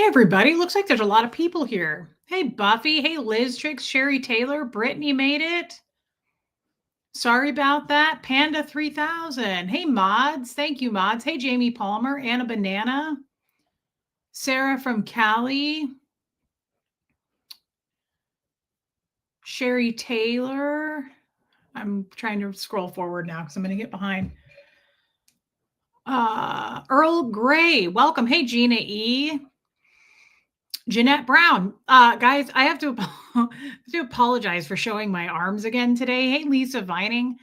Hey, everybody. Looks like there's a lot of people here. Hey, Buffy. Hey, Liz Tricks, Sherry Taylor. Brittany made it. Sorry about that. Panda 3000. Hey, Mods. Thank you, Mods. Hey, Jamie Palmer. Anna Banana. Sarah from Cali. Sherry Taylor. I'm trying to scroll forward now because I'm going to get behind. Earl Gray. Welcome. Hey, Gina E. Jeanette Brown. Guys, I have to apologize for showing my arms again today. Hey, Lisa Vining.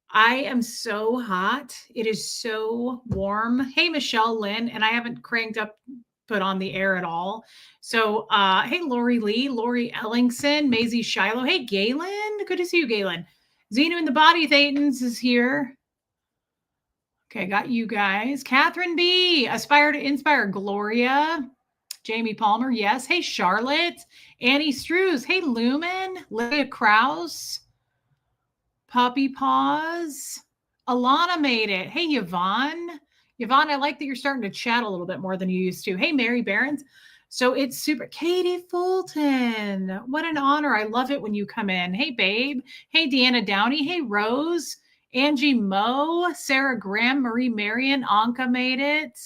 I am so hot. It is so warm. Hey, Michelle Lynn, and I haven't put on the air at all. So, hey, Lori Lee, Lori Ellingson, Maisie Shiloh. Hey, Galen. Good to see you, Galen. Zeno in the Body Thetans is here. Okay, got you guys. Catherine B. Aspire to Inspire. Gloria. Jamie Palmer, yes. Hey, Charlotte. Annie Strews. Hey, Lumen. Leah Krause. Puppy Paws. Alana made it. Hey, Yvonne. Yvonne, I like that you're starting to chat a little bit more than you used to. Hey, Mary Barons. So it's super. Katie Fulton. What an honor. I love it when you come in. Hey, babe. Hey, Deanna Downey. Hey, Rose. Angie Moe. Sarah Graham. Marie Marion. Anka made it.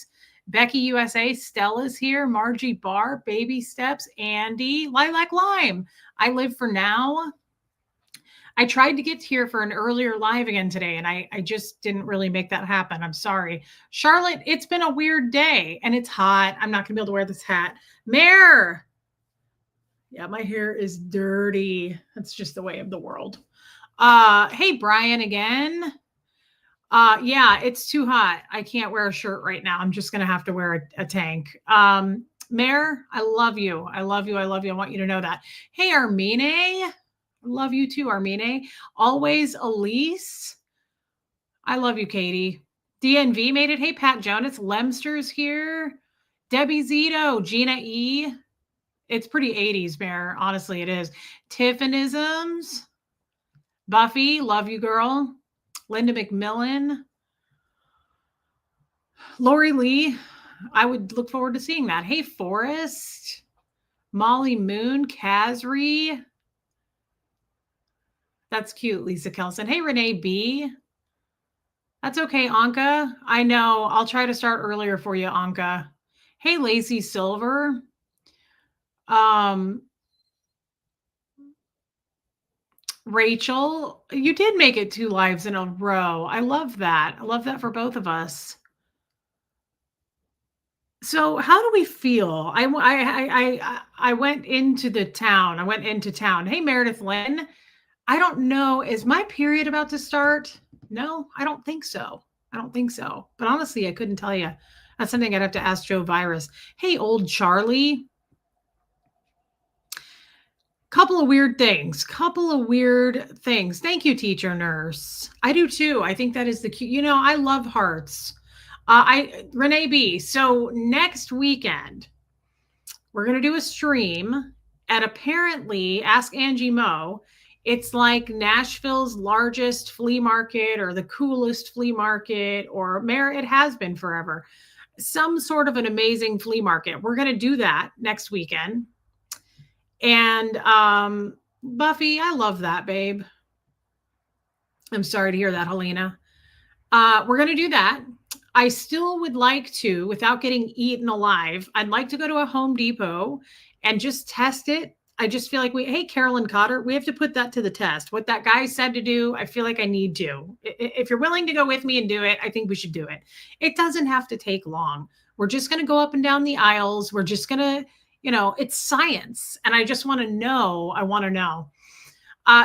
Becky USA. Stella's here. Margie Barr. Baby Steps. Andy. Lilac Lime. I Live for Now. I tried to get here for an earlier live again today, and I just didn't really make that happen. I'm sorry. Charlotte, it's been a weird day, and it's hot. I'm not going to be able to wear this hat. Mare. Yeah, my hair is dirty. That's just the way of the world. Hey, Brian again. Yeah, it's too hot. I can't wear a shirt right now. I'm just going to have to wear a tank. Mare, I love you. I love you. I love you. I want you to know that. Hey, Armine. Love you too, Armine. Always Elise. I love you, Katie. DNV made it. Hey, Pat Jonas. Lemster's here. Debbie Zito. Gina E. It's pretty 80s, Bear. Honestly, it is. Tiffinisms. Buffy. Love you, girl. Linda McMillan. Lori Lee. I would look forward to seeing that. Hey, Forrest. Molly Moon. Kazri. That's cute, Lisa Kelson. Hey, Renee B. That's okay, Anka. I know. I'll try to start earlier for you, Anka. Hey, Lacey Silver. Rachel, you did make it 2 lives in a row. I love that. I love that for both of us. So how do we feel? I went into the town. I went into town. Hey, Meredith Lynn. I don't know. Is my period about to start? No, I don't think so. I don't think so. But honestly, I couldn't tell you. That's something I'd have to ask Joe Virus. Hey, old Charlie. Couple of weird things. Thank you, teacher nurse. I do too. I think that is the cute. I love hearts. Renee B. So next weekend, we're going to do a stream at apparently Ask Angie Moe. It's like Nashville's largest flea market or the coolest flea market, or it has been forever. Some sort of an amazing flea market. We're going to do that next weekend. And Buffy, I love that, babe. I'm sorry to hear that, Helena. We're going to do that. I still would like to, without getting eaten alive, I'd like to go to a Home Depot and just test it. I just feel like hey, Carolyn Cotter, we have to put that to the test. What that guy said to do, I feel like I need to. If you're willing to go with me and do it, I think we should do it. It doesn't have to take long. We're just going to go up and down the aisles. We're just going to, it's science. And I just want to know. I want to know.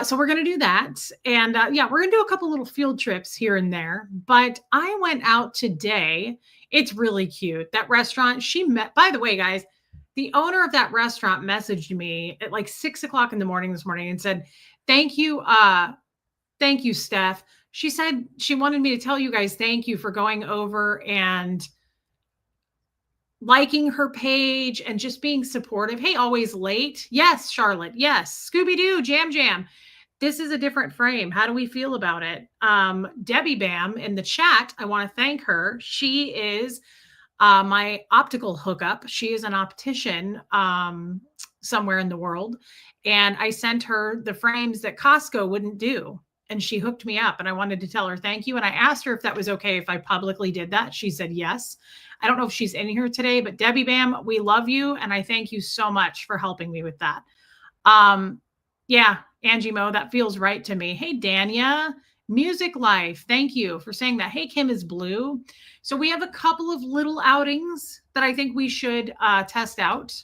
So we're going to do that. And yeah, we're going to do a couple little field trips here and there. But I went out today. It's really cute. That restaurant, by the way, guys, the owner of that restaurant messaged me at like 6 o'clock in the morning this morning and said, thank you, Steph. She said she wanted me to tell you guys thank you for going over and liking her page and just being supportive. Hey, always late. Yes, Charlotte. Yes. Scooby-Doo, Jam. This is a different frame. How do we feel about it? Debbie Bam in the chat, I want to thank her. She is my optical hookup. She is an optician somewhere in the world. And I sent her the frames that Costco wouldn't do. And she hooked me up. And I wanted to tell her thank you. And I asked her if that was okay if I publicly did that. She said yes. I don't know if she's in here today, but Debbie Bam, we love you. And I thank you so much for helping me with that. Yeah, Angie Mo, that feels right to me. Hey, Dania, Music Life. Thank you for saying that. Hey, Kim is blue. So we have a couple of little outings that I think we should test out.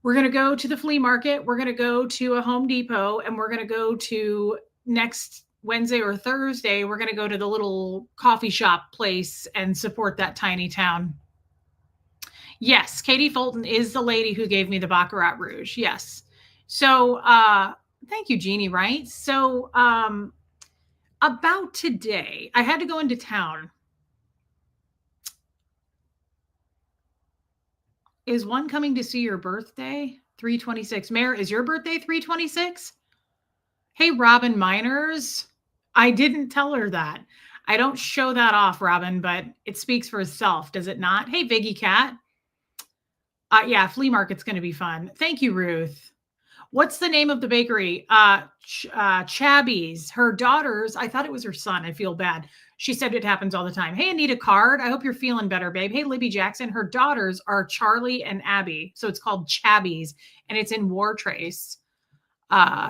We're going to go to the flea market. We're going to go to a Home Depot, and we're going to go to next Wednesday or Thursday. We're going to go to the little coffee shop place and support that tiny town. Yes, Katie Fulton is the lady who gave me the Baccarat Rouge. Yes. So thank you, Jeannie, right? So about today, I had to go into town. Is one coming to see your birthday? 326. Mayor, is your birthday 326? Hey, Robin Miners. I didn't tell her that. I don't show that off, Robin, but it speaks for itself, does it not? Hey, Viggy Cat. Yeah, flea market's going to be fun. Thank you, Ruth. What's the name of the bakery? Chabby's. Her daughters, I thought it was her son. I feel bad. She said it happens all the time. Hey, Anita Card. I hope you're feeling better, babe. Hey, Libby Jackson. Her daughters are Charlie and Abby. So it's called Chabby's, and it's in Wartrace,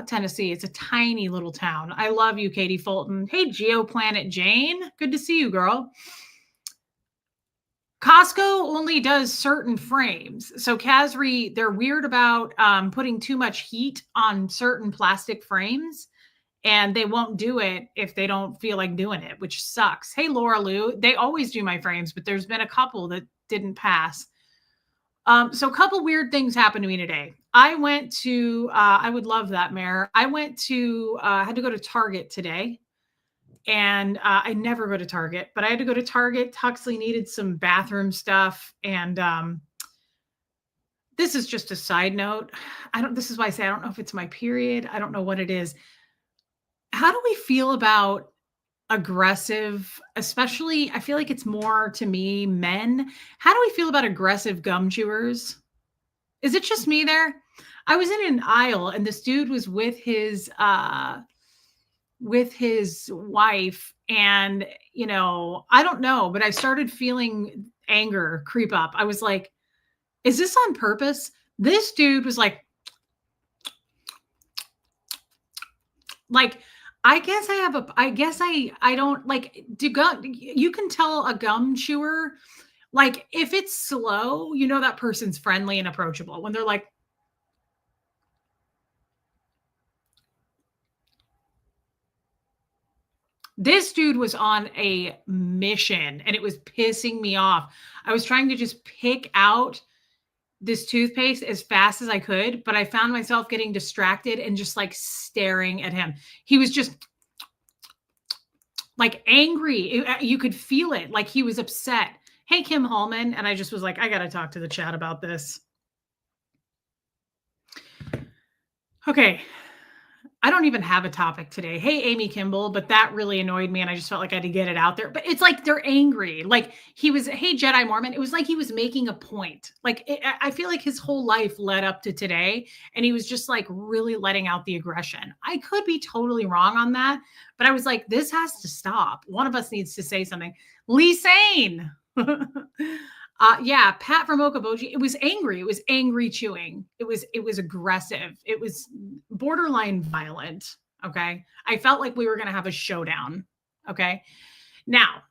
Tennessee. It's a tiny little town. I love you, Katie Fulton. Hey, Geoplanet Jane. Good to see you, girl. Costco only does certain frames. So Casri, they're weird about putting too much heat on certain plastic frames, and they won't do it if they don't feel like doing it, which sucks. Hey, Laura Lou, they always do my frames, but there's been a couple that didn't pass. So a couple weird things happened to me today. I went to, I would love that, Mayor. I went to, had to go to Target today. And I never go to Target, but I had to go to Target. Huxley needed some bathroom stuff. And this is just a side note. This is why I say I don't know if it's my period. I don't know what it is. How do we feel about aggressive, especially, I feel like it's more to me, men. How do we feel about aggressive gum chewers? Is it just me there? I was in an aisle and this dude was with his wife, and I don't know, but I started feeling anger creep up. I was like, is this on purpose? This dude was like I guess I don't like you can tell a gum chewer, like if it's slow, that person's friendly and approachable. When they're like, this dude was on a mission and it was pissing me off. I was trying to just pick out this toothpaste as fast as I could, but I found myself getting distracted and just like staring at him. He was just like angry. You could feel it. Like he was upset. Hey, Kim Hallman. And I just was like, I got to talk to the chat about this. Okay. I don't even have a topic today. Hey, Amy Kimball, but that really annoyed me. And I just felt like I had to get it out there. But it's like they're angry. Like he was, hey, Jedi Mormon. It was like he was making a point. Like I feel like his whole life led up to today. And he was just like really letting out the aggression. I could be totally wrong on that. But I was like, this has to stop. One of us needs to say something. Lee Sane. Yeah, Pat from Okaboji. It was angry. It was angry chewing. It was aggressive. It was borderline violent. Okay. I felt like we were going to have a showdown. Okay. Now,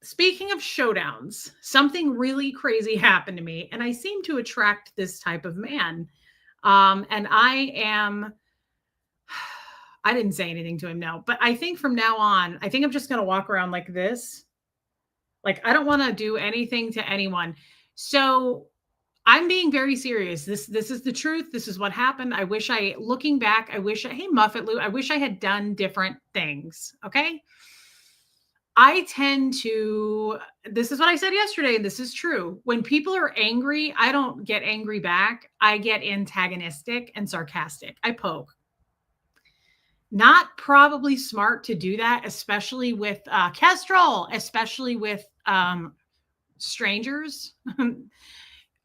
speaking of showdowns, something really crazy happened to me, and I seem to attract this type of man. And I didn't say anything to him, no, but I think from now on, I think I'm just going to walk around like this. Like, I don't want to do anything to anyone. So I'm being very serious. This is the truth. This is what happened. Looking back, hey, Muffet Lou, I wish I had done different things. Okay. This is what I said yesterday, and this is true. When people are angry, I don't get angry back. I get antagonistic and sarcastic. I poke. Not probably smart to do that, especially with Kestrel, especially with Strangers.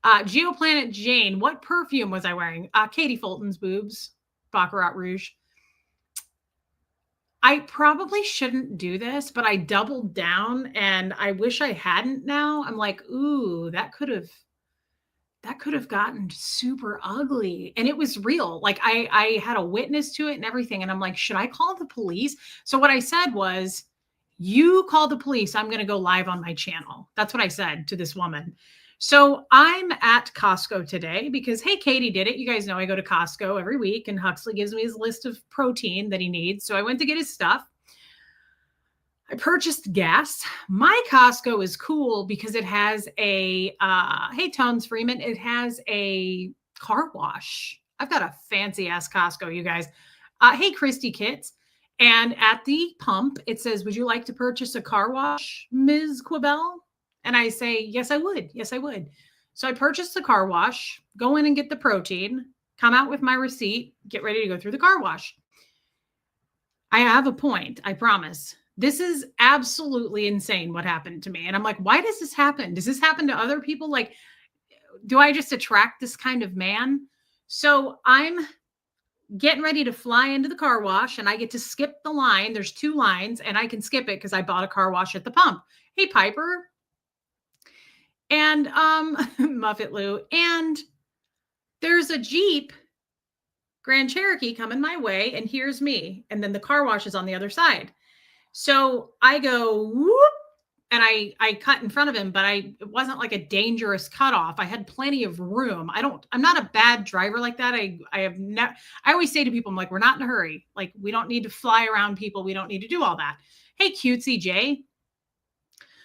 Geoplanet Jane, what perfume was I wearing? Katie Fulton's boobs, Baccarat Rouge. I probably shouldn't do this, but I doubled down and I wish I hadn't now. I'm like, ooh, that could have gotten super ugly. And it was real. Like I had a witness to it and everything. And I'm like, should I call the police? So what I said was, you call the police. I'm going to go live on my channel. That's what I said to this woman. So I'm at Costco today because, hey, Katie did it. You guys know I go to Costco every week and Huxley gives me his list of protein that he needs. So I went to get his stuff. I purchased gas. My Costco is cool because it has a, hey, Tones Freeman, it has a car wash. I've got a fancy ass Costco, you guys. Hey, Christy Kits. And at the pump, it says, would you like to purchase a car wash, Ms. Quibell? And I say, yes, I would. Yes, I would. So I purchased the car wash, go in and get the protein, come out with my receipt, get ready to go through the car wash. I have a point, I promise. This is absolutely insane what happened to me. And I'm like, why does this happen? Does this happen to other people? Like, do I just attract this kind of man? So I'm getting ready to fly into the car wash and I get to skip the line. There's 2 lines and I can skip it because I bought a car wash at the pump. Hey, Piper. And Muffet Lou. And there's a Jeep Grand Cherokee coming my way, and here's me. And then the car wash is on the other side. So I go whoop, and I cut in front of him, but it wasn't like a dangerous cutoff. I had plenty of room. I'm not a bad driver like that. I always say to people, I'm like, we're not in a hurry. Like, we don't need to fly around people. We don't need to do all that. Hey, cutesy Jay.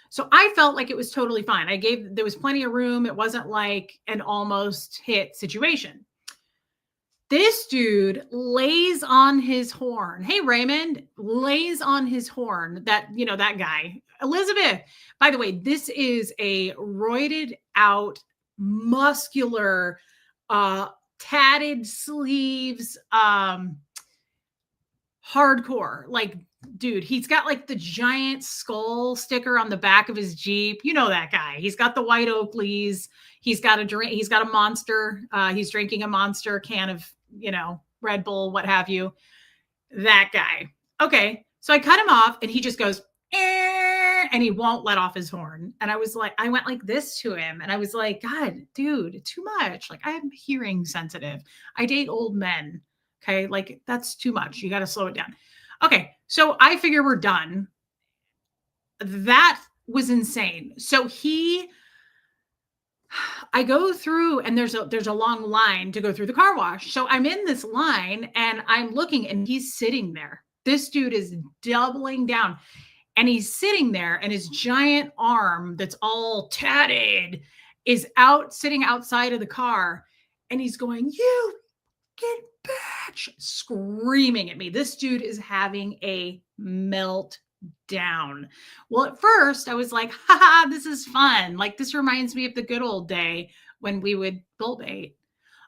So I felt like it was totally fine. There was plenty of room. It wasn't like an almost hit situation. This dude lays on his horn. Hey, Raymond, lays on his horn. That guy. Elizabeth, by the way, this is a roided out, muscular, tatted sleeves, hardcore. Like, dude, he's got like the giant skull sticker on the back of his Jeep. You know that guy. He's got the white Oakleys. He's got a drink. He's got a Monster. He's drinking a Monster can of, Red Bull, what have you. That guy. Okay. So I cut him off and he just goes, and he won't let off his horn. And I went like this to him. And I was like, God, dude, too much. Like, I'm hearing sensitive. I date old men. Okay. Like, that's too much. You got to slow it down. Okay. So I figure we're done. That was insane. So I go through and there's a long line to go through the car wash. So I'm in this line and I'm looking and he's sitting there. This dude is doubling down and he's sitting there and his giant arm that's all tatted is sitting outside of the car and he's going, you get bitch, screaming at me. This dude is having a meltdown. Well, at first I was like, haha, this is fun. Like, this reminds me of the good old day when we would bull bait.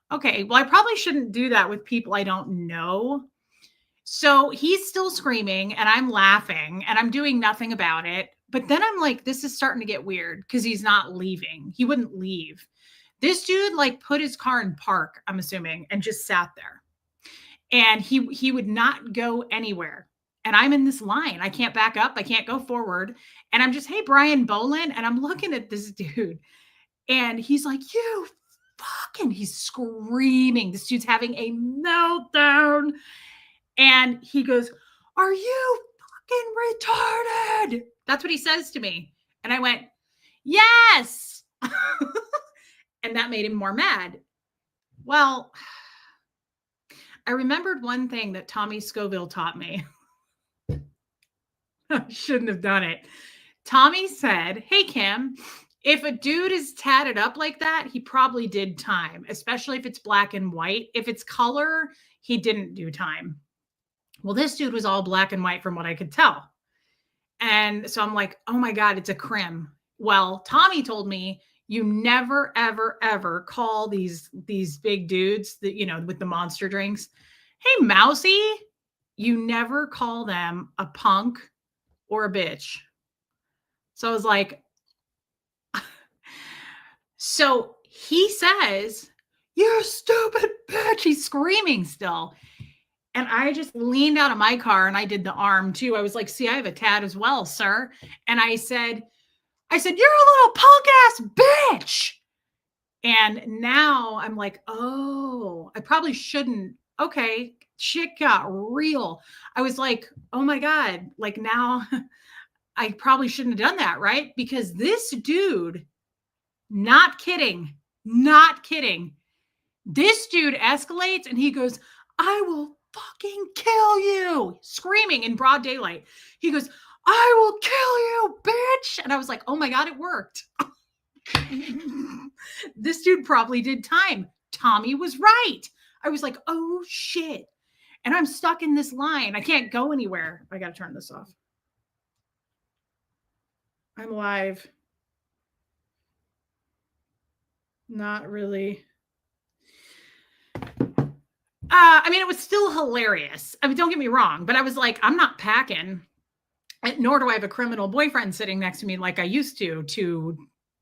Okay, well, I probably shouldn't do that with people I don't know. So he's still screaming and I'm laughing and I'm doing nothing about it. But then I'm like, this is starting to get weird because he's not leaving. He wouldn't leave. This dude like put his car in park, I'm assuming, and just sat there. And he would not go anywhere. And I'm in this line. I can't back up. I can't go forward. And I'm just, hey, Brian Bolin. And I'm looking at this dude. And he's like, you fucking, he's screaming. This dude's having a meltdown. And he goes, are you fucking retarded? That's what he says to me. And I went, yes. And that made him more mad. Well, I remembered one thing that Tommy Scoville taught me. I shouldn't have done it. Tommy said, hey, Kim, if a dude is tatted up like that, he probably did time, especially if it's black and white. If it's color, he didn't do time. Well, this dude was all black and white from what I could tell. And so I'm like, oh my God, it's a crim. Well, Tommy told me you never, ever, ever call these big dudes that, with the monster drinks. Hey, Mousy, you never call them a punk or a bitch. So I was like, So he says, "You're a stupid bitch." He's screaming still. And I just leaned out of my car and I did the arm too. I was like, "See, I have a tat as well, sir." And I said, "You're a little punk ass bitch." And now I'm like, "Oh, I probably shouldn't." Okay, shit got real. I was like, "Oh my God." Like now I probably shouldn't have done that, right? Because this dude, not kidding, not kidding. This dude escalates and he goes, "I will fucking kill you," screaming in broad daylight. He goes, "I will kill you, bitch." And I was like, "Oh my God, it worked." This dude probably did time. Tommy was right. I was like, "Oh shit." And I'm stuck in this line. I can't go anywhere. I got to turn this off. I'm live. Not really. I mean, it was still hilarious. I mean, don't get me wrong, but I was like, I'm not packing, nor do I have a criminal boyfriend sitting next to me like I used to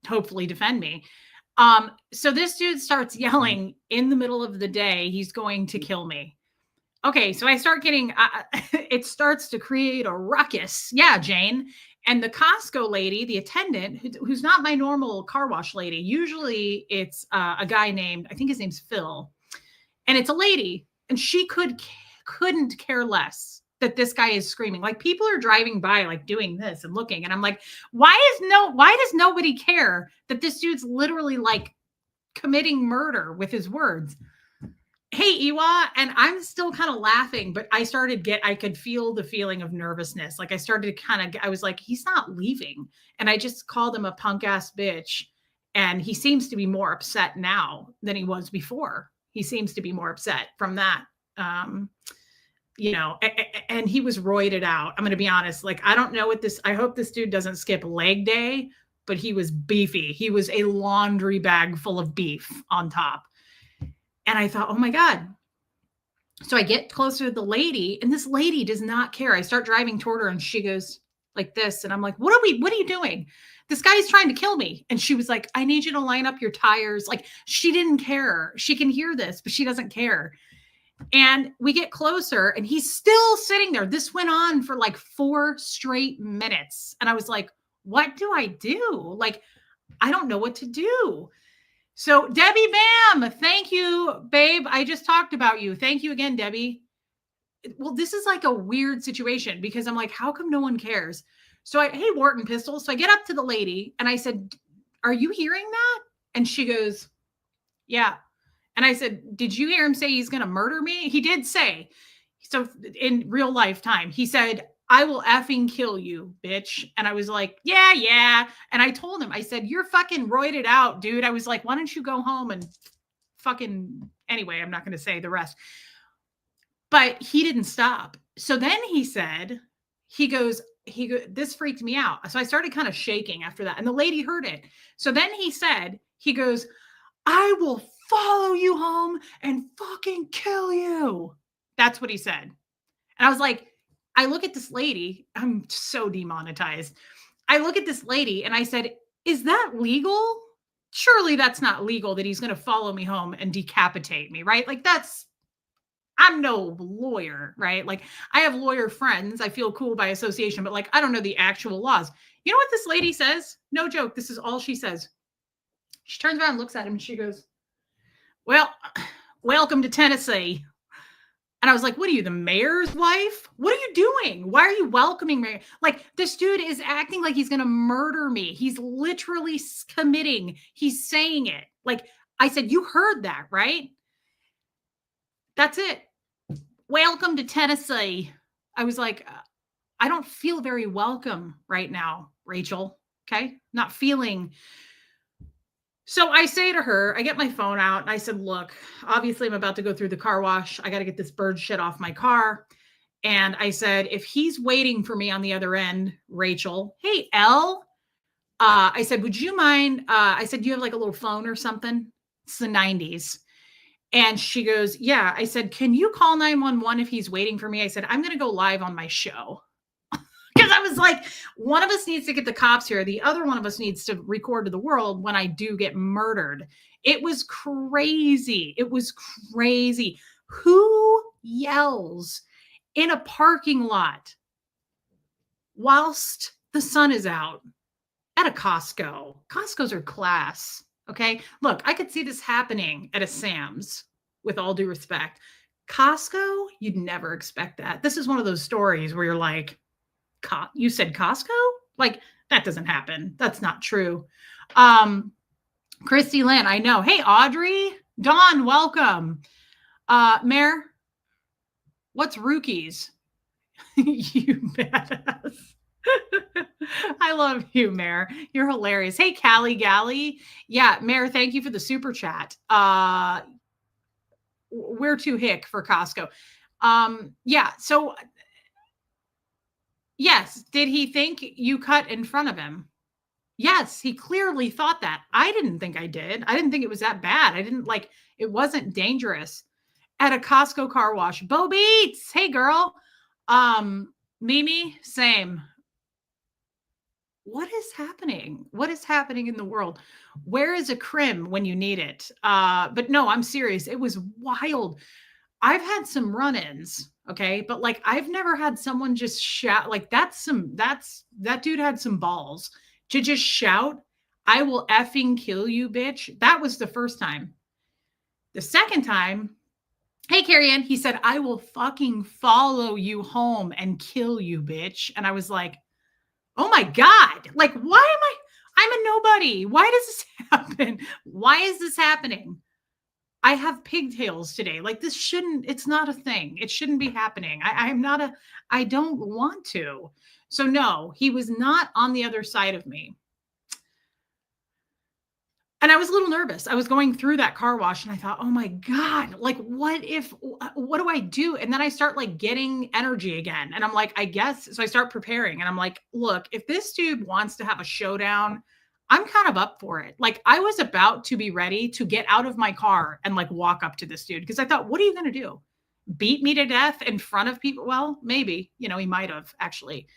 hopefully defend me. So this dude starts yelling in the middle of the day, he's going to kill me. Okay, so I start getting, it starts to create a ruckus. Yeah, Jane. And the Costco lady, the attendant, who's not my normal car wash lady, usually it's a guy named, I think his name's Phil, and it's a lady, and she couldn't care less that this guy is screaming. Like people are driving by, like doing this and looking, and I'm like, why does nobody care that this dude's literally like committing murder with his words? Hey, Iwa, and I'm still kind of laughing, but I could feel the feeling of nervousness. Like I started to I was like, he's not leaving. And I just called him a punk ass bitch. And he seems to be more upset now than he was before. He seems to be more upset from that. Um, and he was roided out. I'm going to be honest. Like, I don't know I hope this dude doesn't skip leg day, but he was beefy. He was a laundry bag full of beef on top. And I thought, oh my God. So I get closer to the lady, and this lady does not care. I start driving toward her, and she goes like this. And I'm like, what are you doing? This guy's trying to kill me. And she was like, "I need you to line up your tires." Like she didn't care. She can hear this, but she doesn't care. And we get closer, and he's still sitting there. This went on for like 4 straight minutes. And I was like, what do I do? Like, I don't know what to do. So Debbie Bam, thank you, babe. I just talked about you. Thank you again, Debbie. Well, this is like a weird situation because I'm like, how come no one cares? So hey, Wharton Pistol. So I get up to the lady and I said, "Are you hearing that?" And she goes, "Yeah." And I said, "Did you hear him say he's going to murder me?" He did say. So in real life time, he said, "I will effing kill you, bitch." And I was like, "Yeah, yeah." And I told him, I said, "You're fucking roided out, dude." I was like, "Why don't you go home and fucking," anyway, I'm not going to say the rest. But he didn't stop. So then he said, this freaked me out. So I started kind of shaking after that. And the lady heard it. So then he goes, "I will follow you home and fucking kill you." That's what he said. And I was like, I look at this lady, I'm so demonetized. I look at this lady and I said, "Is that legal? Surely that's not legal that he's going to follow me home and decapitate me, right?" Like I'm no lawyer, right? Like I have lawyer friends. I feel cool by association, but like I don't know the actual laws. You know what this lady says? No joke. This is all she says. She turns around and looks at him and she goes, "Well, welcome to Tennessee." And I was like, "What are you, the mayor's wife? What are you doing? Why are you welcoming me?" Like, this dude is acting like he's going to murder me. He's literally committing. He's saying it. Like, I said, "You heard that, right?" That's it. "Welcome to Tennessee." I was like, I don't feel very welcome right now, Rachel. Okay. Not feeling. So I say to her, I get my phone out and I said, "Look, obviously I'm about to go through the car wash. I got to get this bird shit off my car." And I said, "If he's waiting for me on the other end, Rachel, hey, L, I said, would you mind?" I said, "Do you have like a little phone or something?" It's the 90s. And she goes, "Yeah." I said, "Can you call 911 if he's waiting for me?" I said, "I'm going to go live on my show." Because I was like, one of us needs to get the cops here. The other one of us needs to record to the world when I do get murdered. It was crazy. It was crazy. Who yells in a parking lot whilst the sun is out at a Costco? Costco's are class. Okay. Look, I could see this happening at a Sam's with all due respect. Costco, you'd never expect that. This is one of those stories where you're like, you said Costco? Like, that doesn't happen. That's not true. Christy Lynn, I know. Hey, Audrey. Dawn, welcome. Mayor, what's rookies? You badass. I love you, Mayor. You're hilarious. Hey, Callie Galley. Yeah, Mayor, thank you for the super chat. We're too hick for Costco. Yeah, so yes, did he think you cut in front of him? Yes, he clearly thought that. I didn't think I did. I didn't think it was that bad. I didn't like it wasn't dangerous. At a Costco car wash. Bo Beats. Hey girl. Mimi, same. What is happening? What is happening in the world? Where is a crim when you need it? But no, I'm serious. It was wild. I've had some run-ins, okay? But like I've never had someone just shout like that dude had some balls to just shout, "I will effing kill you, bitch." That was the first time. The second time, hey, Carrie Ann, he said, "I will fucking follow you home and kill you, bitch." And I was like, oh my God, like, why am I'm a nobody. Why does this happen? Why is this happening? I have pigtails today. Like it's not a thing. It shouldn't be happening. I don't want to. So no, he was not on the other side of me. And I was a little nervous. I was going through that car wash and I thought, oh my God, like, what do I do? And then I start like getting energy again. And I'm like, I guess. So I start preparing and I'm like, look, if this dude wants to have a showdown, I'm kind of up for it. Like I was about to be ready to get out of my car and like walk up to this dude. Cause I thought, what are you going to do? Beat me to death in front of people? Well, maybe, he might have actually.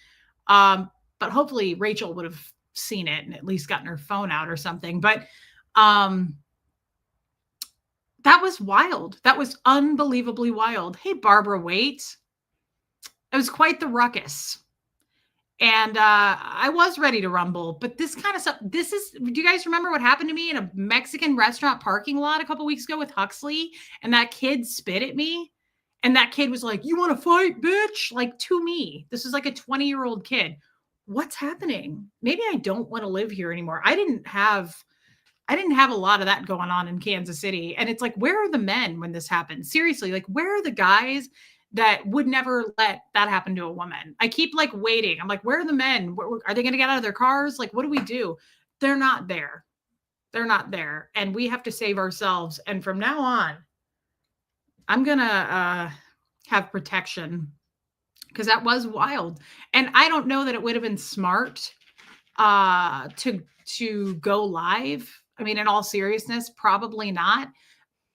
But hopefully Rachel would have seen it and at least gotten her phone out or something. But that was wild. That was unbelievably wild. Hey, Barbara Waite. It was quite the ruckus. And I was ready to rumble, but this kind of stuff, do you guys remember what happened to me in a Mexican restaurant parking lot a couple weeks ago with Huxley? And that kid spit at me. And that kid was like, "You want to fight, bitch?" Like to me. This is like a 20-year-old kid. What's happening? Maybe I don't want to live here anymore. I didn't have a lot of that going on in Kansas City. And it's like, where are the men when this happens? Seriously, like, where are the guys that would never let that happen to a woman? I keep like waiting. I'm like, where are the men? Are they going to get out of their cars? Like, what do we do? They're not there. They're not there. And we have to save ourselves. And from now on, I'm going to have protection because that was wild. And I don't know that it would have been smart to go live. I mean, in all seriousness, probably not.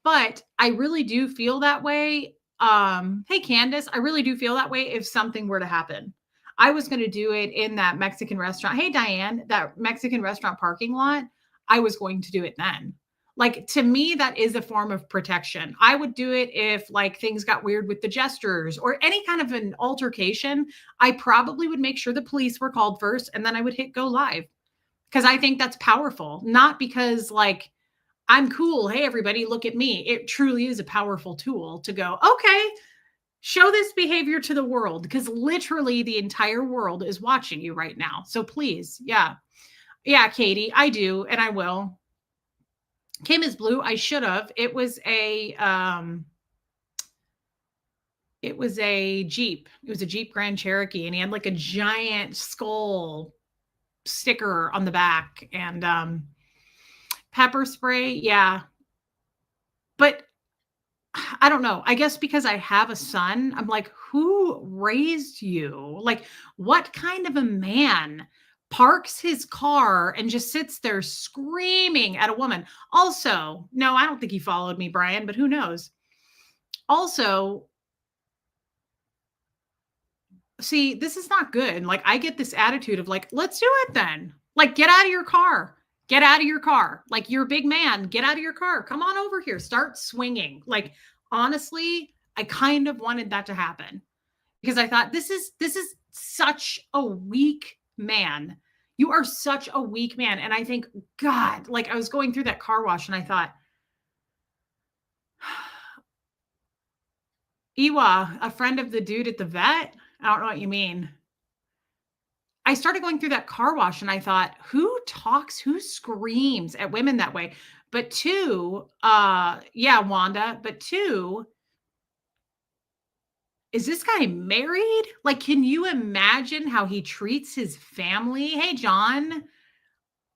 But I really do feel that way. Hey, Candace, I really do feel that way if something were to happen. I was going to do it in that Mexican restaurant. Hey, Diane, that Mexican restaurant parking lot. I was going to do it then. Like, to me, that is a form of protection. I would do it if like things got weird with the gestures or any kind of an altercation. I probably would make sure the police were called first and then I would hit go live. Because I think that's powerful, not because like I'm cool. Hey, everybody, look at me. It truly is a powerful tool to go, okay, show this behavior to the world because literally the entire world is watching you right now. So please, yeah. Yeah, Katie, I do. And I will. Kim is blue. I should have. It was a Jeep. It was a Jeep Grand Cherokee and he had like a giant skull sticker on the back and pepper spray. Yeah. But I don't know. I guess because I have a son, I'm like, who raised you? Like, what kind of a man parks his car and just sits there screaming at a woman? Also, no, I don't think he followed me, Brian, but who knows? Also, See, this is not good. Like, I get this attitude of like, let's do it then. Like, get out of your car. Get out of your car. Like, you're a big man. Get out of your car. Come on over here. Start swinging. Like, honestly, I kind of wanted that to happen because I thought this is such a weak man. You are such a weak man. And I think, God, like I was going through that car wash and I thought, Iwa, a friend of the dude at the vet. I don't know what you mean. I started going through that car wash and I thought, who talks, who screams at women that way? But two, yeah, Wanda, but two, is this guy married? Like, can you imagine how he treats his family? Hey, John,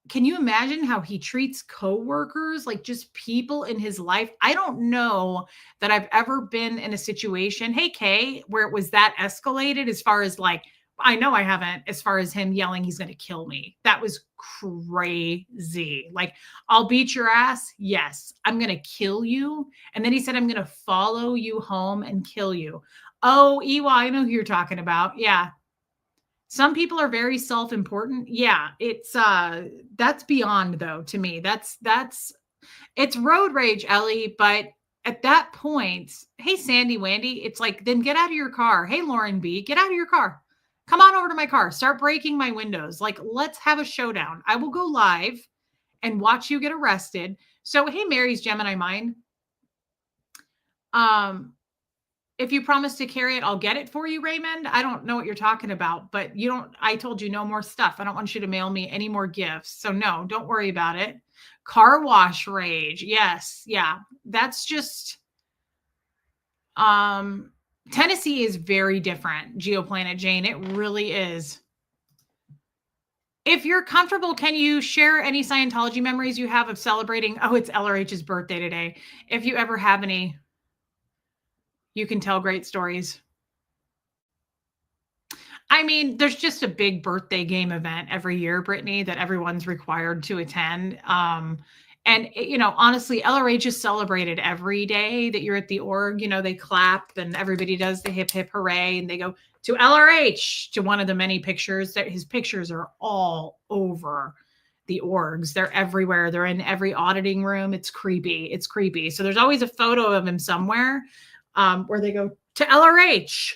can you imagine how he treats coworkers, like just people in his life? I don't know that I've ever been in a situation, hey Kay, where it was that escalated as far as like, I know I haven't, as far as him yelling he's going to kill me. That was crazy. Like, I'll beat your ass. Yes, I'm going to kill you. And then he said, I'm going to follow you home and kill you. Oh, Ewa, I know who you're talking about. Yeah, some people are very self-important. Yeah, it's that's beyond though to me. That's it's road rage, Ellie, but at that point, hey Sandy Wandy, it's like then get out of your car. Hey Lauren B, get out of your car. Come on over to my car. Start breaking my windows. Like let's have a showdown. I will go live and watch you get arrested. So hey Mary's Gemini Mind. Um if you promise to carry it, I'll get it for you, Raymond. I don't know what you're talking about, but you don't, I told you no more stuff. I don't want you to mail me any more gifts. So no, don't worry about it. Car wash rage. Yes. Yeah. That's just, um, Tennessee is very different. Geoplanet Jane. It really is. If you're comfortable, can you share any Scientology memories you have of celebrating? Oh, it's LRH's birthday today. If you ever have any, you can tell great stories. I mean, there's just a big birthday game event every year, Brittany, that everyone's required to attend. And you know, honestly, LRH is celebrated every day that you're at the org. You know, they clap and everybody does the hip hip hooray, and they go to LRH to one of the many pictures. That his pictures are all over the orgs. They're everywhere. They're in every auditing room. It's creepy. It's creepy. So there's always a photo of him somewhere where they go to LRH.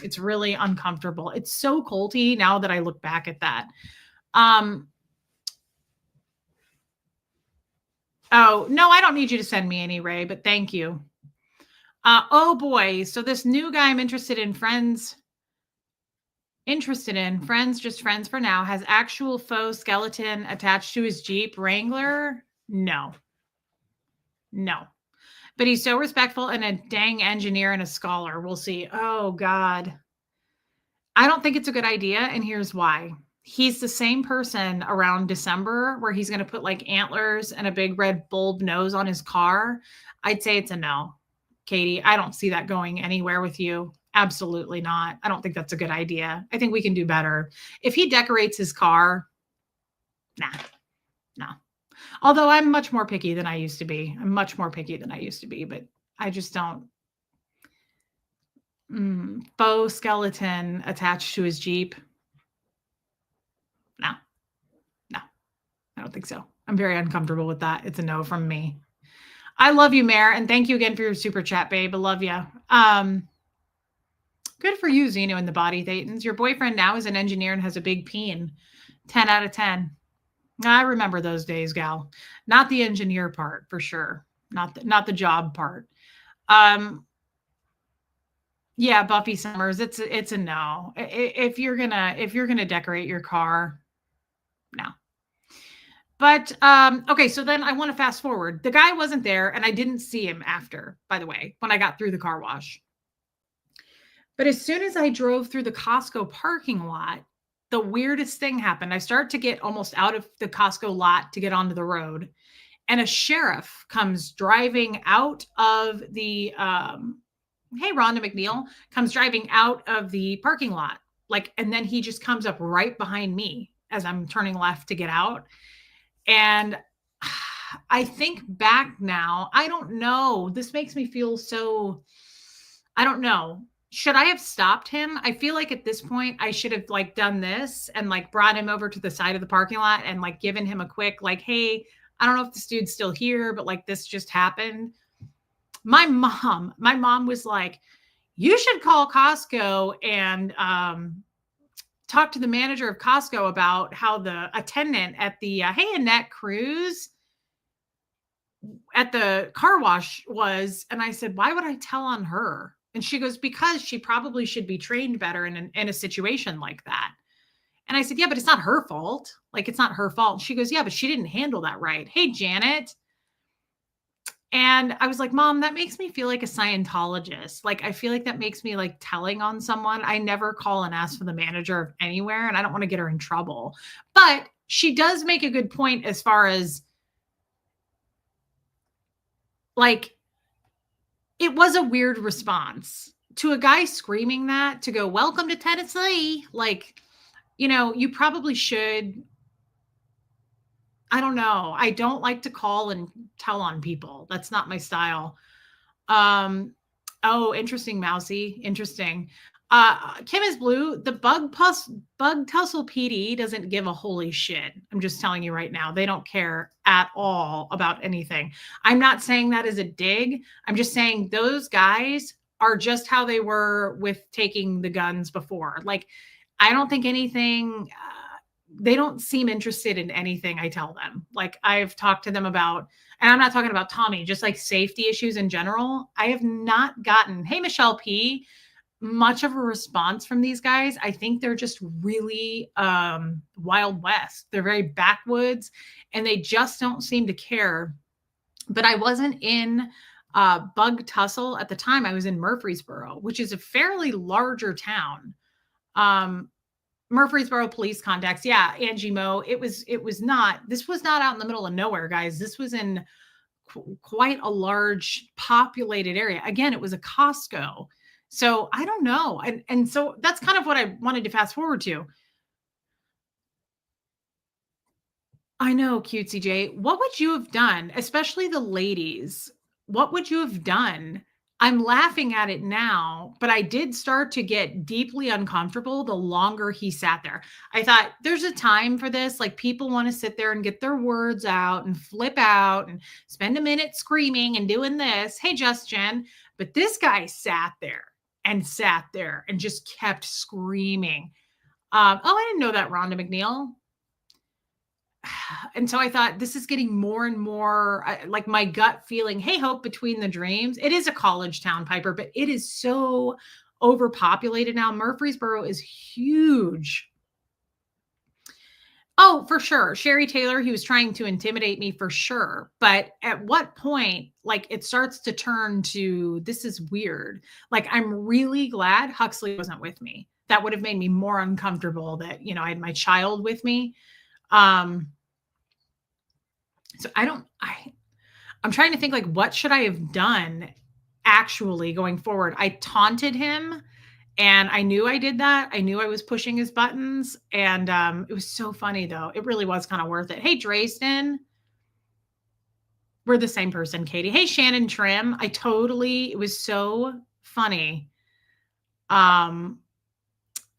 It's really uncomfortable. It's so culty now that I look back at that. Oh, no, I don't need you to send me any, Ray, but thank you. Oh boy. So this new guy I'm interested in, friends, just friends for now, has actual faux skeleton attached to his Jeep Wrangler. No. But he's so respectful and a dang engineer and a scholar. We'll see. Oh God. I don't think it's a good idea. And here's why. He's the same person around December where he's going to put like antlers and a big red bulb nose on his car. I'd say it's a no. Katie, I don't see that going anywhere with you. Absolutely not. I don't think that's a good idea. I think we can do better. If he decorates his car, nah, no. Although I'm much more picky than I used to be. But I just don't. Faux skeleton attached to his Jeep. No, I don't think so. I'm very uncomfortable with that. It's a no from me. I love you, Mare, and thank you again for your super chat, babe. I love you. Good for you, Zeno and the Body Thetans. Your boyfriend now is an engineer and has a big peen. 10 out of 10. I remember those days, gal. Not the engineer part, for sure. Not the job part. Yeah, Buffy Summers. It's a no. If you're gonna decorate your car, no. But okay, so then I want to fast forward. The guy wasn't there, and I didn't see him after, by the way, when I got through the car wash. But as soon as I drove through the Costco parking lot, the weirdest thing happened. I start to get almost out of the Costco lot to get onto the road, and a sheriff comes driving out of the hey, Rhonda McNeil comes driving out of the parking lot. Like, and then he just comes up right behind me as I'm turning left to get out. And I think back now, I don't know. This makes me feel so, I don't know. Should I have stopped him? I feel like at this point I should have like done this and like brought him over to the side of the parking lot and like given him a quick like, "Hey, I don't know if this dude's still here, but like this just happened." My mom was like, "You should call Costco and talk to the manager of Costco about how the attendant at the Hey Annette cruise at the car wash was." And I said, "Why would I tell on her?" And she goes, "Because she probably should be trained better in a situation like that." And I said, "Yeah, but it's not her fault. Like, it's not her fault." She goes, "Yeah, but she didn't handle that right. Hey, Janet." And I was like, "Mom, that makes me feel like a Scientologist. Like, I feel like that makes me like telling on someone. I never call and ask for the manager of anywhere, and I don't want to get her in trouble." But she does make a good point as far as like, it was a weird response to a guy screaming that to go, "Welcome to Tennessee." Like, you probably should. I don't know. I don't like to call and tell on people. That's not my style. Um, oh, interesting, Mousy. Interesting. Kim is blue. The bug tussle PD doesn't give a holy shit. I'm just telling you right now. They don't care at all about anything. I'm not saying that as a dig. I'm just saying those guys are just how they were with taking the guns before. Like, I don't think anything. They don't seem interested in anything I tell them. Like, I've talked to them about, and I'm not talking about Tommy, just like safety issues in general. I have not gotten, "Hey, Michelle P," much of a response from these guys. I think they're just really Wild West. They're very backwoods and they just don't seem to care. But I wasn't in Bug Tussle at the time. I was in Murfreesboro, which is a fairly larger town. Um, Murfreesboro police contacts. Yeah, Angie Mo. This was not out in the middle of nowhere, guys. This was in quite a large populated area. Again, it was a Costco. So I don't know. And so that's kind of what I wanted to fast forward to. I know, cutesy J. What would you have done, especially the ladies? What would you have done? I'm laughing at it now, but I did start to get deeply uncomfortable the longer he sat there. I thought there's a time for this. Like, people want to sit there and get their words out and flip out and spend a minute screaming and doing this. Hey, Just Jen. But this guy sat there and just kept screaming. Oh, I didn't know that, Rhonda McNeil. And so I thought, this is getting more and more like my gut feeling. Hey, Hope, Between the Dreams. It is a college town, Piper, but it is so overpopulated now. Murfreesboro is huge. Oh, for sure. Sherry Taylor, he was trying to intimidate me for sure. But at what point, like, it starts to turn to, this is weird. Like, I'm really glad Huxley wasn't with me. That would have made me more uncomfortable that, I had my child with me. Um, so I'm trying to think, like, what should I have done actually going forward? I taunted him and I knew I did that. I knew I was pushing his buttons. And it was so funny though. It really was kind of worth it. Hey, Drayston. We're the same person, Katie. Hey, Shannon Trim. It was so funny.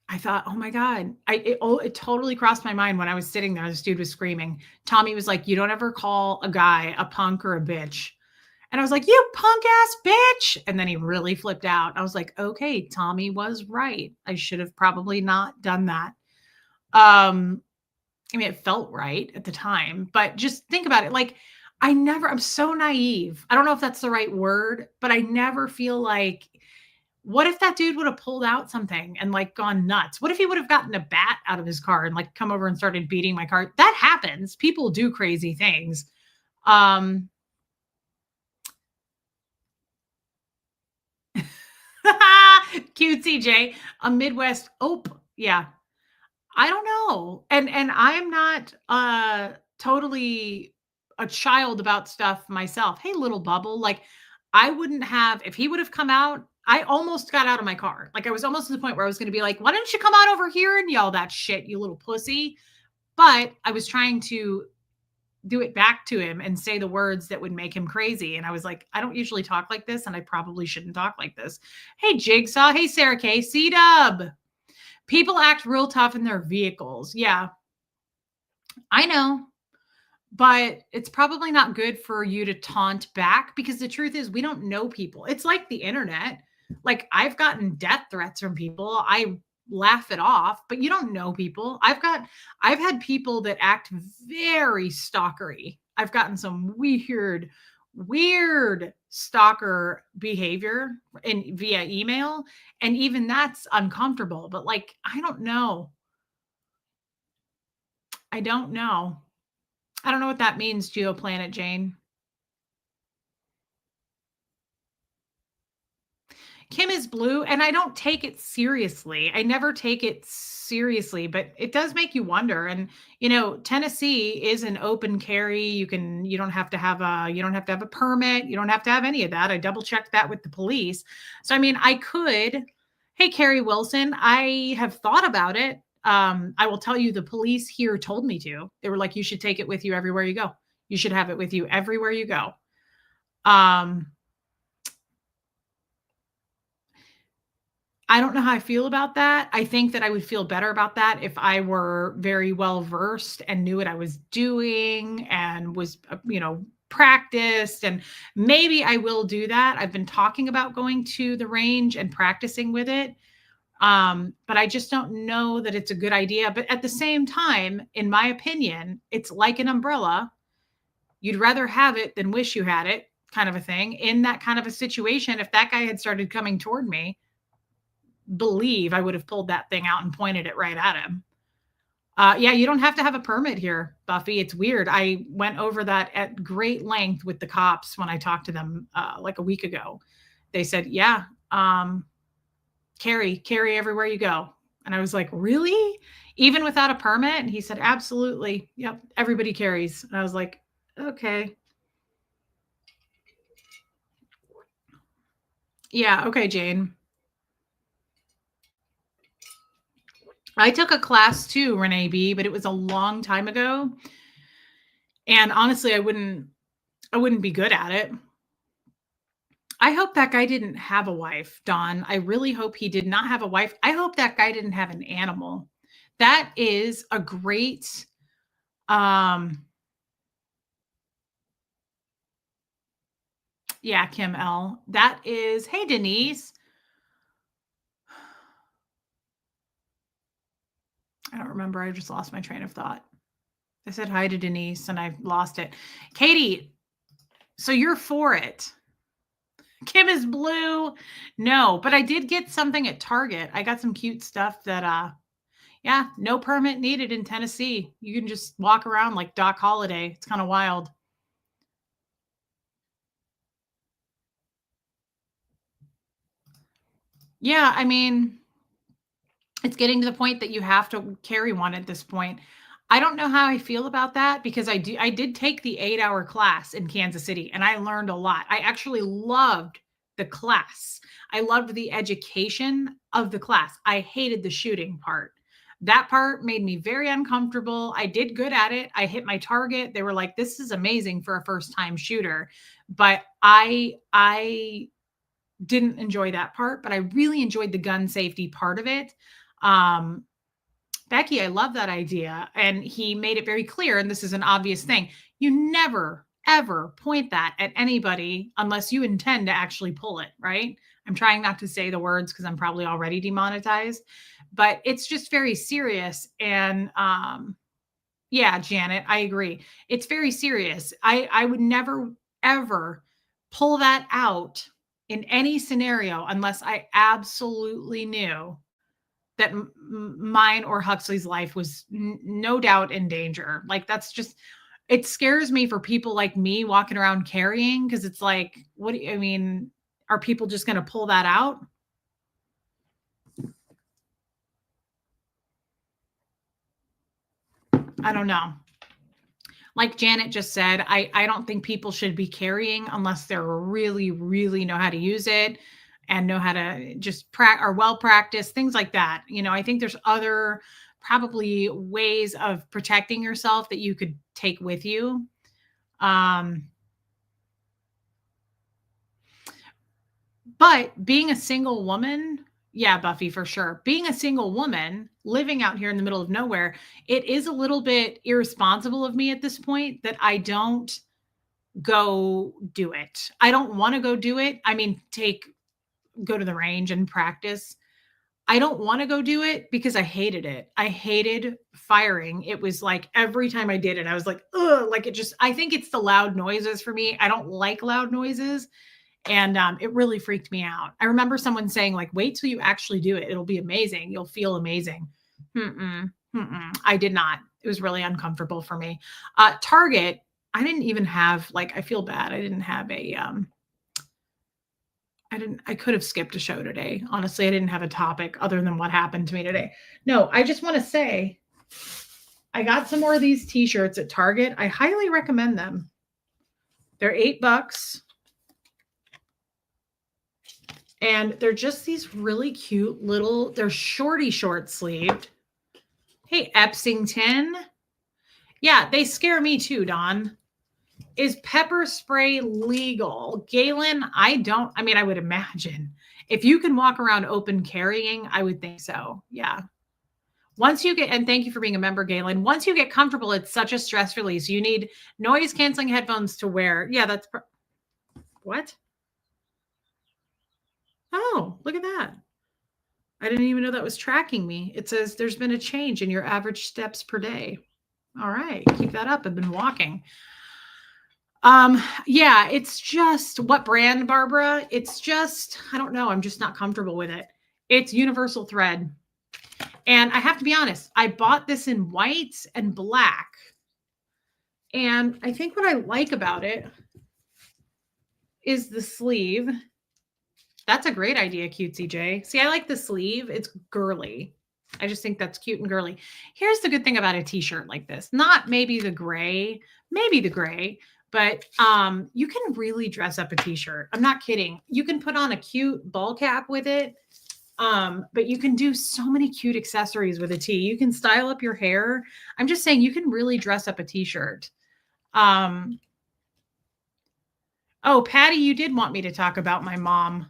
I thought, oh my God, it totally crossed my mind when I was sitting there. This dude was screaming. Tommy was like, "You don't ever call a guy a punk or a bitch." And I was like, "You punk ass bitch." And then he really flipped out. I was like, okay, Tommy was right. I should have probably not done that. I mean, it felt right at the time, but just think about it. Like, I'm so naive. I don't know if that's the right word, but I never feel like, what if that dude would have pulled out something and like gone nuts? What if he would have gotten a bat out of his car and like come over and started beating my car? That happens. People do crazy things. Cute CJ, a Midwest ope. Yeah. I don't know. And I am not totally a child about stuff myself. Hey, little bubble. Like, I wouldn't have, if he would have come out, I almost got out of my car. Like, I was almost to the point where I was going to be like, "Why don't you come out over here and yell that shit, you little pussy?" But I was trying to do it back to him and say the words that would make him crazy. And I was like, I don't usually talk like this, and I probably shouldn't talk like this. Hey, Jigsaw. Hey, Sarah K. C-Dub. People act real tough in their vehicles. Yeah, I know. But it's probably not good for you to taunt back, because the truth is we don't know people. It's like the internet. Like, I've gotten death threats from people. I laugh it off, but you don't know people. I've had people that act very stalkery. I've gotten some weird stalker behavior in via email, and even that's uncomfortable. But like, I don't know. I don't know. I don't know what that means, Geoplanet Jane. Kim is blue, and I don't take it seriously. I never take it seriously, but it does make you wonder. And Tennessee is an open carry. You don't have to have a permit. You don't have to have any of that. I double checked that with the police. So I mean, I could. Hey, Carrie Wilson, I have thought about it. I will tell you, the police here told me to. They were like, you should take it with you everywhere you go. You should have it with you everywhere you go. Um, I don't know how I feel about that. I think that I would feel better about that if I were very well versed and knew what I was doing and was, practiced. And maybe I will do that. I've been talking about going to the range and practicing with it. But I just don't know that it's a good idea. But at the same time, in my opinion, it's like an umbrella. You'd rather have it than wish you had it, kind of a thing. In that kind of a situation, if that guy had started coming toward me, believe I would have pulled that thing out and pointed it right at him. Yeah, you don't have to have a permit here, Buffy. It's weird. I went over that at great length with the cops when I talked to them like a week ago. They said, yeah, carry everywhere you go. And I was like, really? Even without a permit? And he said, absolutely. Yep, everybody carries. And I was like, okay. Yeah, okay, Jane. I took a class too, Renee B, but it was a long time ago. And honestly, I wouldn't be good at it. I hope that guy didn't have a wife, Don. I really hope he did not have a wife. I hope that guy didn't have an animal. That is a great yeah, Kim L. That is, hey Denise. I don't remember. I just lost my train of thought. I said hi to Denise and I lost it. Katie, so you're for it. Kim is blue. No, but I did get something at Target. I got some cute stuff that yeah, no permit needed in Tennessee. You can just walk around like Doc Holliday. It's kind of wild. Yeah, I mean, it's getting to the point that you have to carry one at this point. I don't know how I feel about that, because I did take the 8-hour class in Kansas City and I learned a lot. I actually loved the class. I loved the education of the class. I hated the shooting part. That part made me very uncomfortable. I did good at it. I hit my target. They were like, "This is amazing for a first-time shooter." But I didn't enjoy that part, but I really enjoyed the gun safety part of it. Um, Becky, I love that idea. And he made it very clear, and this is an obvious thing. You never, ever point that at anybody unless you intend to actually pull it, right? I'm trying not to say the words because I'm probably already demonetized, but it's just very serious. And yeah, Janet, I agree. It's very serious. I would never, ever pull that out in any scenario unless I absolutely knew that mine or Huxley's life was no doubt in danger. Like, that's just, it scares me for people like me walking around carrying, because it's like, what do you, I mean, are people just going to pull that out? I don't know. Like Janet just said, I don't think people should be carrying unless they're really know how to use it and know how to just are well practiced, things like that. I think there's other probably ways of protecting yourself that you could take with you. Um, but being a single woman, yeah, Buffy, for sure. Being a single woman living out here in the middle of nowhere, it is a little bit irresponsible of me at this point that I don't go do it. I don't want to go do it. I mean, go to the range and practice. I don't want to go do it because I hated it. I hated firing. It was like every time I did it, I was like, ugh, like it just, I think it's the loud noises for me. I don't like loud noises. And it really freaked me out. I remember someone saying, like, wait till you actually do it. It'll be amazing. You'll feel amazing. I did not. It was really uncomfortable for me. Target, I didn't even have, like, I feel bad. I didn't have I could have skipped a show today. Honestly, I didn't have a topic other than what happened to me today. No, I just want to say I got some more of these t-shirts at Target. I highly recommend them. They're $8. And they're just these really cute little, they're short sleeved. Hey, Epsington. Yeah, they scare me too, Don. Is pepper spray legal? Galen, I mean, I would imagine. If you can walk around open carrying, I would think so. Yeah. Once you get, and thank you for being a member, Galen. Once you get comfortable, it's such a stress release. You need noise canceling headphones to wear. Yeah, that's what? Oh, look at that. I didn't even know that was tracking me. It says there's been a change in your average steps per day. All right, keep that up. I've been walking. Yeah, it's just what brand, Barbara? It's just, I don't know. I'm just not comfortable with it. It's universal thread. And I have to be honest, I bought this in white and black. And I think what I like about it is the sleeve. That's a great idea, Cutesy J. See, I like the sleeve. It's girly. I just think that's cute and girly. Here's the good thing about a t-shirt like this. Not maybe the gray, but you can really dress up a t-shirt. I'm not kidding. You can put on a cute ball cap with it. But you can do so many cute accessories with a tee. You can style up your hair. I'm just saying you can really dress up a t-shirt. Oh, Patty, you did want me to talk about my mom.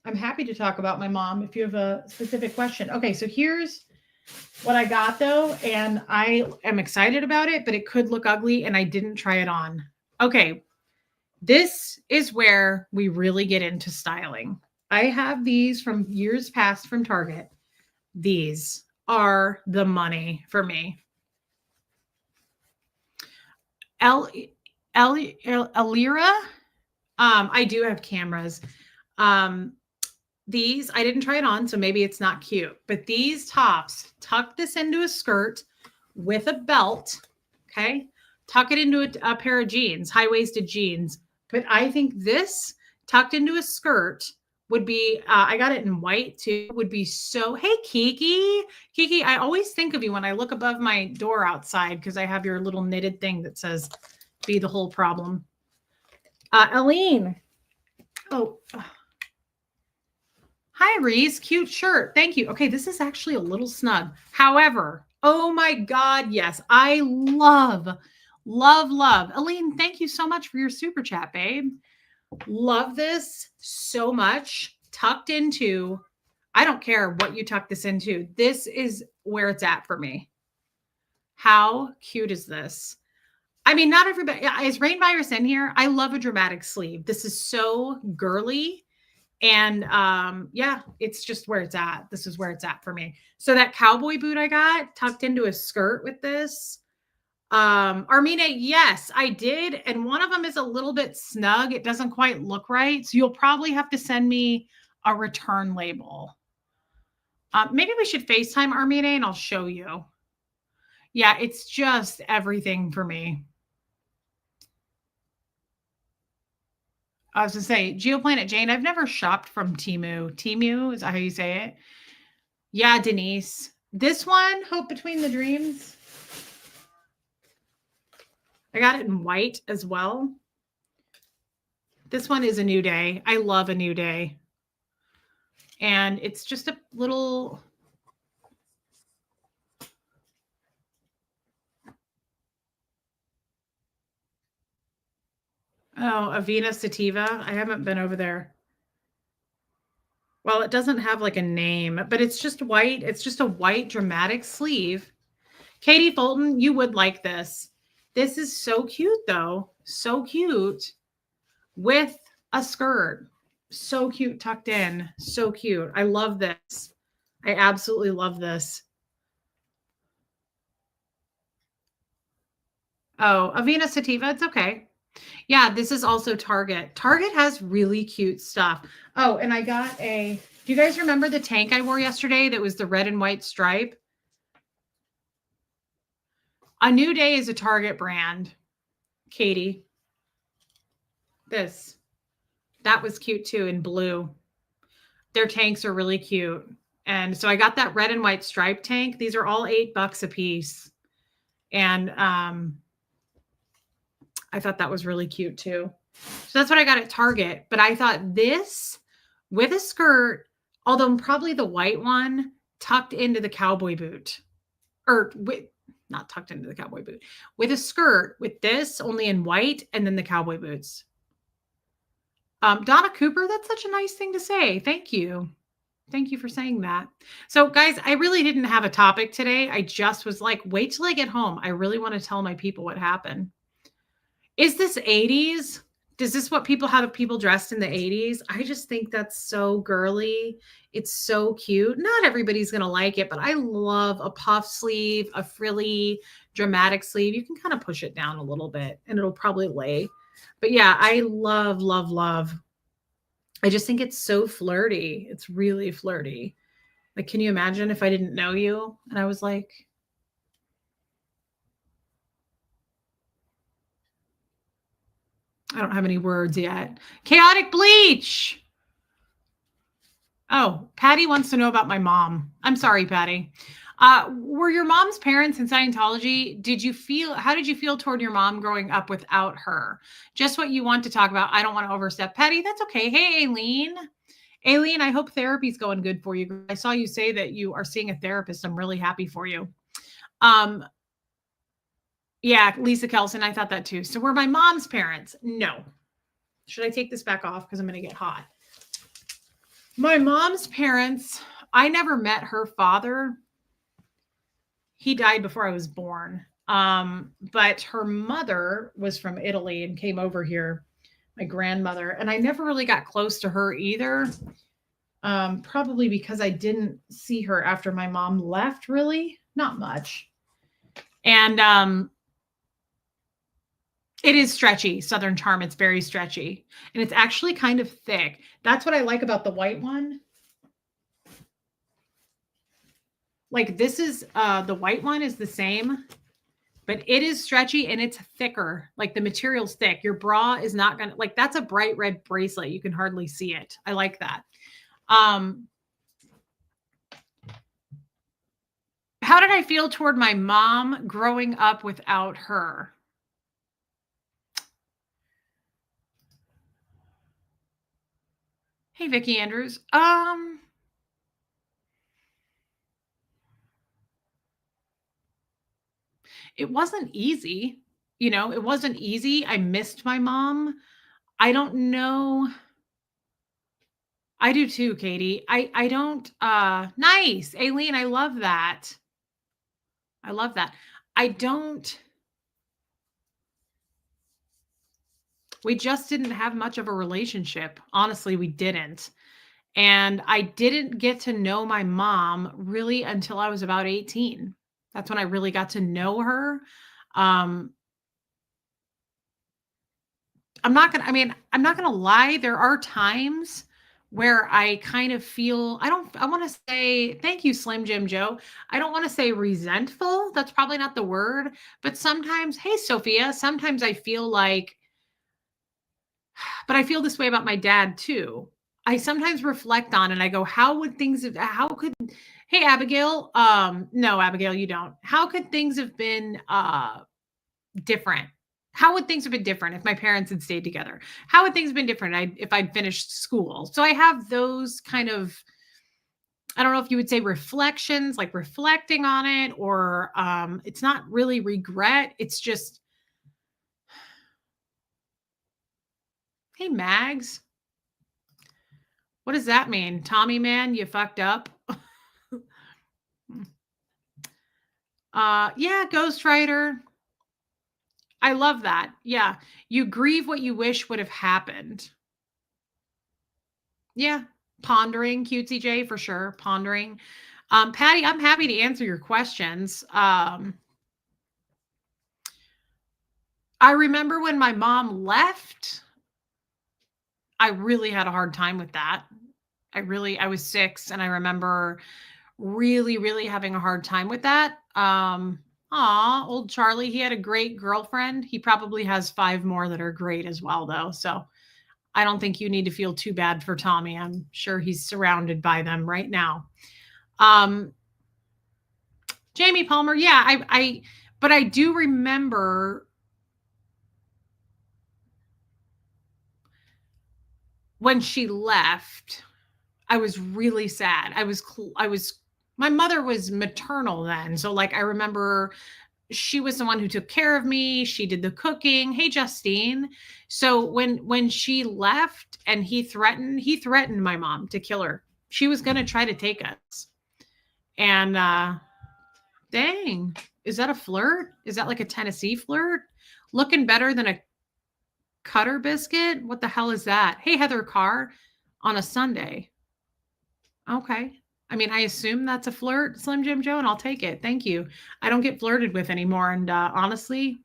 I'm happy to talk about my mom if you have a specific question. Okay, so here's what I got though, and I am excited about it, but it could look ugly and I didn't try it on. Okay, this is where we really get into styling. I have these from years past from Target. These are the money for me. Alira, I do have cameras. These, I didn't try it on, so maybe it's not cute, but these tops, tuck this into a skirt with a belt, okay? Tuck it into a pair of jeans, high-waisted jeans. But I think this tucked into a skirt would be, I got it in white too, would be so, hey, Kiki. Kiki, I always think of you when I look above my door outside because I have your little knitted thing that says, be the whole problem. Aline. Oh, hi, Reese. Cute shirt. Thank you. Okay, this is actually a little snug. However, oh my God, yes. I love. Aline, thank you so much for your super chat, babe. Love this so much. Tucked into, I don't care what you tuck this into. This is where it's at for me. How cute is this? I mean, not everybody, is Rainvirus in here? I love a dramatic sleeve. This is so girly. And yeah, it's just where it's at. This is where it's at for me. So that cowboy boot I got tucked into a skirt with this. Armina, yes, I did. And one of them is a little bit snug. It doesn't quite look right. So you'll probably have to send me a return label. Maybe we should FaceTime Armina and I'll show you. Yeah, it's just everything for me. I was to say, Geoplanet Jane, I've never shopped from Temu. Temu, is that how you say it? Yeah, Denise. This one, Hope Between the Dreams. I got it in white as well. This one is A New Day. I love A New Day. And it's just a little... Oh, Avena Sativa. I haven't been over there. Well, it doesn't have like a name, but it's just white. It's just a white dramatic sleeve. Katie Fulton, you would like this. This is so cute though. So cute with a skirt. So cute tucked in. So cute. I love this. I absolutely love this. Oh, Avena Sativa, it's okay. Yeah, this is also Target. Target has really cute stuff. Oh, and I got do you guys remember the tank I wore yesterday that was the red and white stripe? A New Day is a Target brand. Katie, this. That was cute too in blue. Their tanks are really cute. And so I got that red and white stripe tank. These are all $8 a piece. And I thought that was really cute too. So that's what I got at Target. But I thought this with a skirt, although probably the white one tucked into the cowboy boot, or with not tucked into the cowboy boot, with a skirt with this only in white and then the cowboy boots. Donna Cooper, that's such a nice thing to say. Thank you. Thank you for saying that. So, guys, I really didn't have a topic today. I just was like, wait till I get home. I really want to tell my people what happened. Is this 80s? Does this what people how do people dressed in the 80s? I just think that's so girly. It's so cute. Not everybody's going to like it, but I love a puff sleeve, a frilly, dramatic sleeve. You can kind of push it down a little bit and it'll probably lay. But yeah, I love, love, love. I just think it's so flirty. It's really flirty. Like, can you imagine if I didn't know you and I was like, I don't have any words yet. Chaotic bleach. Oh, Patty wants to know about my mom. I'm sorry, Patty. Were your mom's parents in Scientology? How did you feel toward your mom growing up without her? Just what you want to talk about. I don't want to overstep. Patty, that's okay. Hey, Aileen. Aileen, I hope therapy's going good for you. I saw you say that you are seeing a therapist. I'm really happy for you. Yeah, Lisa Kelson, I thought that too. So were my mom's parents? No. Should I take this back off? Because I'm going to get hot. My mom's parents, I never met her father. He died before I was born. But her mother was from Italy and came over here, my grandmother, and I never really got close to her either. Probably because I didn't see her after my mom left, really, not much. And it is stretchy, Southern Charm. It's very stretchy. And it's actually kind of thick. That's what I like about the white one. Like this is, the white one is the same, but it is stretchy and it's thicker. Like the material's thick. Your bra is not going to, like that's a bright red bracelet. You can hardly see it. I like that. How did I feel toward my mom growing up without her? Hey, Vicki Andrews. It wasn't easy. It wasn't easy. I missed my mom. I don't know. I do too, Katie. I don't nice. Aileen, I love that. I love that. I don't we just didn't have much of a relationship. Honestly, we didn't. And I didn't get to know my mom really until I was about 18. That's when I really got to know her. Um, I'm not gonna lie, there are times where I kind of feel I want to say thank you, Slim Jim Joe. I don't want to say resentful. That's probably not the word, but sometimes, hey Sophia, sometimes I feel like, but I feel this way about my dad too. I sometimes reflect on and I go, how could hey Abigail, no, Abigail, you don't. How could things have been different? How would things have been different if my parents had stayed together? How would things have been different if I'd finished school? So I have those kind of, I don't know if you would say reflections, like reflecting on it, or it's not really regret. It's just Hey, Mags. What does that mean? Tommy man, you fucked up? Yeah, ghostwriter. I love that. Yeah. You grieve what you wish would have happened. Yeah. Pondering, cutesy J for sure. Pondering. Patty, I'm happy to answer your questions. I remember when my mom left, I really had a hard time with that. I was 6 and I remember really, really having a hard time with that. Old Charlie, he had a great girlfriend. He probably has 5 more that are great as well, though. So I don't think you need to feel too bad for Tommy. I'm sure he's surrounded by them right now. Um, Jamie Palmer, yeah, but I do remember when she left, I was really sad. My mother was maternal then. So like I remember she was the one who took care of me. She did the cooking. Hey, Justine. So when she left and he threatened my mom to kill her. She was going to try to take us. And dang, is that a flirt? Is that like a Tennessee flirt? Looking better than a cutter biscuit? What the hell is that? Hey, Heather Carr on a Sunday. Okay. I mean, I assume that's a flirt, Slim Jim Joe, and I'll take it. Thank you. I don't get flirted with anymore. And honestly,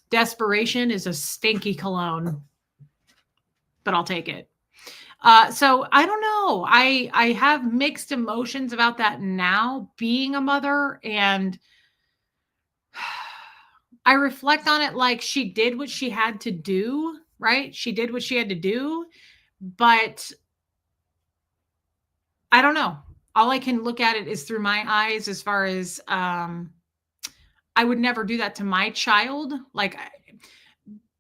desperation is a stinky cologne, but I'll take it. So I don't know. I have mixed emotions about that now, being a mother, and I reflect on it like she did what she had to do, right? She did what she had to do, but I don't know. All I can look at it is through my eyes as far as I would never do that to my child.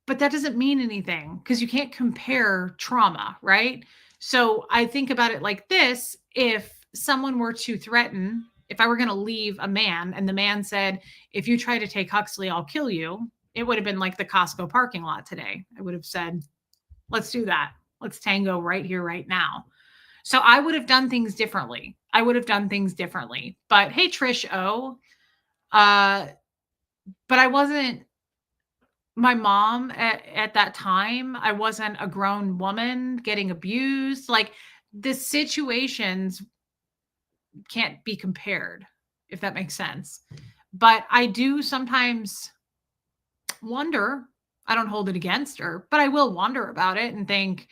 But that doesn't mean anything because you can't compare trauma, right? So I think about it like this: if someone were to threaten, if I were going to leave a man and the man said, if you try to take Huxley, I'll kill you, it would have been like the Costco parking lot today. I would have said, let's do that. Let's tango right here, right now. So I would have done things differently. But hey, Trish O, but I wasn't my mom at that time. I wasn't a grown woman getting abused. Like the situations can't be compared, if that makes sense. But I do sometimes wonder, I don't hold it against her, but I will wonder about it and think,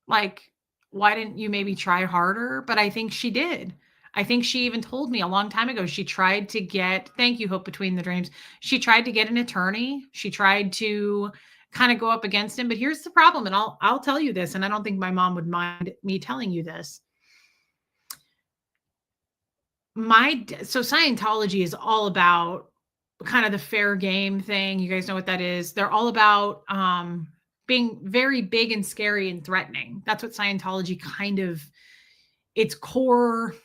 like, why didn't you maybe try harder? But I think she did. I think she even told me a long time ago she tried to get, thank you, Hope Between the Dreams. She tried to get an attorney. She tried to kind of go up against him. But here's the problem, and I'll tell you this, and I don't think my mom would mind me telling you this. So Scientology is all about kind of the fair game thing. You guys know what that is. They're all about being very big and scary and threatening. That's what Scientology kind of, its core,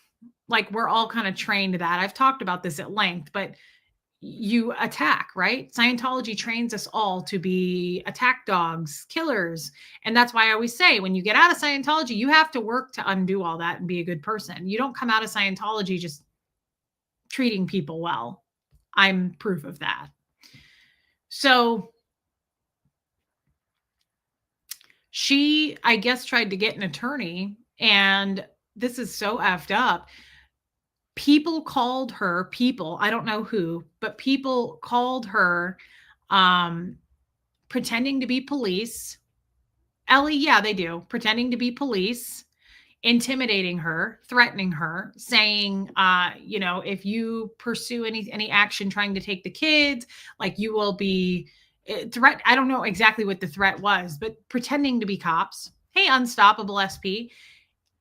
like we're all kind of trained to that. I've talked about this at length, but you attack, right? Scientology trains us all to be attack dogs, killers. And that's why I always say when you get out of Scientology, you have to work to undo all that and be a good person. You don't come out of Scientology just treating people well. I'm proof of that. So she, I guess, tried to get an attorney, and this is so effed up. People called her, I don't know who, but people called her pretending to be police. Ellie, yeah, they do. Pretending to be police, intimidating her, threatening her, saying, if you pursue any action trying to take the kids, like you will be threat. I don't know exactly what the threat was, but pretending to be cops. Hey, Unstoppable SP.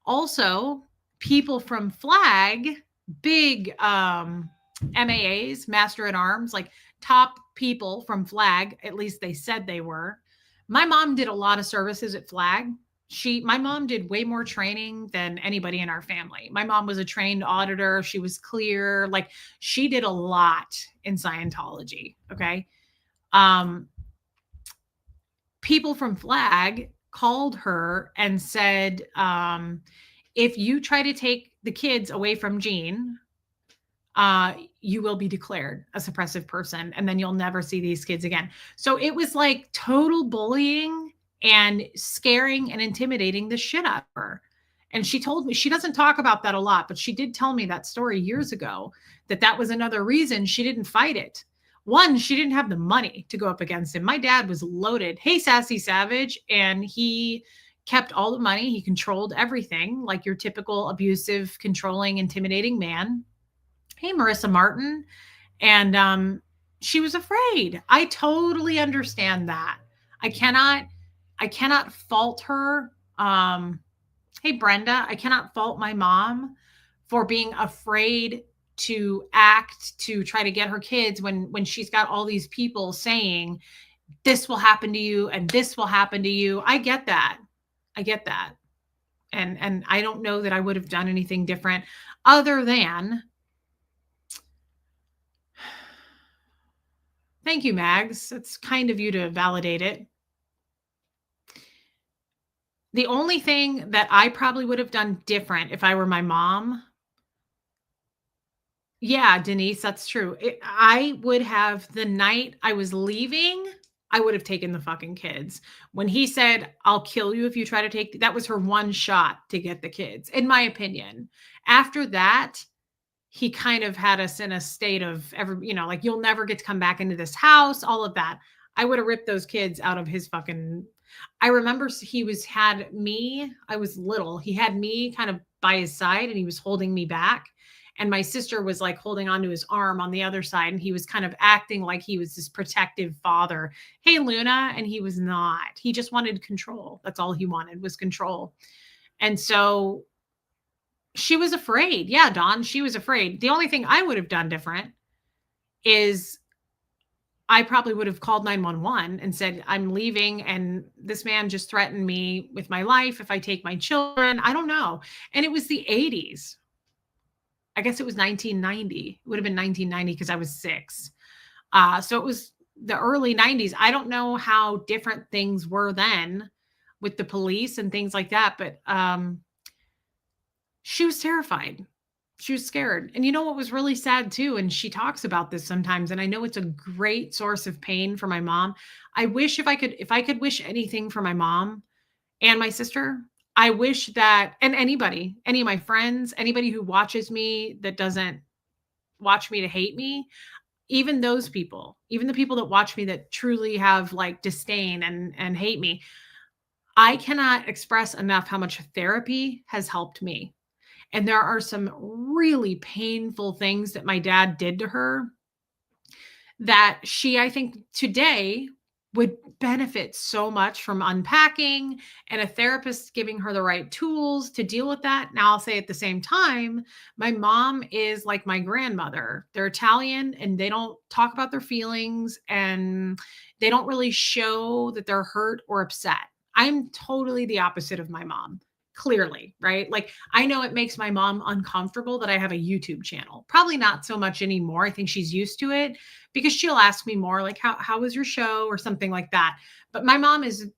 Also, people from Flag, big MAAs, Master at Arms, like top people from Flag, at least they said they were. My mom did a lot of services at Flag. My mom did way more training than anybody in our family. My mom was a trained auditor. She was clear. Like she did a lot in Scientology. Okay. people from Flag called her and said, if you try to take the kids away from Jean, you will be declared a suppressive person and then you'll never see these kids again. So it was like total bullying and scaring and intimidating the shit out of her. And she told me, she doesn't talk about that a lot, but she did tell me that story years ago, that that was another reason she didn't fight it. One, she didn't have the money to go up against him. My dad was loaded. Hey, Sassy Savage. And he kept all the money. He controlled everything like your typical abusive, controlling, intimidating man. Hey, Marissa Martin. And she was afraid. I totally understand that. I cannot, I cannot fault her. Hey, Brenda, I cannot fault my mom for being afraid to act to try to get her kids when she's got all these people saying this will happen to you and this will happen to you. I get that. I get that. And I don't know that I would have done anything different other than thank you, Mags. It's kind of you to validate it. The only thing that I probably would have done different if I were my mom. Yeah, Denise, that's true. I would have the night I was leaving, I would have taken the fucking kids. When he said, "I'll kill you if you try to take," that was her one shot to get the kids, in my opinion. After that, he kind of had us in a state of like you'll never get to come back into this house, all of that. I would have ripped those kids out of his fucking. I remember he had me, I was little. He had me kind of by his side and he was holding me back. And my sister was like holding onto his arm on the other side. And he was kind of acting like he was this protective father. Hey, Luna. And he was not. He just wanted control. That's all he wanted was control. And so she was afraid. Yeah, Dawn, she was afraid. The only thing I would have done different is I probably would have called 911 and said, I'm leaving. And this man just threatened me with my life if I take my children. I don't know. And it was the 80s. I guess it was 1990. It would have been 1990 because I was 6. So it was the early 90s. I don't know how different things were then with the police and things like that. But she was terrified. She was scared. And you know what was really sad too? And she talks about this sometimes. And I know it's a great source of pain for my mom. I wish if I could wish anything for my mom and my sister, I wish that, and anybody, any of my friends, anybody who watches me that doesn't watch me to hate me, even those people, even the people that watch me that truly have like disdain and hate me, I cannot express enough how much therapy has helped me. And there are some really painful things that my dad did to her that she, I think today would benefit so much from unpacking and a therapist giving her the right tools to deal with that. Now, I'll say at the same time, my mom is like my grandmother. They're Italian and they don't talk about their feelings and they don't really show that they're hurt or upset. I'm totally the opposite of my mom. Clearly, right? Like I know it makes my mom uncomfortable that I have a YouTube channel. Probably not so much anymore. I think she's used to it because she'll ask me more like how was your show or something like that. But my mom is,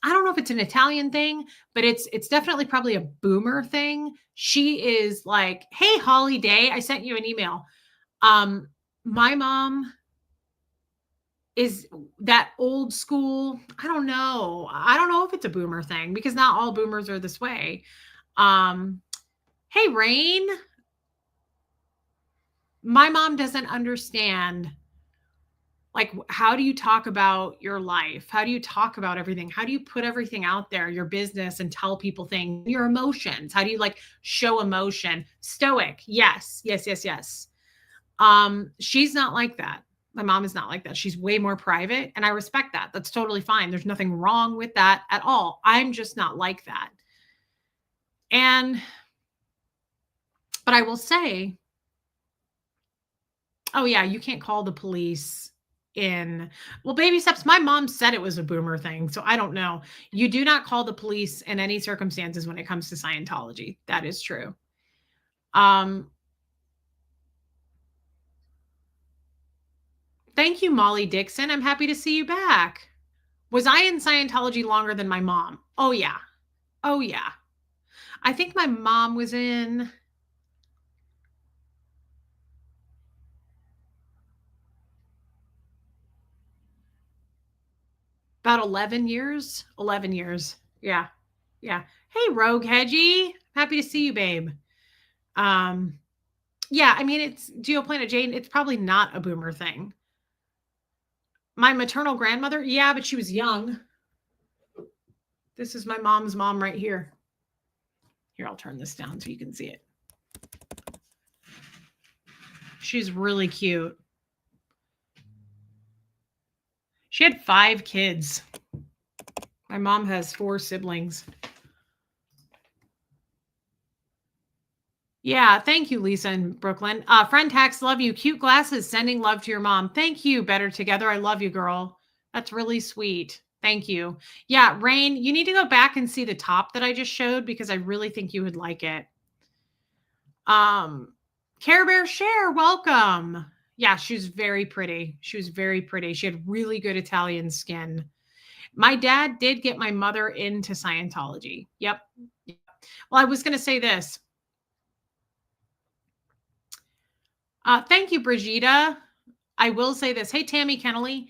I don't know if it's an Italian thing, but it's definitely probably a boomer thing. She is like, "Hey, Holly Day, I sent you an email." Um my mom is that old school. I don't know. I don't know if it's a boomer thing because not all boomers are this way. Um hey, Rain, my mom doesn't understand like how do you talk about your life, how do you talk about everything, how do you put everything out there, your business, and tell people things, your emotions, how do you like show emotion, stoic, yes, yes, yes, yes. She's not like that. My mom is not like that. She's way more private and I respect that. That's totally fine. There's nothing wrong with that at all. I'm just not like that. And but I will say, oh yeah, you can't call the police in, well, baby steps. My mom said it was a boomer thing, so I don't know. You do not call the police in any circumstances when it comes to Scientology. That is true. Um Thank you, Molly Dixon. I'm happy to see you back. Was I in Scientology longer than my mom? Oh, yeah. Oh, yeah. I think my mom was in about 11 years. 11 years. Yeah. Yeah. Hey, Rogue Hedgie. Happy to see you, babe. Um, yeah, I mean, it's Geoplanet Jane. It's probably not a boomer thing. My maternal grandmother, yeah, but she was young. This is my mom's mom right here. Here, I'll turn this down so you can see it. She's really cute. She had 5 kids. My mom has 4 siblings. Yeah, thank you, Lisa in Brooklyn. Friend Tax, love you. Cute glasses, sending love to your mom. Thank you, Better Together. I love you, girl. That's really sweet. Thank you. Yeah, Rain, you need to go back and see the top that I just showed because I really think you would like it. Care Bear Share, welcome. Yeah, she was very pretty. She was very pretty. She had really good Italian skin. My dad did get my mother into Scientology. Yep. Well, I was going to say this. Thank you, Brigida. I will say this. Hey, Tammy Kennelly.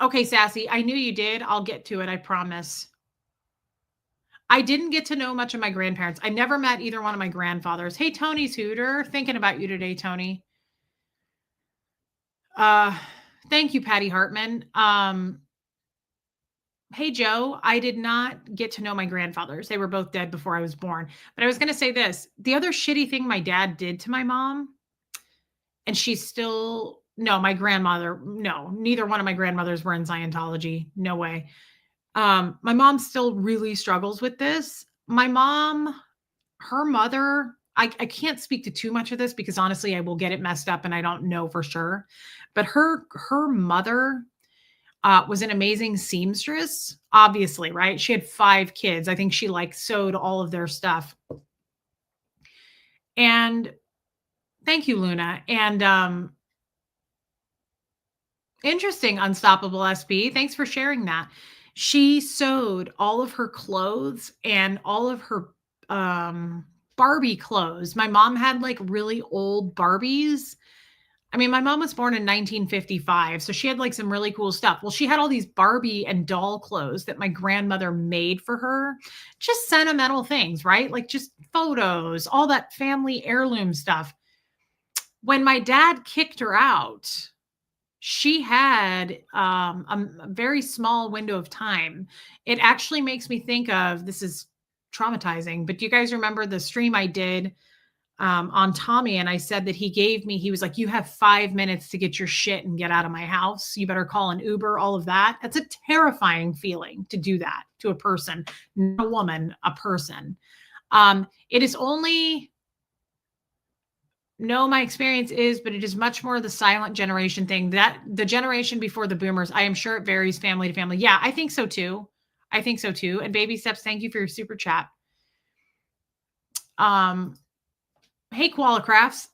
Okay, Sassy, I knew you did. I'll get to it. I promise. I didn't get to know much of my grandparents. I never met either one of my grandfathers. Hey, Tony's Hooter. Thinking about you today, Tony. Thank you, Patty Hartman. Hey, Joe, I did not get to know my grandfathers. They were both dead before I was born. But I was going to say this. The other shitty thing my dad did to my mom, and she's still, no, my grandmother, no, neither one of my grandmothers were in Scientology. No way. My mom still really struggles with this. My mom, her mother, I can't speak to too much of this because honestly, I will get it messed up and I don't know for sure. But her mother was an amazing seamstress, obviously, right? She had 5 kids. I think she like sewed all of their stuff. And thank you, Luna. And interesting, Unstoppable SP. Thanks for sharing that. She sewed all of her clothes and all of her Barbie clothes. My mom had like really old Barbies. I mean, my mom was born in 1955, so she had like some really cool stuff. Well, she had all these Barbie and doll clothes that my grandmother made for her. Just sentimental things, right? Like just photos, all that family heirloom stuff. When my dad kicked her out, she had a very small window of time. It actually makes me think of, this is traumatizing, but do you guys remember the stream I did on Tommy? And I said that he was like, you have 5 minutes to get your shit and get out of my house. You better call an Uber, all of that. That's a terrifying feeling to do that to a person, not a woman, a person. It is only, no, my experience is, but it is much more the silent generation thing, that the generation before the boomers. I am sure it varies family to family. Yeah, I think so too. I think so too. And Baby Steps, thank you for your super chat. Hey, Koala Crafts.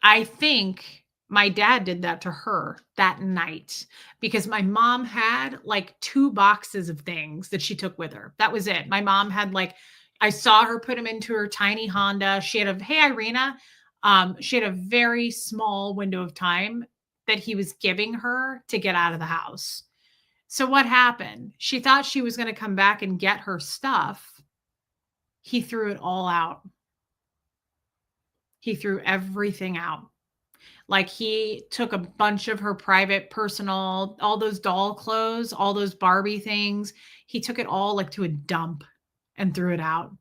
I think my dad did that to her that night because my mom had like 2 boxes of things that she took with her. That was it. My mom had like, I saw her put them into her tiny Honda. She had hey, Irina. She had a very small window of time that he was giving her to get out of the house. So what happened? She thought she was going to come back and get her stuff. He threw it all out. He threw everything out. Like he took a bunch of her private, personal, all those doll clothes, all those Barbie things. He took it all like to a dump and threw it out.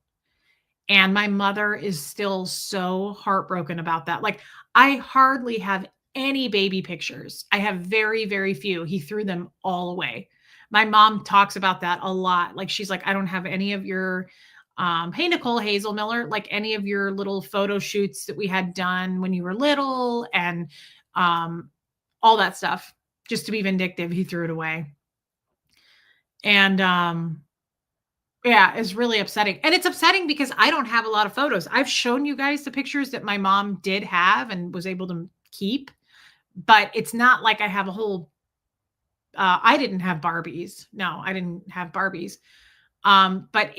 And my mother is still so heartbroken about that. Like I hardly have any baby pictures. I have very, very few. He threw them all away. My mom talks about that a lot. Like she's like, I don't have any of your hey, Nicole Hazel Miller, like any of your little photo shoots that we had done when you were little and all that stuff. Just to be vindictive, he threw it away. And yeah, it's really upsetting. And it's upsetting because I don't have a lot of photos. I've shown you guys the pictures that my mom did have and was able to keep, but it's not like I have a whole I didn't have Barbies. No, I didn't have Barbies. But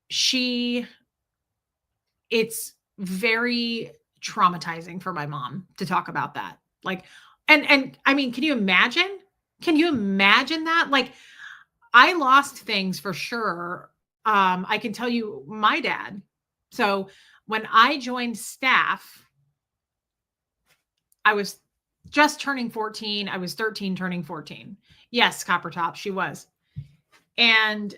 she it's very traumatizing for my mom to talk about that. Like, and I mean, can you imagine? Can you imagine that? Like, I lost things for sure. I can tell you my dad. So when I joined staff, I was just turning 14. I was 13 turning 14. Yes, Copper Top, she was. And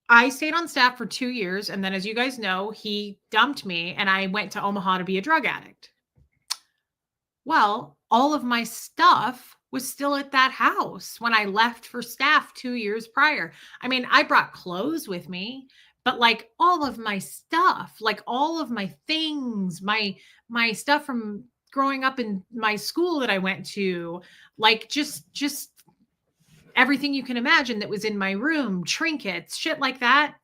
I stayed on staff for 2 years. And then, as you guys know, he dumped me and I went to Omaha to be a drug addict. Well, all of my stuff was still at that house when I left for staff 2 years prior. I mean, I brought clothes with me, but like all of my stuff, like all of my things, my stuff from growing up in my school that I went to, like just everything you can imagine that was in my room, trinkets, shit like that,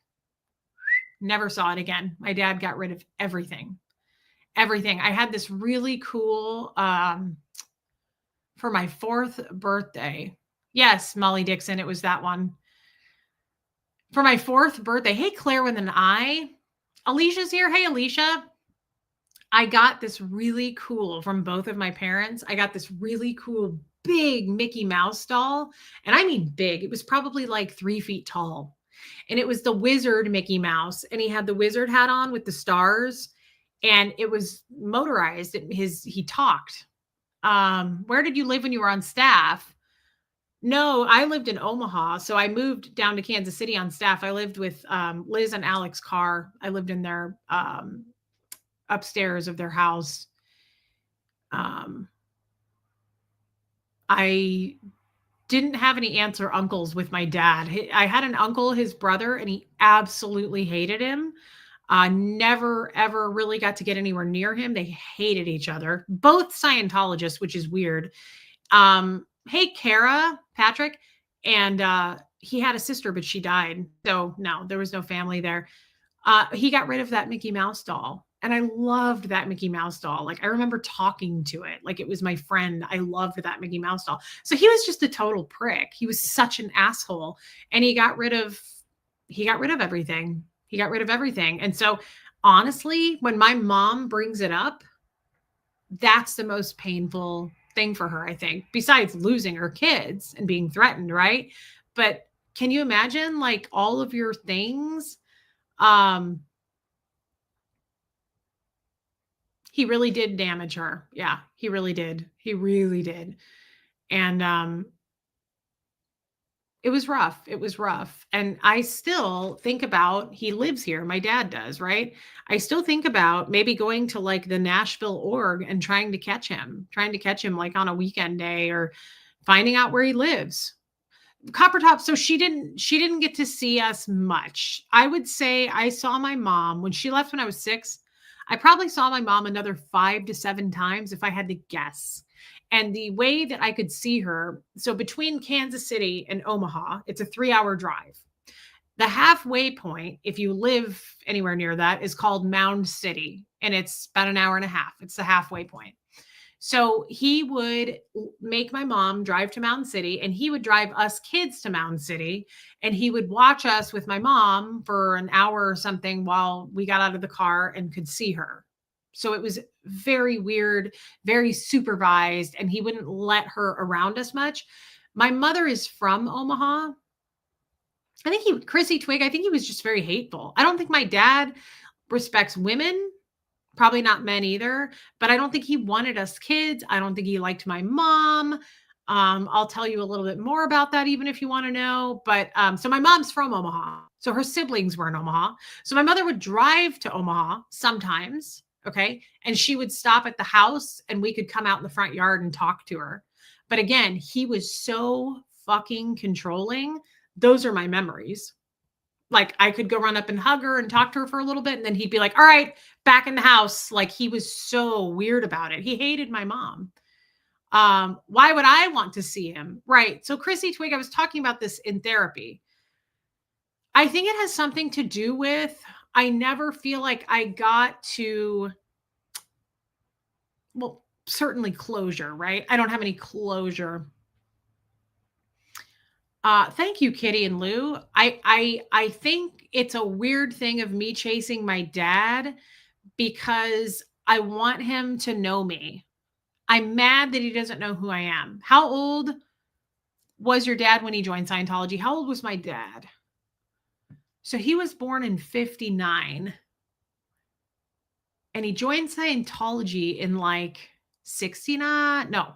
never saw it again. My dad got rid of everything. Everything. I had this really cool for my 4th birthday. Yes, Molly Dixon, it was that one. For my 4th birthday. Hey, Claire with an I. Alicia's here. Hey, Alicia. I got this really cool from both of my parents. I got this really cool big Mickey Mouse doll. And I mean big. It was probably like 3 feet tall. And it was the wizard Mickey Mouse. And he had the wizard hat on with the stars. And it was motorized. He talked. Where did you live when you were on staff? No, I lived in Omaha. So I moved down to Kansas City on staff. I lived with Liz and Alex Carr. I lived in their upstairs of their house. I didn't have any aunts or uncles with my dad. I had an uncle, his brother, and he absolutely hated him. Never, ever really got to get anywhere near him. They hated each other, both Scientologists, which is weird. Hey, Kara, Patrick. And he had a sister, but she died. So no, there was no family there. He got rid of that Mickey Mouse doll. And I loved that Mickey Mouse doll. Like I remember talking to it like it was my friend. I loved that Mickey Mouse doll. So he was just a total prick. He was such an asshole. And he got rid of everything. He got rid of everything. And so honestly, when my mom brings it up, that's the most painful thing for her, I think, besides losing her kids and being threatened, right? But can you imagine like all of your things? He really did damage her. Yeah, he really did. He really did. And it was rough. It was rough. And I still think about, he lives here. My dad does, right? I still think about maybe going to like the Nashville org and trying to catch him like on a weekend day or finding out where he lives. Copper Top. So she didn't get to see us much. I would say I saw my mom when she left when I was 6. I probably saw my mom another 5 to 7 times if I had to guess. And the way that I could see her, so between Kansas City and Omaha, it's a 3-hour drive. The halfway point, if you live anywhere near that, is called Mound City, and it's about an hour and a half. It's the halfway point. So he would make my mom drive to Mountain City and he would drive us kids to Mountain City and he would watch us with my mom for an hour or something while we got out of the car and could see her. So it was very weird, very supervised, and he wouldn't let her around us much. My mother is from Omaha. Chrissy Twig, I think he was just very hateful. I don't think my dad respects women. Probably not men either, but I don't think he wanted us kids. I don't think he liked my mom. I'll tell you a little bit more about that, even if you want to know. But so my mom's from Omaha. So her siblings were in Omaha. So my mother would drive to Omaha sometimes. Okay. And she would stop at the house and we could come out in the front yard and talk to her. But again, he was so fucking controlling. Those are my memories. Like I could go run up and hug her and talk to her for a little bit. And then he'd be like, all right, back in the house. Like he was so weird about it. He hated my mom. Why would I want to see him? Right. So Chrissy Twig, I was talking about this in therapy. I think it has something to do with, I never feel like I got to, well, certainly closure, right? I don't have any closure Thank you, Kitty and Lou. I think it's a weird thing of me chasing my dad because I want him to know me. I'm mad that he doesn't know who I am. How old was your dad when he joined Scientology? How old was my dad? So he was born in 59 and he joined Scientology in like 69. No,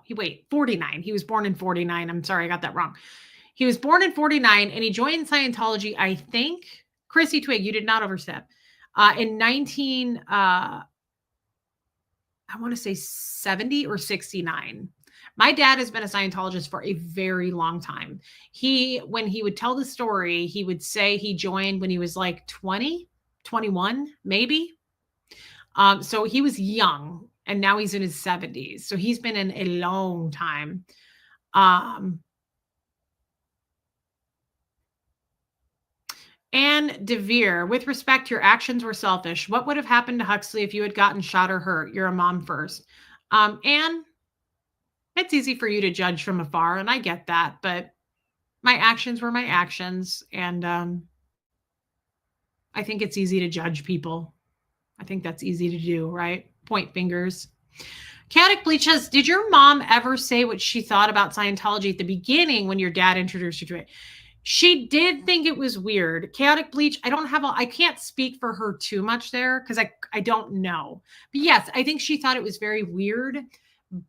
49. He was born in 49. I'm sorry, I got that wrong. He was born in 49 and he joined Scientology, I think. Chrissy Twig, you did not overstep. In 19, I want to say 70 or 69. My dad has been a Scientologist for a very long time. When he would tell the story, he would say he joined when he was like 20, 21, maybe. So he was young and now he's in his 70s. So he's been in a long time. Um, Anne DeVere, with respect, your actions were selfish. What would have happened to Huxley if you had gotten shot or hurt? You're a mom first. Anne, it's easy for you to judge from afar, and I get that, but my actions were my actions, and I think it's easy to judge people. I think that's easy to do, right? Point fingers. Chaotic Bleaches, did your mom ever say what she thought about Scientology at the beginning when your dad introduced you to it? She did think it was weird. Chaotic Bleach, I can't speak for her too much there because I don't know. But yes, I think she thought it was very weird,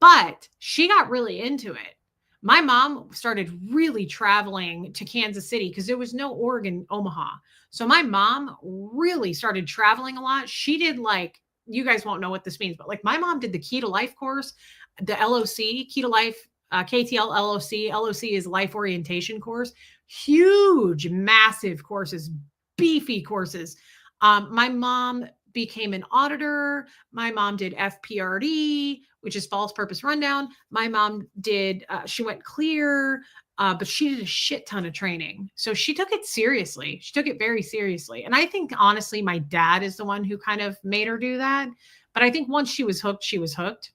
but she got really into it. My mom started really traveling to Kansas City because there was no Oregon, Omaha. So my mom really started traveling a lot. She did like, you guys won't know what this means, but like my mom did the Key to Life course, the LOC, Key to Life, KTL LOC. LOC is life orientation course. Huge, massive courses, beefy courses. My mom became an auditor. My mom did FPRD, which is false purpose rundown. My mom did, she went clear, but she did a shit ton of training. So she took it seriously. She took it very seriously. And I think honestly, my dad is the one who kind of made her do that. But I think once she was hooked, she was hooked.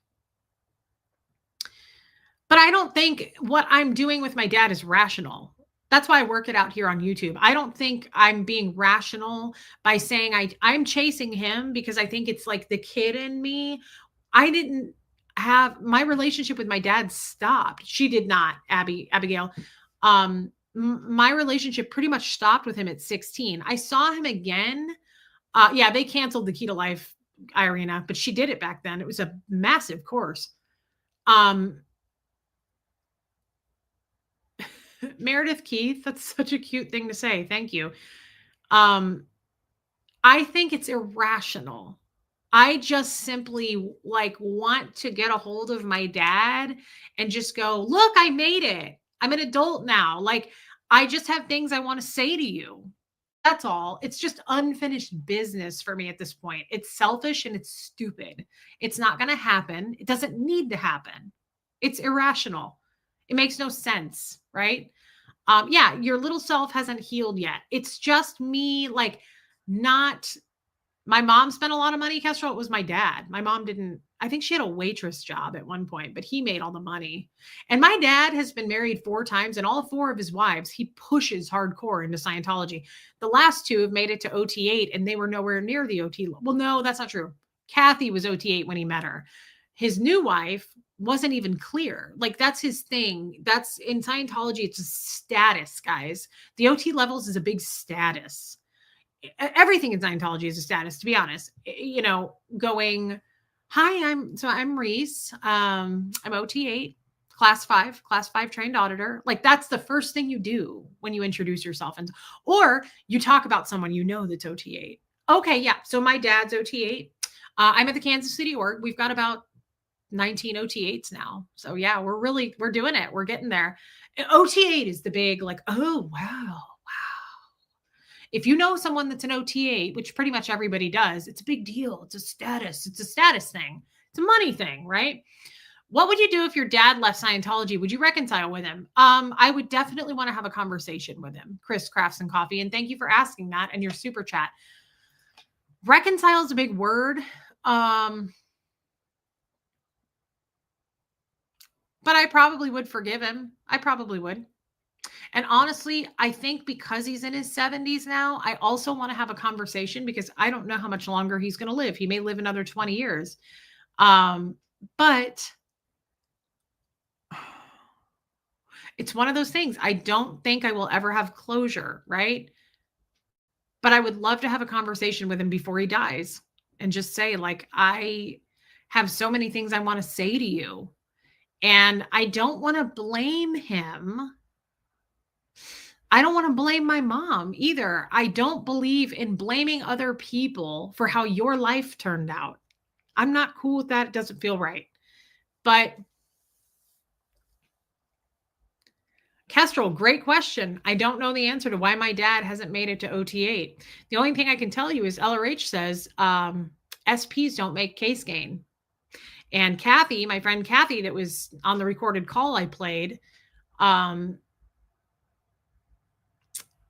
But I don't think what I'm doing with my dad is rational. That's why I work it out here on YouTube. I don't think I'm being rational by saying I'm chasing him because I think it's like the kid in me. I didn't have my relationship with my dad stopped. She did not, Abigail. My relationship pretty much stopped with him at 16. I saw him again. Yeah, they canceled the Key to Life, Irina, but she did it back then. It was a massive course. Um, Meredith Keith, that's such a cute thing to say. Thank you. Um, I think it's irrational. I just simply like want to get a hold of my dad and just go, look, I made it. I'm an adult now. Like, I just have things I want to say to you. That's all. It's just unfinished business for me at this point. It's selfish and it's stupid. It's not going to happen. It doesn't need to happen. It's irrational. It makes no sense, right? Yeah, your little self hasn't healed yet. It's just me, like, not. My mom spent a lot of money, Kestrel. It was my dad. My mom didn't. I think she had a waitress job at one point, but he made all the money. And my dad has been married 4 times, and all 4 of his wives, he pushes hardcore into Scientology. The last 2 have made it to OT8, and they were nowhere near the OT. Well, no, that's not true. Kathy was OT8 when he met her. His new wife wasn't even clear. Like, that's his thing. That's in Scientology, it's a status, guys. The OT levels is a big status. Everything in Scientology is a status, to be honest. You know, going, hi, I'm Reese. I'm OT8, class 5 trained auditor. Like, that's the first thing you do when you introduce yourself. And or you talk about someone you know that's OT8. Okay, yeah. So my dad's OT8. I'm at the Kansas City org. We've got about 19 OT8s now. So yeah, we're doing it. We're getting there. OT8 is the big, like, oh wow. If you know someone that's an OT8, which pretty much everybody does, it's a big deal. It's a status. It's a status thing. It's a money thing, right? What would you do if your dad left Scientology? Would you reconcile with him? I would definitely want to have a conversation with him. Chris Crafts and Coffee. And thank you for asking that and your super chat. Reconcile is a big word. But I probably would forgive him. I probably would. And honestly, I think because he's in his 70s now, I also want to have a conversation because I don't know how much longer he's going to live. He may live another 20 years. But it's one of those things. I don't think I will ever have closure, right? But I would love to have a conversation with him before he dies and just say, like, I have so many things I want to say to you. And I don't want to blame him. I don't want to blame my mom either. I don't believe in blaming other people for how your life turned out. I'm not cool with that. It doesn't feel right. But Kestrel, great question. I don't know the answer to why my dad hasn't made it to OT8. The only thing I can tell you is LRH says SPs don't make case gain. And Kathy, my friend Kathy, that was on the recorded call I played,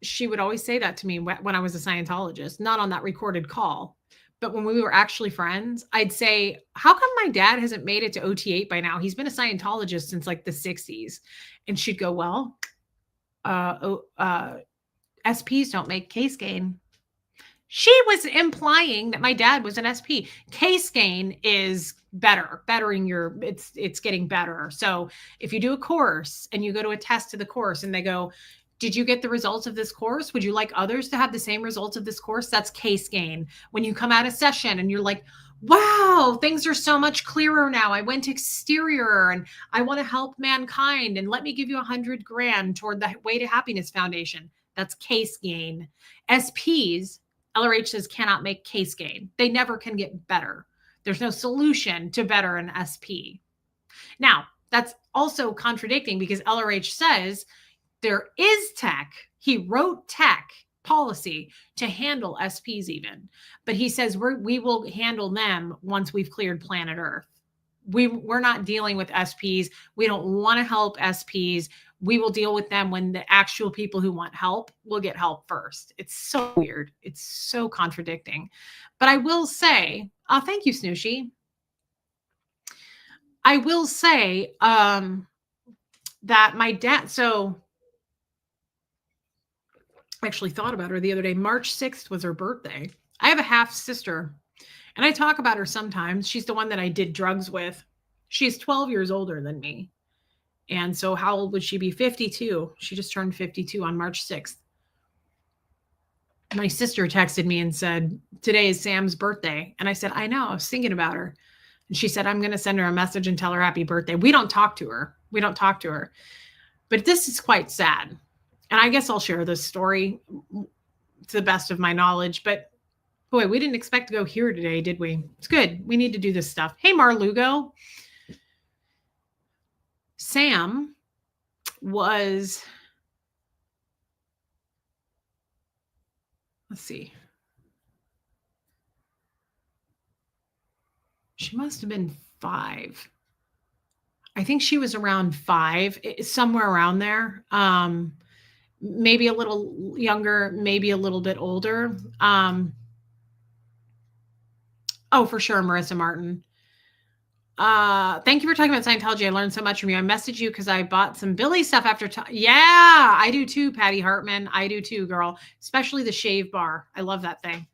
she would always say that to me when I was a Scientologist, not on that recorded call. But when we were actually friends, I'd say, how come my dad hasn't made it to OT8 by now? He's been a Scientologist since like the 60s. And she'd go, well, SPs don't make case gain. She was implying that my dad was an SP. Case gain is bettering your, it's getting better. So if you do a course and you go to a test to the course and they go, did you get the results of this course? Would you like others to have the same results of this course? That's case gain. When you come out of session and you're like, wow, things are so much clearer now. I went exterior and I want to help mankind and let me give you $100,000 toward the Way to Happiness Foundation. That's case gain. SPs, LRH says, cannot make case gain. They never can get better. There's no solution to better an SP. Now, that's also contradicting because LRH says there is tech. He wrote tech policy to handle SPs even. But he says we will handle them once we've cleared planet Earth. We're not dealing with SPs. We don't want to help SPs. We will deal with them when the actual people who want help will get help first. It's so weird. It's so contradicting. But I will say, oh, thank you, Snooshy. I will say that my dad, so I actually thought about her the other day. March 6th was her birthday. I have a half sister, and I talk about her sometimes. She's the one that I did drugs with. She's 12 years older than me. And so how old would she be? 52. She just turned 52 on March 6th. My sister texted me and said, today is Sam's birthday. And I said, I know, I was thinking about her. And she said, I'm going to send her a message and tell her happy birthday. We don't talk to her. But this is quite sad. And I guess I'll share this story to the best of my knowledge. But boy, we didn't expect to go here today, did we? It's good. We need to do this stuff. Hey, Marlugo. Sam was, let's see. She must have been 5. I think she was around 5, somewhere around there. Maybe a little younger, maybe a little bit older. Oh, for sure, Marissa Martin. Thank you for talking about Scientology. I learned so much from you. I messaged you because I bought some Billy stuff after. Yeah, I do too, Patty Hartman. I do too, girl. Especially the shave bar. I love that thing.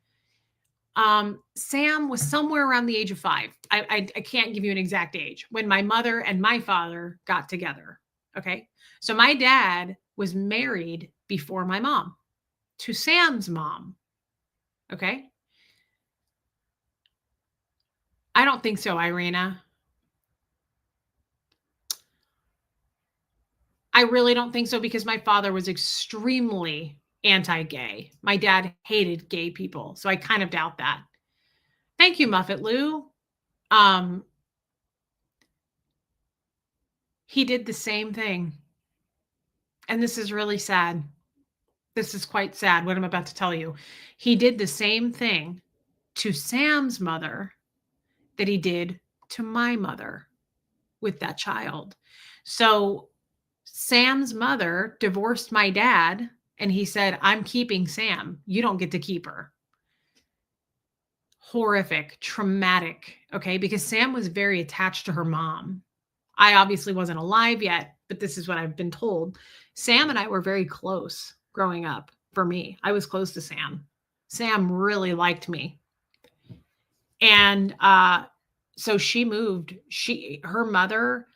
Sam was somewhere around the age of 5. I can't give you an exact age when my mother and my father got together. Okay. So my dad was married before my mom to Sam's mom. Okay. I don't think so, Irina. I really don't think so because my father was extremely anti-gay. My dad hated gay people. So I kind of doubt that. Thank you, Muffet Lou. He did the same thing. And this is really sad. This is quite sad what I'm about to tell you. He did the same thing to Sam's mother that he did to my mother with that child. So Sam's mother divorced my dad, and he said, I'm keeping Sam. You don't get to keep her. Horrific, traumatic, okay? Because Sam was very attached to her mom. I obviously wasn't alive yet, but this is what I've been told. Sam and I were very close growing up. For me, I was close to Sam. Sam really liked me. And so she moved. Her mother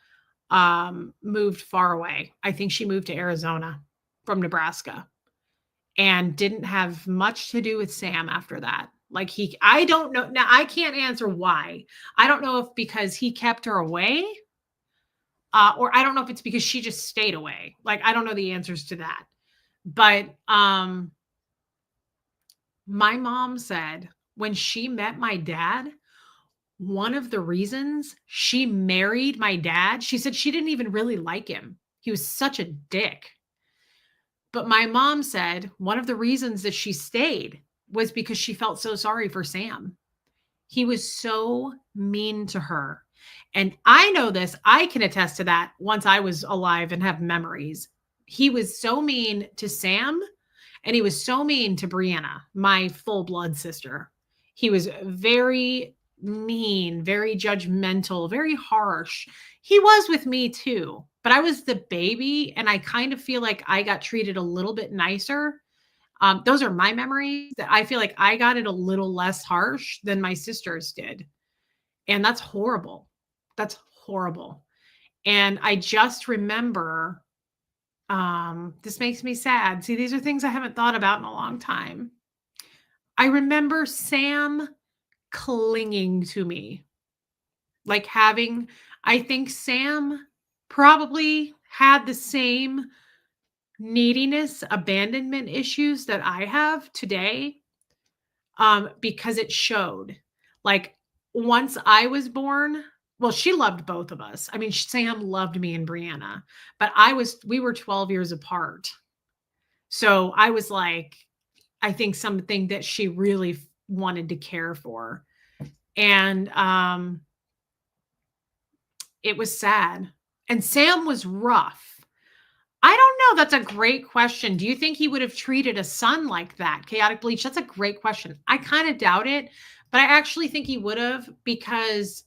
moved far away. I think she moved to Arizona from Nebraska and didn't have much to do with Sam after that. Like I don't know. Now I can't answer why. I don't know if because he kept her away, or I don't know if it's because she just stayed away. Like I don't know the answers to that. But my mom said when she met my dad, one of the reasons she married my dad, she said she didn't even really like him. He was such a dick. But my mom said one of the reasons that she stayed was because she felt so sorry for Sam. He was so mean to her. And I know this, I can attest to that once I was alive and have memories. He was so mean to Sam, and he was so mean to Brianna, my full blood sister. He was very mean, very judgmental, very harsh. He was with me too, but I was the baby, and I kind of feel like I got treated a little bit nicer. Those are my memories that I feel like I got it a little less harsh than my sisters did. And that's horrible. That's horrible. And I just remember, this makes me sad. See, these are things I haven't thought about in a long time. I remember Sam clinging to me, like I think Sam probably had the same neediness, abandonment issues that I have today, because it showed. Like once I was born, well, she loved both of us. I mean, Sam loved me and Brianna, but we were 12 years apart. So I was like, I think something that she really wanted to care for. And it was sad. And Sam was rough. I don't know. That's a great question. Do you think he would have treated a son like that? Chaotic bleach. That's a great question. I kind of doubt it, but I actually think he would have because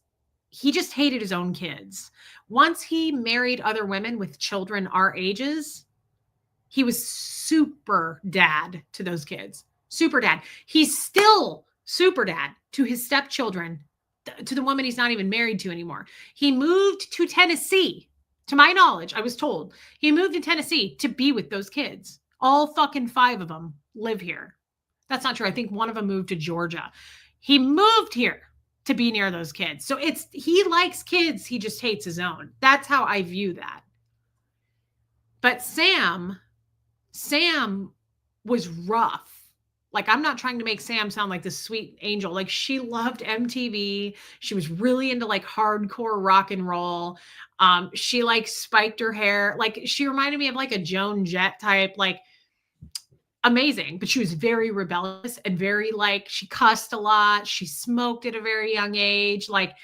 he just hated his own kids. Once he married other women with children our ages, he was super dad to those kids. Super dad. He's still super dad to his stepchildren, to the woman he's not even married to anymore. He moved to Tennessee. To my knowledge, I was told he moved to Tennessee to be with those kids. All fucking 5 of them live here. That's not true. I think one of them moved to Georgia. He moved here to be near those kids. So he likes kids. He just hates his own. That's how I view that. But Sam was rough. Like, I'm not trying to make Sam sound like this sweet angel. Like, she loved MTV. She was really into like hardcore rock and roll. She like spiked her hair. Like, she reminded me of like a Joan Jett type, like amazing, but she was very rebellious and very like, she cussed a lot. She smoked at a very young age. Like,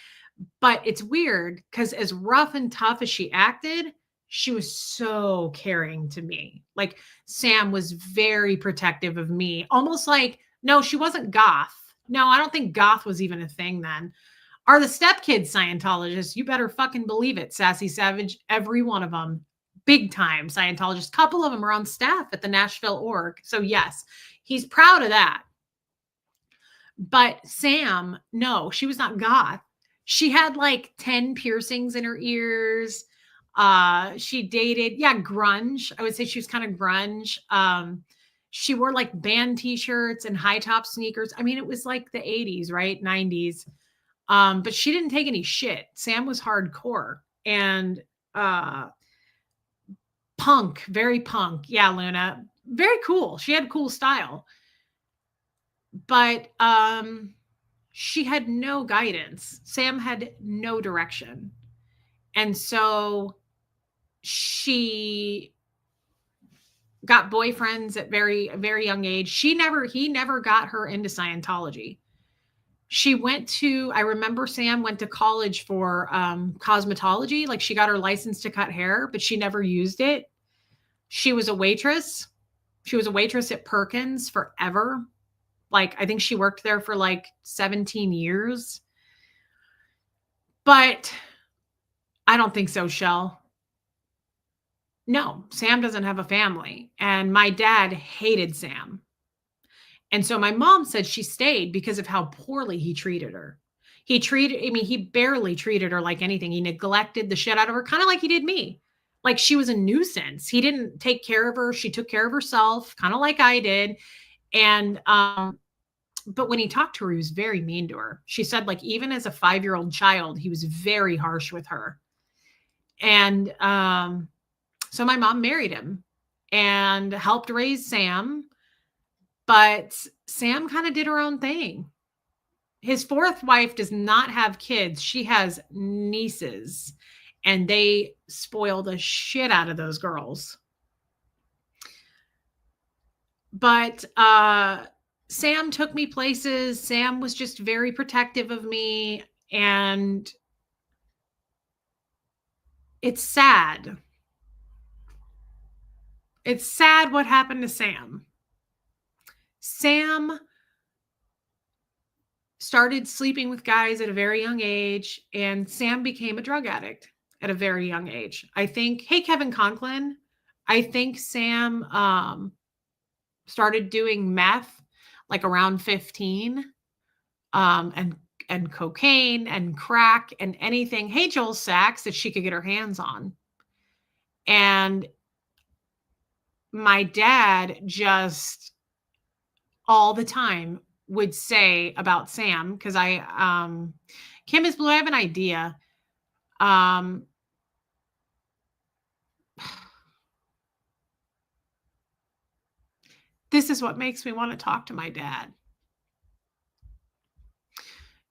but it's weird because as rough and tough as she acted, she was so caring to me. Like Sam was very protective of me. Almost like, no, she wasn't goth. No, I don't think goth was even a thing then. Are the stepkids Scientologists? You better fucking believe it, Sassy Savage. Every one of them. Big time Scientologists. Couple of them are on staff at the Nashville org. So yes, he's proud of that. But Sam, no, she was not goth. She had like 10 piercings in her ears. She dated, grunge. I would say she was kind of grunge. She wore like band t-shirts and high top sneakers. I mean, it was like the 80s, right? 90s. But she didn't take any shit. Sam was hardcore and punk, very punk. Yeah, Luna. Very cool. She had cool style. But she had no guidance. Sam had no direction. And so she got boyfriends at very, very young age. He never got her into Scientology. I remember Sam went to college for cosmetology. Like she got her license to cut hair, but she never used it. She was a waitress. She was a waitress at Perkins forever. Like, I think she worked there for like 17 years. But I don't think so, Shell. No, Sam doesn't have a family, and my dad hated Sam. And so my mom said she stayed because of how poorly he treated her. He barely treated her like anything. He neglected the shit out of her, kind of like he did me. Like she was a nuisance. He didn't take care of her. She took care of herself, kind of like I did. And but when he talked to her, he was very mean to her. She said, like, even as a 5-year-old child, he was very harsh with her. And so my mom married him and helped raise Sam, but Sam kind of did her own thing. His fourth wife does not have kids. She has nieces, and they spoil the shit out of those girls. But Sam took me places. Sam was just very protective of me, and it's sad. It's sad what happened to Sam. Sam started sleeping with guys at a very young age, and Sam became a drug addict at a very young age. I think, hey, Kevin Conklin, I think Sam started doing meth like around 15, and cocaine and crack and anything. Hey, Joel Sachs, that she could get her hands on. And my dad just all the time would say about Sam, because Kim is Blue, I have an idea. This is what makes me want to talk to my dad.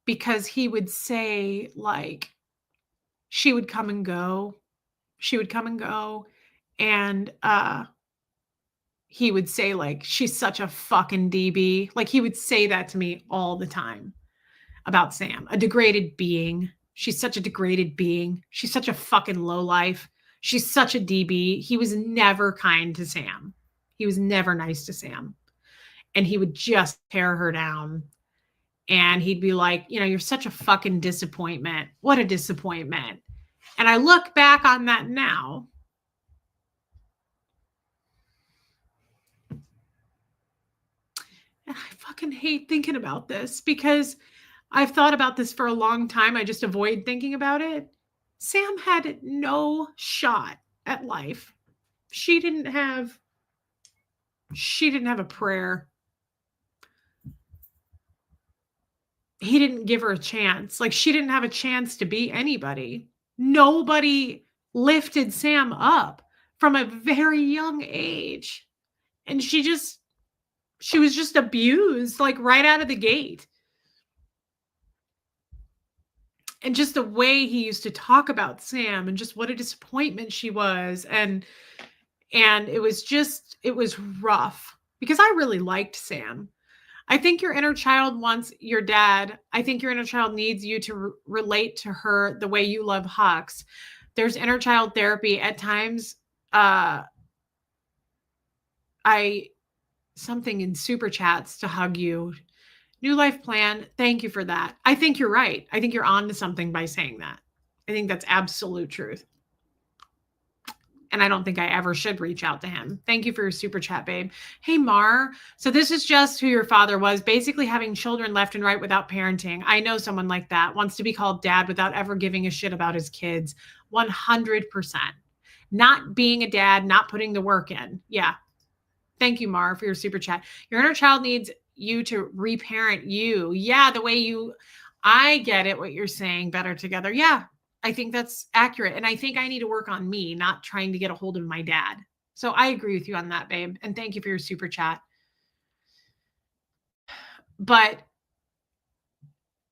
Because he would say, like, she would come and go. She would come and go. And he would say, like, she's such a fucking DB. Like, he would say that to me all the time about Sam, a degraded being. She's such a degraded being. She's such a fucking lowlife. She's such a DB. He was never kind to Sam. He was never nice to Sam. And he would just tear her down. And he'd be like, you're such a fucking disappointment. What a disappointment. And I look back on that now. And I fucking hate thinking about this because I've thought about this for a long time. I just avoid thinking about it. Sam had no shot at life. She didn't have a prayer. He didn't give her a chance. Like, she didn't have a chance to be anybody. Nobody lifted Sam up from a very young age. And she was just abused, like, right out of the gate. And just the way he used to talk about Sam and just what a disappointment she was. And it was rough because I really liked Sam. I think your inner child wants your dad. I think your inner child needs you to relate to her the way you love Hux. There's inner child therapy at times. Something in super chats to hug you. New life plan. Thank you for that. I think you're right. I think you're on to something by saying that. I think that's absolute truth. And I don't think I ever should reach out to him. Thank you for your super chat, babe. Hey, Mar. So this is just who your father was, basically having children left and right without parenting. I know someone like that, wants to be called dad without ever giving a shit about his kids. 100%. Not being a dad, not putting the work in. Yeah. Thank you, Mar, for your super chat. Your inner child needs you to reparent you. Yeah, the way I get it, what you're saying, better together. Yeah, I think that's accurate. And I think I need to work on me, not trying to get a hold of my dad. So I agree with you on that, babe. And thank you for your super chat. But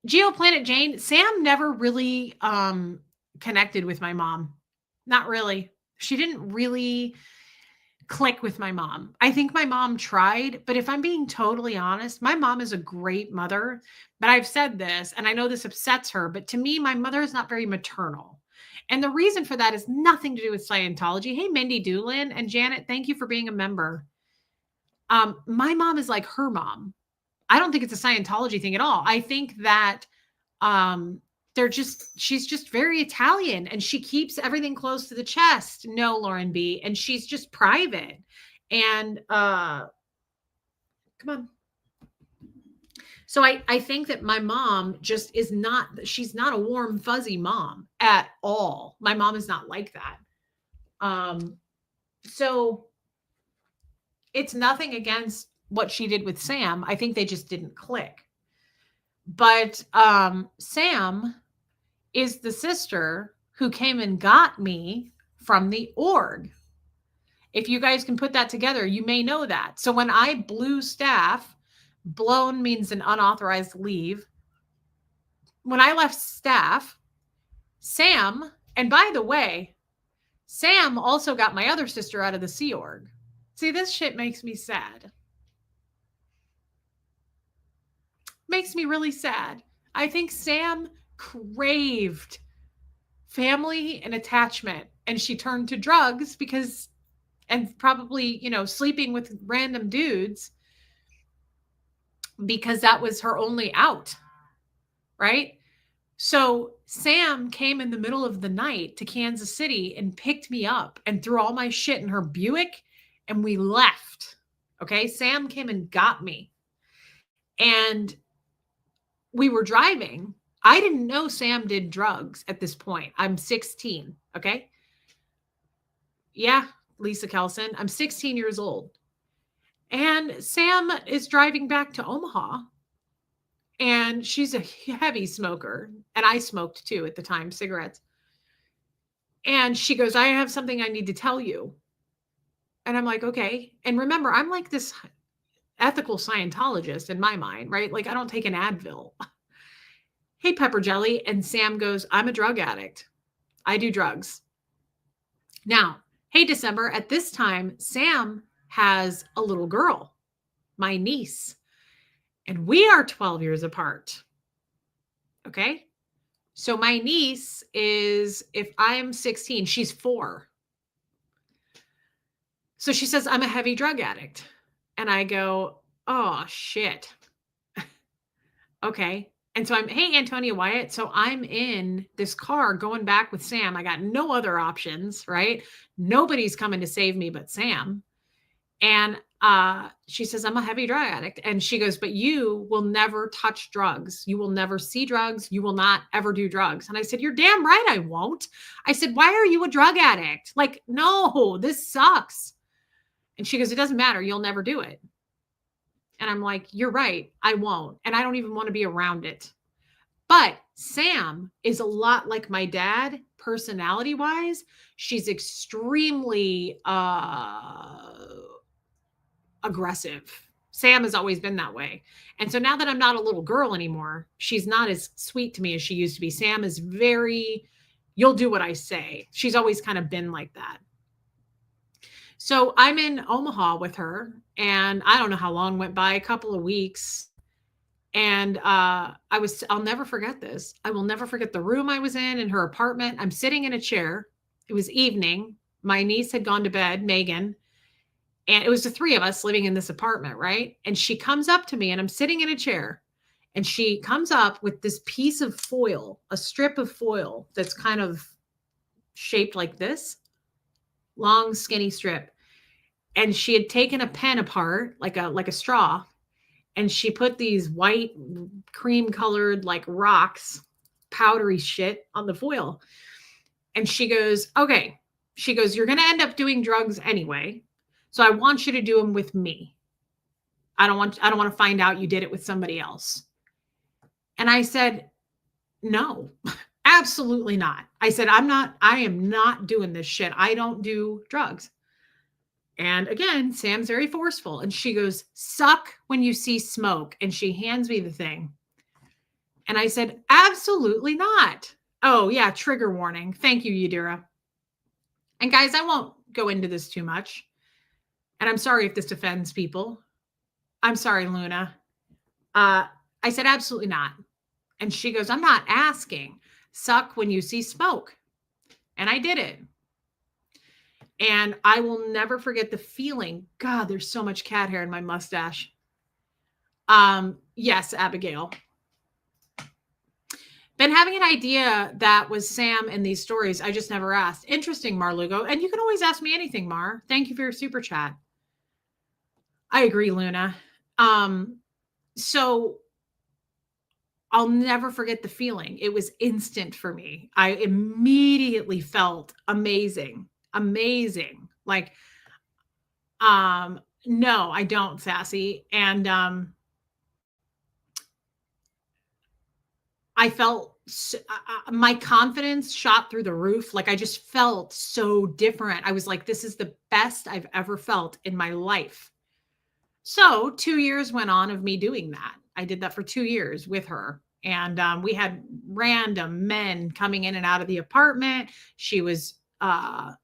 Geoplanet Jane, Sam never really connected with my mom. Not really. She didn't really click with my mom. I think my mom tried, but if I'm being totally honest, my mom is a great mother. But I've said this, and I know this upsets her, but to me, my mother is not very maternal. And the reason for that is nothing to do with Scientology. Hey, Mindy Doolin and Janet, thank you for being a member. My mom is like her mom. I don't think it's a Scientology thing at all. I think that she's just very Italian, and she keeps everything close to the chest. No, Lauren B. And she's just private. And come on. So I think that my mom just is not, she's not a warm, fuzzy mom at all. My mom is not like that. So it's nothing against what she did with Sam. I think they just didn't click. But Sam is the sister who came and got me from the org. If you guys can put that together, you may know that. So when I blew staff, blown means an unauthorized leave. When I left staff, Sam, and by the way, Sam also got my other sister out of the Sea Org. See, this shit makes me sad. Makes me really sad. I think Sam craved family and attachment, and she turned to drugs because, and probably, sleeping with random dudes because that was her only out, right? So Sam came in the middle of the night to Kansas City and picked me up and threw all my shit in her Buick, and we left. Okay. Sam came and got me, and we were driving. I didn't know Sam did drugs at this point. I'm 16. Okay. Yeah. Lisa Kelson. I'm 16 years old. And Sam is driving back to Omaha, and she's a heavy smoker. And I smoked too at the time, cigarettes. And she goes, I have something I need to tell you. And I'm like, okay. And remember, I'm like this ethical Scientologist in my mind, right? Like, I don't take an Advil. Hey, Pepper Jelly. And Sam goes, I'm a drug addict. I do drugs. Now, hey, December, at this time, Sam has a little girl, my niece, and we are 12 years apart. Okay. So my niece is, if I'm 16, she's 4. So she says, I'm a heavy drug addict. And I go, oh, shit. Okay. And so hey, Antonia Wyatt. So I'm in this car going back with Sam. I got no other options, right? Nobody's coming to save me but Sam. And she says, I'm a heavy drug addict. And she goes, but you will never touch drugs. You will never see drugs. You will not ever do drugs. And I said, you're damn right I won't. I said, why are you a drug addict? Like, no, this sucks. And she goes, it doesn't matter. You'll never do it. And I'm like, you're right. I won't. And I don't even want to be around it. But Sam is a lot like my dad, personality wise. She's extremely aggressive. Sam has always been that way. And so now that I'm not a little girl anymore, she's not as sweet to me as she used to be. Sam is very, you'll do what I say. She's always kind of been like that. So I'm in Omaha with her, and I don't know how long went by, a couple of weeks. And I'll never forget this. I will never forget the room I was in her apartment. I'm sitting in a chair. It was evening. My niece had gone to bed, Megan, and it was the 3 of us living in this apartment, right? And she comes up to me, and I'm sitting in a chair, and she comes up with this piece of foil, a strip of foil that's kind of shaped like this, long, skinny strip. And she had taken a pen apart, like a straw, and she put these white, cream colored, like rocks, powdery shit on the foil. And she goes, okay. She goes, you're going to end up doing drugs anyway. So I want you to do them with me. I don't want to find out you did it with somebody else. And I said, no, absolutely not. I said, I am not doing this shit. I don't do drugs. And again, Sam's very forceful. And she goes, suck when you see smoke. And she hands me the thing. And I said, absolutely not. Oh, yeah, trigger warning. Thank you, Yadira. And guys, I won't go into this too much. And I'm sorry if this offends people. I'm sorry, Luna. I said, absolutely not. And she goes, I'm not asking. Suck when you see smoke. And I did it. And I will never forget the feeling. God, there's so much cat hair in my mustache. Yes, Abigail. Been having an idea that was Sam in these stories. I just never asked. Interesting, Mar Lugo. And you can always ask me anything, Mar. Thank you for your super chat. I agree, Luna. So I'll never forget the feeling. It was instant for me. I immediately felt amazing. Amazing. Like, no, I don't, Sassy. And I felt my confidence shot through the roof. Like I just felt so different. I was like, this is the best I've ever felt in my life. So 2 years went on of me doing that. I did that for 2 years with her. And we had random men coming in and out of the apartment. She was, thank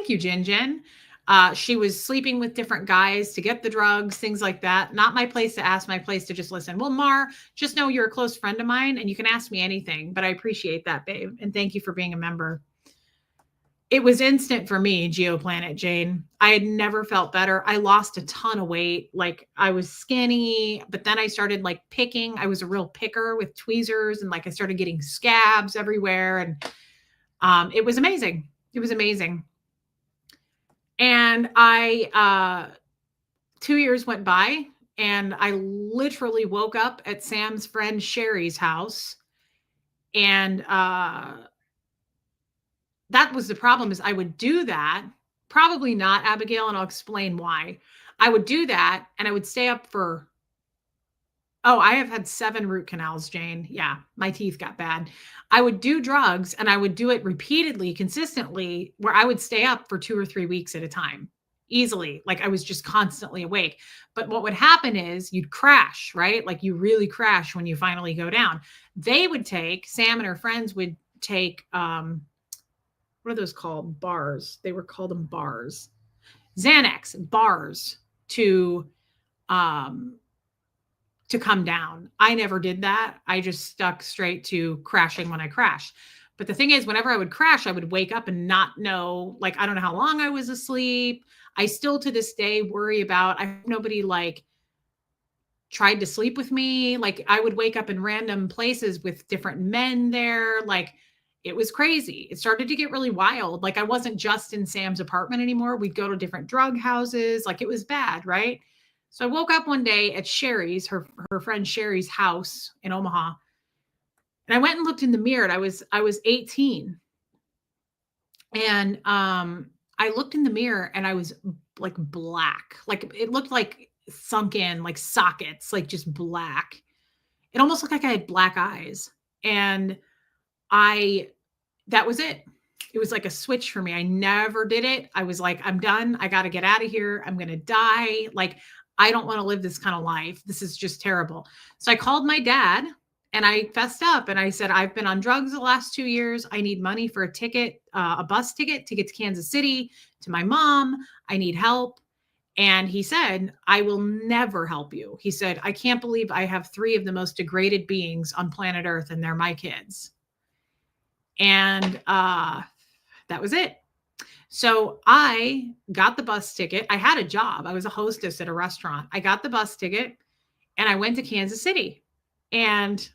you, Jin Jin. She was sleeping with different guys to get the drugs, things like that. Not my place to ask, my place to just listen. Well, Mar, just know you're a close friend of mine and you can ask me anything, but I appreciate that, babe. And thank you for being a member. It was instant for me, Geoplanet Jane. I had never felt better. I lost a ton of weight. Like I was skinny, but then I started like picking. I was a real picker with tweezers and like I started getting scabs everywhere. And it was amazing. It was amazing. And 2 years went by and I literally woke up at Sam's friend Sherry's house. And that was the problem is I would do that. Probably not, Abigail, and I'll explain why. I would do that and I would stay up for, oh, I have had 7 root canals, Jane. Yeah, my teeth got bad. I would do drugs and I would do it repeatedly, consistently, where I would stay up for 2 or 3 weeks at a time, easily. Like I was just constantly awake. But what would happen is you'd crash, right? Like you really crash when you finally go down. They would take, Sam and her friends would take, what are those called? Bars. They were called them bars. Xanax bars to come down. I never did that. I just stuck straight to crashing when I crashed. But the thing is, whenever I would crash, I would wake up and not know, like, I don't know how long I was asleep. I still to this day worry about, I hope nobody like tried to sleep with me. Like I would wake up in random places with different men there. Like it was crazy. It started to get really wild. Like I wasn't just in Sam's apartment anymore. We'd go to different drug houses. Like it was bad, right? So I woke up one day at Sherry's, her friend Sherry's house in Omaha. And I went and looked in the mirror. And I was 18. And I looked in the mirror and I was like black. Like it looked like sunk in, like sockets, like just black. It almost looked like I had black eyes. And that was it. It was like a switch for me. I never did it. I was like, I'm done. I got to get out of here. I'm going to die. Like, I don't want to live this kind of life. This is just terrible. So I called my dad and I fessed up and I said, I've been on drugs the last 2 years. I need money for a ticket, a bus ticket to get to Kansas City to my mom. I need help. And he said, I will never help you. He said, I can't believe I have 3 of the most degraded beings on planet Earth and they're my kids. And that was it. So I got the bus ticket. I had a job. I was a hostess at a restaurant. I got the bus ticket and I went to Kansas City. And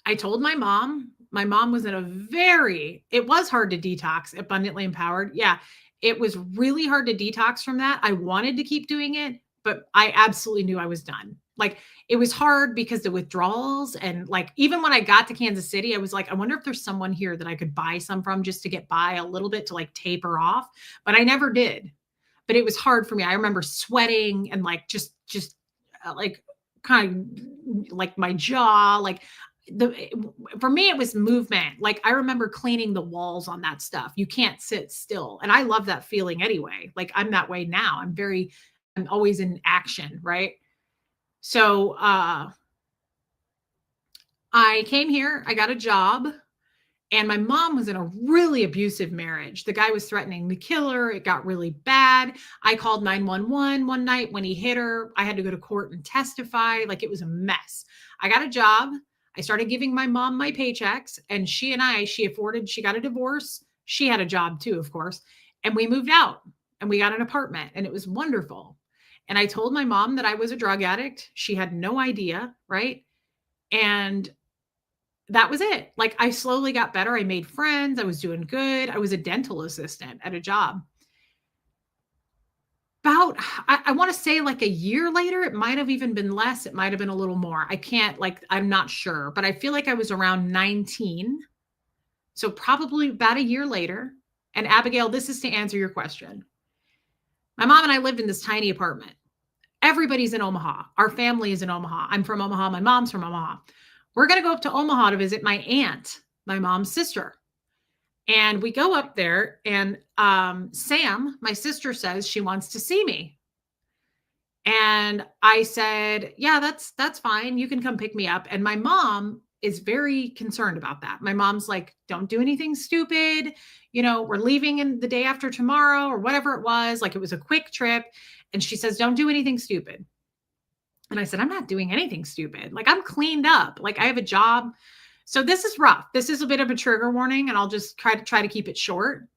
I told my mom. My mom was it was hard to detox, abundantly empowered. Yeah, it was really hard to detox from that. I wanted to keep doing it, but I absolutely knew I was done. Like it was hard because the withdrawals and like, even when I got to Kansas City, I was like, I wonder if there's someone here that I could buy some from just to get by a little bit to like taper off. But I never did, but it was hard for me. I remember sweating and like, just like kind of like my jaw, like for me, it was movement. Like I remember cleaning the walls on that stuff. You can't sit still. And I love that feeling anyway. Like I'm that way now. I'm always in action. Right. So I came here, I got a job, and my mom was in a really abusive marriage. The guy was threatening to kill her. It got really bad. I called 911 one night when he hit her. I had to go to court and testify. Like it was a mess. I got a job. I started giving my mom my paychecks, and she got a divorce. She had a job too, of course. And we moved out and we got an apartment and it was wonderful. And I told my mom that I was a drug addict. She had no idea, right? And that was it. Like, I slowly got better. I made friends. I was doing good. I was a dental assistant at a job. About, I want to say like a year later, it might have even been less. It might have been a little more. I can't, like, I'm not sure, but I feel like I was around 19. So probably about a year later. And Abigail, this is to answer your question. My mom and I lived in this tiny apartment. Everybody's in Omaha. Our family is in Omaha. I'm from Omaha. My mom's from Omaha. We're going to go up to Omaha to visit my aunt, my mom's sister. And we go up there, and Sam, my sister, says she wants to see me. And I said, yeah, that's fine. You can come pick me up. And my mom is very concerned about that. My mom's like, don't do anything stupid. We're leaving in the day after tomorrow or whatever it was. Like, it was a quick trip. And she says, don't do anything stupid. And I said, I'm not doing anything stupid. Like, I'm cleaned up. Like, I have a job. So this is rough. This is a bit of a trigger warning, and I'll just try to keep it short.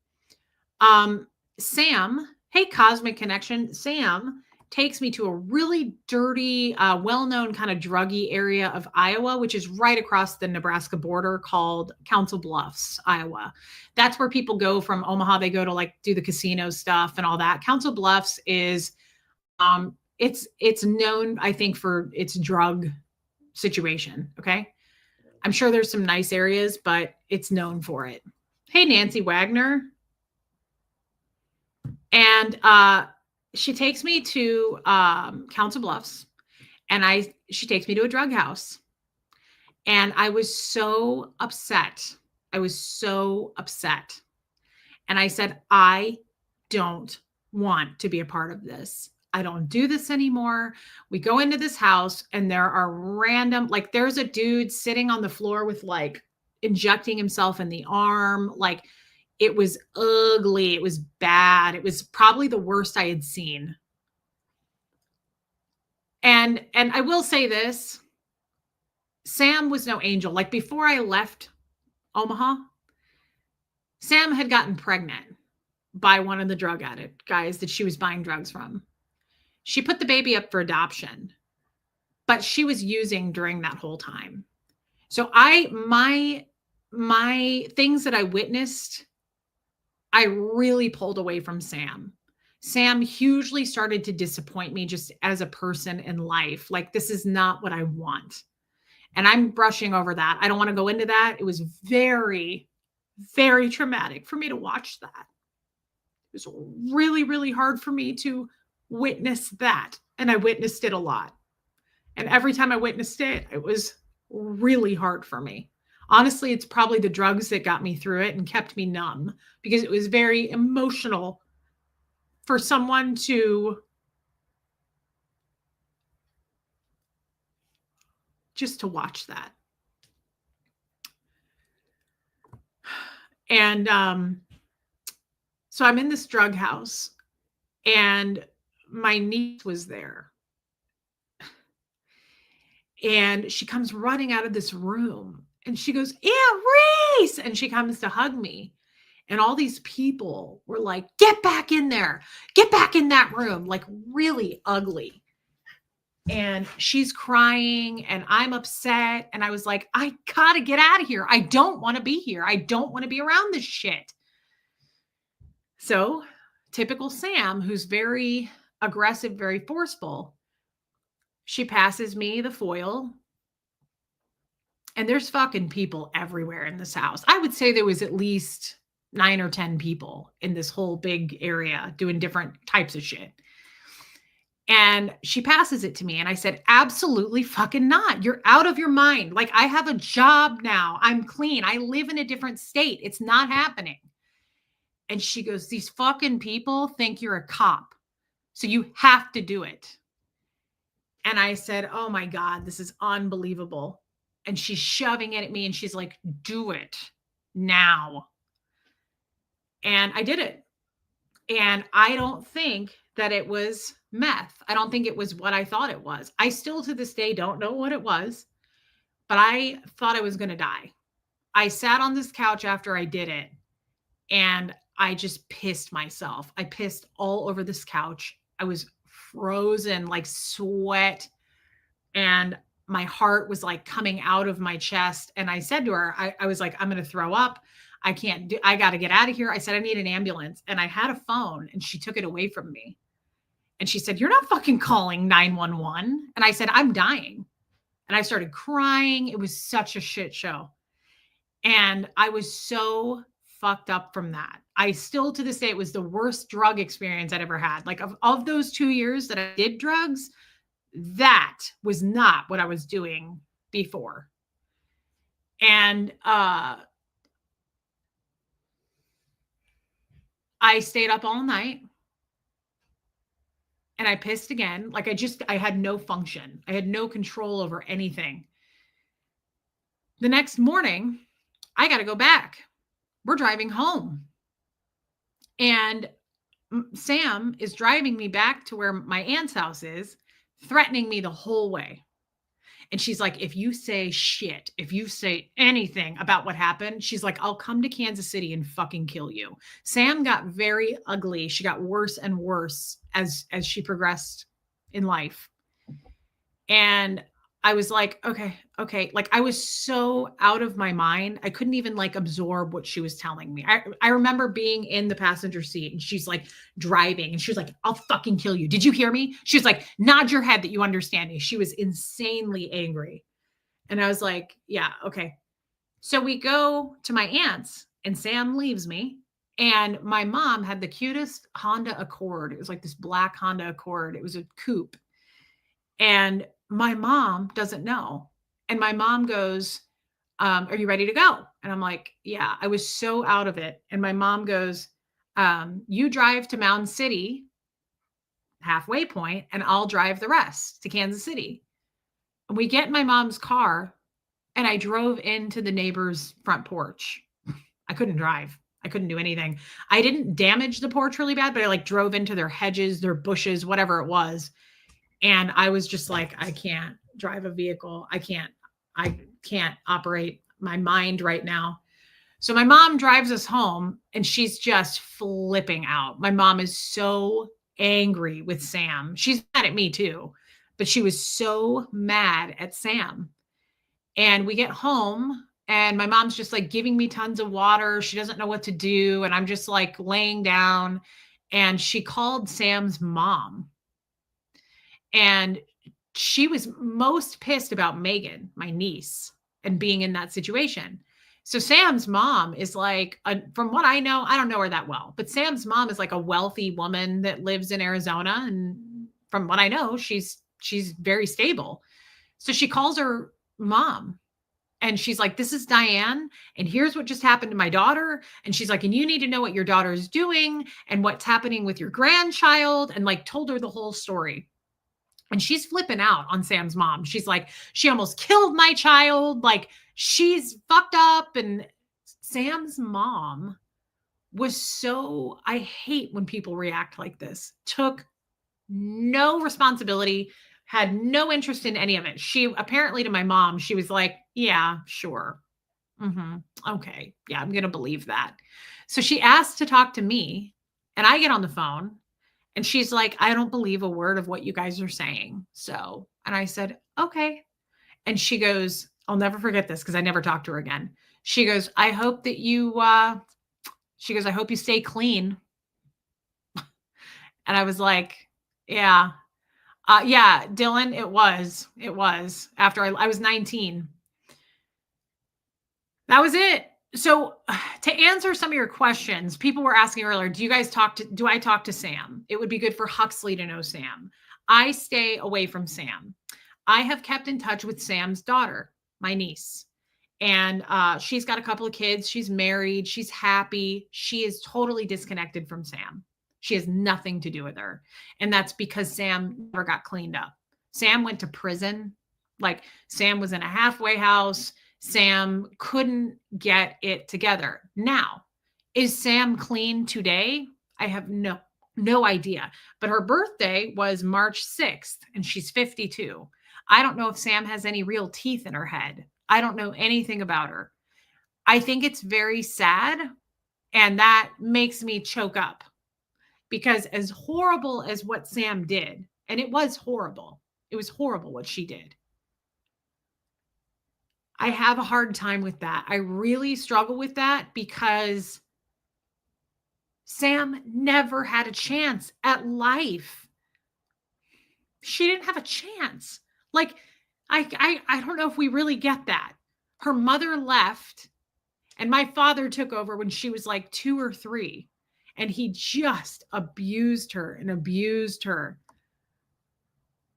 Sam, hey, Cosmic Connection. Sam takes me to a really dirty, well-known kind of druggy area of Iowa, which is right across the Nebraska border, called Council Bluffs, Iowa. That's where people go from Omaha. They go to, like, do the casino stuff and all that. Council Bluffs is, it's known, I think, for its drug situation. Okay. I'm sure there's some nice areas, but it's known for it. Hey, Nancy Wagner. And she takes me to Council Bluffs, and she takes me to a drug house. And I was so upset. I was so upset. And I said, I don't want to be a part of this. I don't do this anymore. We go into this house, and there are random, like, there's a dude sitting on the floor with, like, injecting himself in the arm. Like, it was ugly. It was bad. It was probably the worst I had seen. And I will say this, Sam was no angel. Like, before I left Omaha, Sam had gotten pregnant by one of the drug addict guys that she was buying drugs from. She put the baby up for adoption, but she was using during that whole time. So my things that I witnessed, I really pulled away from Sam. Sam hugely started to disappoint me just as a person in life. Like, this is not what I want. And I'm brushing over that. I don't want to go into that. It was very, very traumatic for me to watch that. It was really, really hard for me to witness that. And I witnessed it a lot. And every time I witnessed it, it was really hard for me. Honestly, it's probably the drugs that got me through it and kept me numb, because it was very emotional for someone to just to watch that. And so I'm in this drug house, and my niece was there. And she comes running out of this room, and she goes, Aunt Reese! And she comes to hug me. And all these people were like, get back in there. Get back in that room. Like, really ugly. And she's crying, and I'm upset. And I was like, I gotta get out of here. I don't want to be here. I don't want to be around this shit. So, typical Sam, who's very aggressive, very forceful, she passes me the foil. And there's fucking people everywhere in this house. I would say there was at least 9 or 10 people in this whole big area doing different types of shit. And she passes it to me, and I said, absolutely fucking not. You're out of your mind. Like, I have a job now. I'm clean. I live in a different state. It's not happening. And she goes, these fucking people think you're a cop, so you have to do it. And I said, oh my God, this is unbelievable. And she's shoving it at me, and she's like, do it now. And I did it. And I don't think that it was meth. I don't think it was what I thought it was. I still to this day don't know what it was, but I thought I was going to die. I sat on this couch after I did it, and I just pissed myself. I pissed all over this couch. I was frozen, like sweat, and my heart was like coming out of my chest. And I said to her, I was like, I'm going to throw up. I got to get out of here. I said, I need an ambulance. And I had a phone and she took it away from me. And she said, you're not fucking calling 911. And I said, I'm dying. And I started crying. It was such a shit show. And I was so fucked up from that. I still, to this day, it was the worst drug experience I'd ever had. Like of those 2 years that I did drugs, that was not what I was doing before. And I stayed up all night and I pissed again. Like I had no function. I had no control over anything. The next morning, I got to go back. We're driving home. And Sam is driving me back to where my aunt's house is, threatening me the whole way. And she's like, if you say shit, if you say anything about what happened, she's like, I'll come to Kansas City and fucking kill you. Sam got very ugly. She got worse and worse as she progressed in life. And I was like, okay. Like I was so out of my mind. I couldn't even like absorb what she was telling me. I remember being in the passenger seat and she's like driving and she was like, I'll fucking kill you. Did you hear me? She was like, nod your head that you understand me. She was insanely angry. And I was like, yeah, okay. So we go to my aunt's and Sam leaves me. And my mom had the cutest Honda Accord. It was like this black Honda Accord. It was a coupe. And my mom doesn't know. And my mom goes, are you ready to go? And I'm like, yeah, I was so out of it. And my mom goes, you drive to Mountain City, halfway point, and I'll drive the rest to Kansas City. And we get in my mom's car and I drove into the neighbor's front porch. I couldn't drive. I couldn't do anything. I didn't damage the porch really bad, but I like drove into their hedges, their bushes, whatever it was. And I was just like, I can't drive a vehicle. I can't operate my mind right now. So my mom drives us home and she's just flipping out. My mom is so angry with Sam. She's mad at me too, but she was so mad at Sam. And we get home and my mom's just like giving me tons of water. She doesn't know what to do. And I'm just like laying down and she called Sam's mom. And she was most pissed about Megan, my niece, and being in that situation. So Sam's mom is like, from what I know, I don't know her that well, but Sam's mom is like a wealthy woman that lives in Arizona. And from what I know, she's very stable. So she calls her mom and she's like, this is Diane. And here's what just happened to my daughter. And she's like, and you need to know what your daughter is doing and what's happening with your grandchild. And like told her the whole story. And she's flipping out on Sam's mom. She's like, she almost killed my child. Like she's fucked up. And Sam's mom was so, I hate when people react like this, took no responsibility, had no interest in any of it. She apparently to my mom, she was like, yeah, sure. Okay. Yeah, I'm going to believe that. So she asked to talk to me and I get on the phone. And she's like, I don't believe a word of what you guys are saying. So, and I said, okay. And she goes, I'll never forget this because I never talked to her again. She goes, I hope that you, I hope you stay clean. And I was like, yeah. Yeah, Dylan, it was after I was 19. That was it. So to answer some of your questions, people were asking earlier, do I talk to Sam? It would be good for Huxley to know Sam. I stay away from Sam. I have kept in touch with Sam's daughter, my niece, and she's got a couple of kids. She's married. She's happy. She is totally disconnected from Sam. She has nothing to do with her. And that's because Sam never got cleaned up. Sam went to prison. Like Sam was in a halfway house. Sam couldn't get it together. Now, is Sam clean today? I have no idea. But her birthday was March 6th and she's 52. I don't know if Sam has any real teeth in her head. I don't know anything about her. I think it's very sad and that makes me choke up because as horrible as what Sam did, And it was horrible. It was horrible what she did. I have a hard time with that. I really struggle with that because Sam never had a chance at life. She didn't have a chance. Like, I don't know if we really get that. Her mother left and my father took over when she was like 2 or 3, and he just abused her and abused her.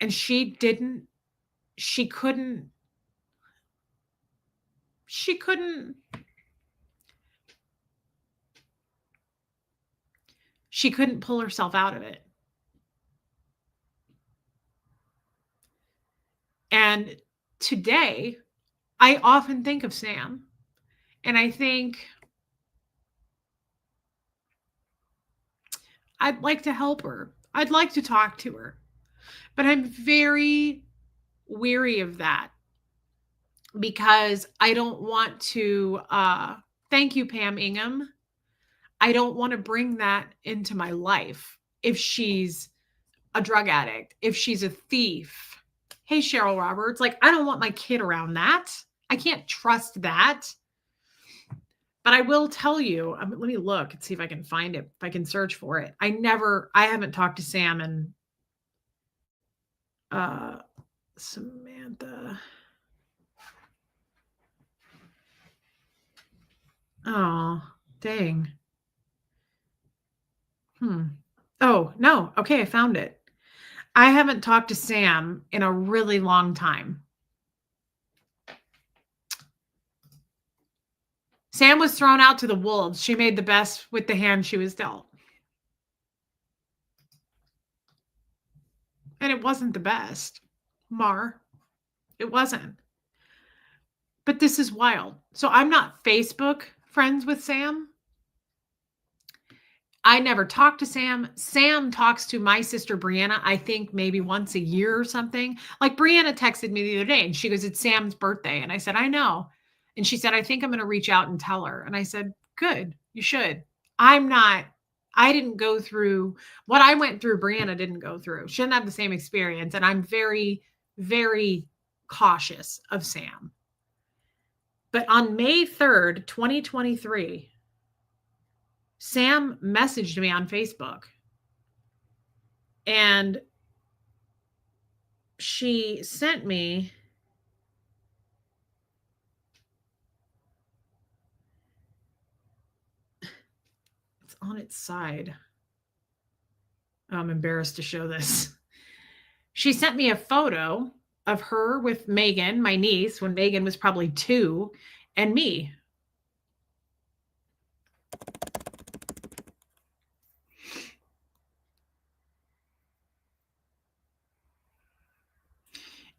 And she couldn't she couldn't she couldn't pull herself out of it. And today, I often think of Sam and I think I'd like to help her. I'd like to talk to her. But I'm very weary of that because I don't want to thank you, Pam Ingham. I don't want to bring that into my life if she's a drug addict, if she's a thief. Hey, Cheryl Roberts, like, I don't want my kid around that. I can't trust that. But I will tell you, let me look and see if I can find it, if I can search for it. I haven't talked to Sam and Samantha. Oh, dang. Oh, no. Okay, I found it. I haven't talked to Sam in a really long time. Sam was thrown out to the wolves. She made the best with the hand she was dealt. And it wasn't the best, Mar. It wasn't. But this is wild. So I'm not Facebook friends with Sam. I never talk to Sam. Sam talks to my sister Brianna, I think maybe once a year or something. Like, Brianna texted me the other day and she goes, "It's Sam's birthday." And I said, "I know." And she said, "I think I'm going to reach out and tell her." And I said, "Good, you should." I didn't go through what I went through. Brianna didn't go through. She didn't have the same experience. And I'm very, very cautious of Sam. But on May 3rd, 2023, Sam messaged me on Facebook and she sent me it's on its side. I'm embarrassed to show this. She sent me a photo of her with Megan, my niece, when Megan was probably 2, and me.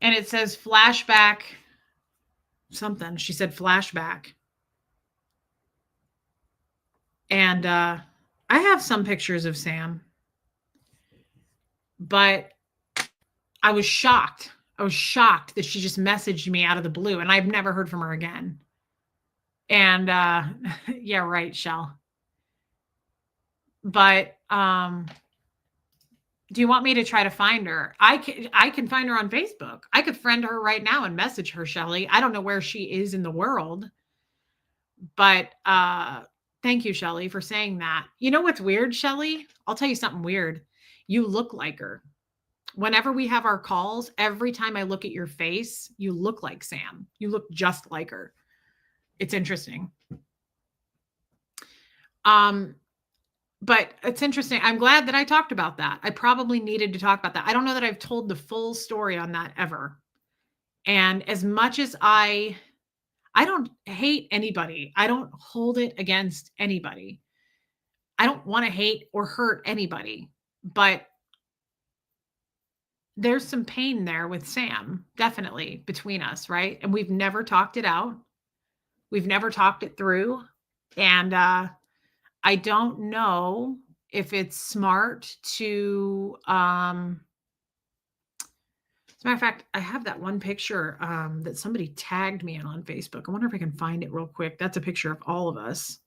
And it says flashback something. She said flashback. And I have some pictures of Sam, but I was shocked. I was shocked that she just messaged me out of the blue, and I've never heard from her again. And yeah, right, Shell. But do you want me to try to find her? I can find her on Facebook. I could friend her right now and message her, Shelly. I don't know where she is in the world. But thank you, Shelly, for saying that. You know what's weird, Shelly? I'll tell you something weird. You look like her. Whenever we have our calls, every time I look at your face, you look like Sam. You look just like her. It's interesting. But it's interesting. I'm glad that I talked about that. I probably needed to talk about that. I don't know that I've told the full story on that ever. And as much as I don't hate anybody. I don't hold it against anybody. I don't want to hate or hurt anybody, but there's some pain there with Sam, definitely between us, right? And we've never talked it out. We've never talked it through. And I don't know if it's smart to as a matter of fact, I have that one picture that somebody tagged me on Facebook. I wonder if I can find it real quick. That's a picture of all of us.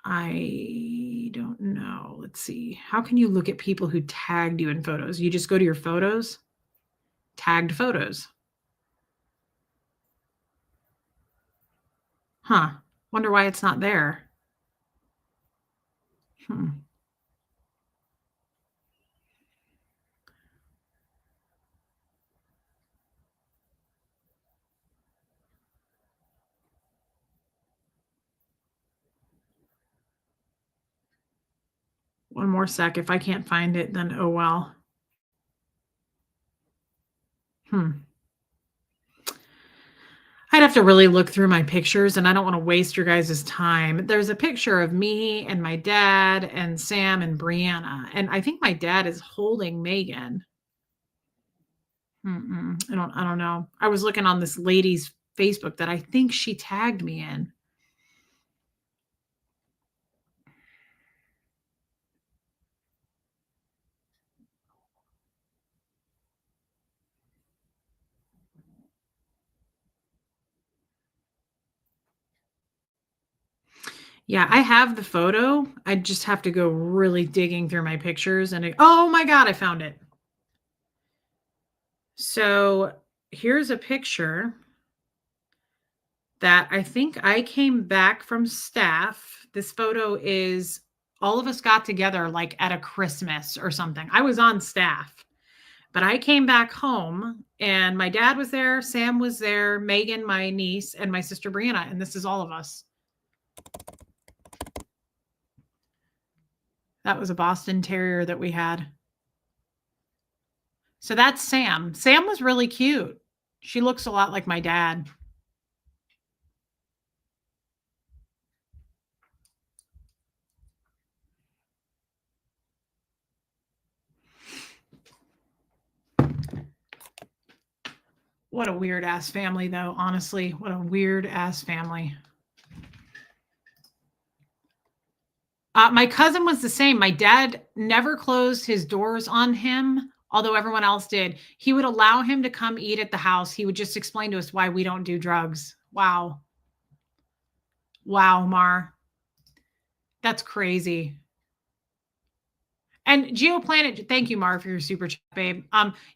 I don't know. let's see. How can you look at people who tagged you in photos? You just go to your photos, tagged photos. Huh. Wonder why it's not there. Hmm. One more sec. If I can't find it, then oh well. Hmm. I'd have to really look through my pictures, and I don't want to waste your guys' time. There's a picture of me and my dad and Sam and Brianna, and I think my dad is holding Megan. I don't know. I was looking on this lady's Facebook that I think she tagged me in. Yeah, I have the photo. I just have to go really digging through my pictures oh my god, I found it. So, here's a picture that I think I came back from staff. This photo is all of us got together like at a Christmas or something. I was on staff, but I came back home and my dad was there, Sam was there, Megan, my niece, and my sister Brianna, and this is all of us. That was a Boston Terrier that we had. So that's Sam. Sam was really cute. She looks a lot like my dad. What a weird ass family, though. Honestly, what a weird ass family. My cousin was the same. My dad never closed his doors on him, although everyone else did. He would allow him to come eat at the house. He would just explain to us why we don't do drugs. Wow. Wow, Mar. That's crazy. And GeoPlanet, thank you, Mar, for your super chat, babe.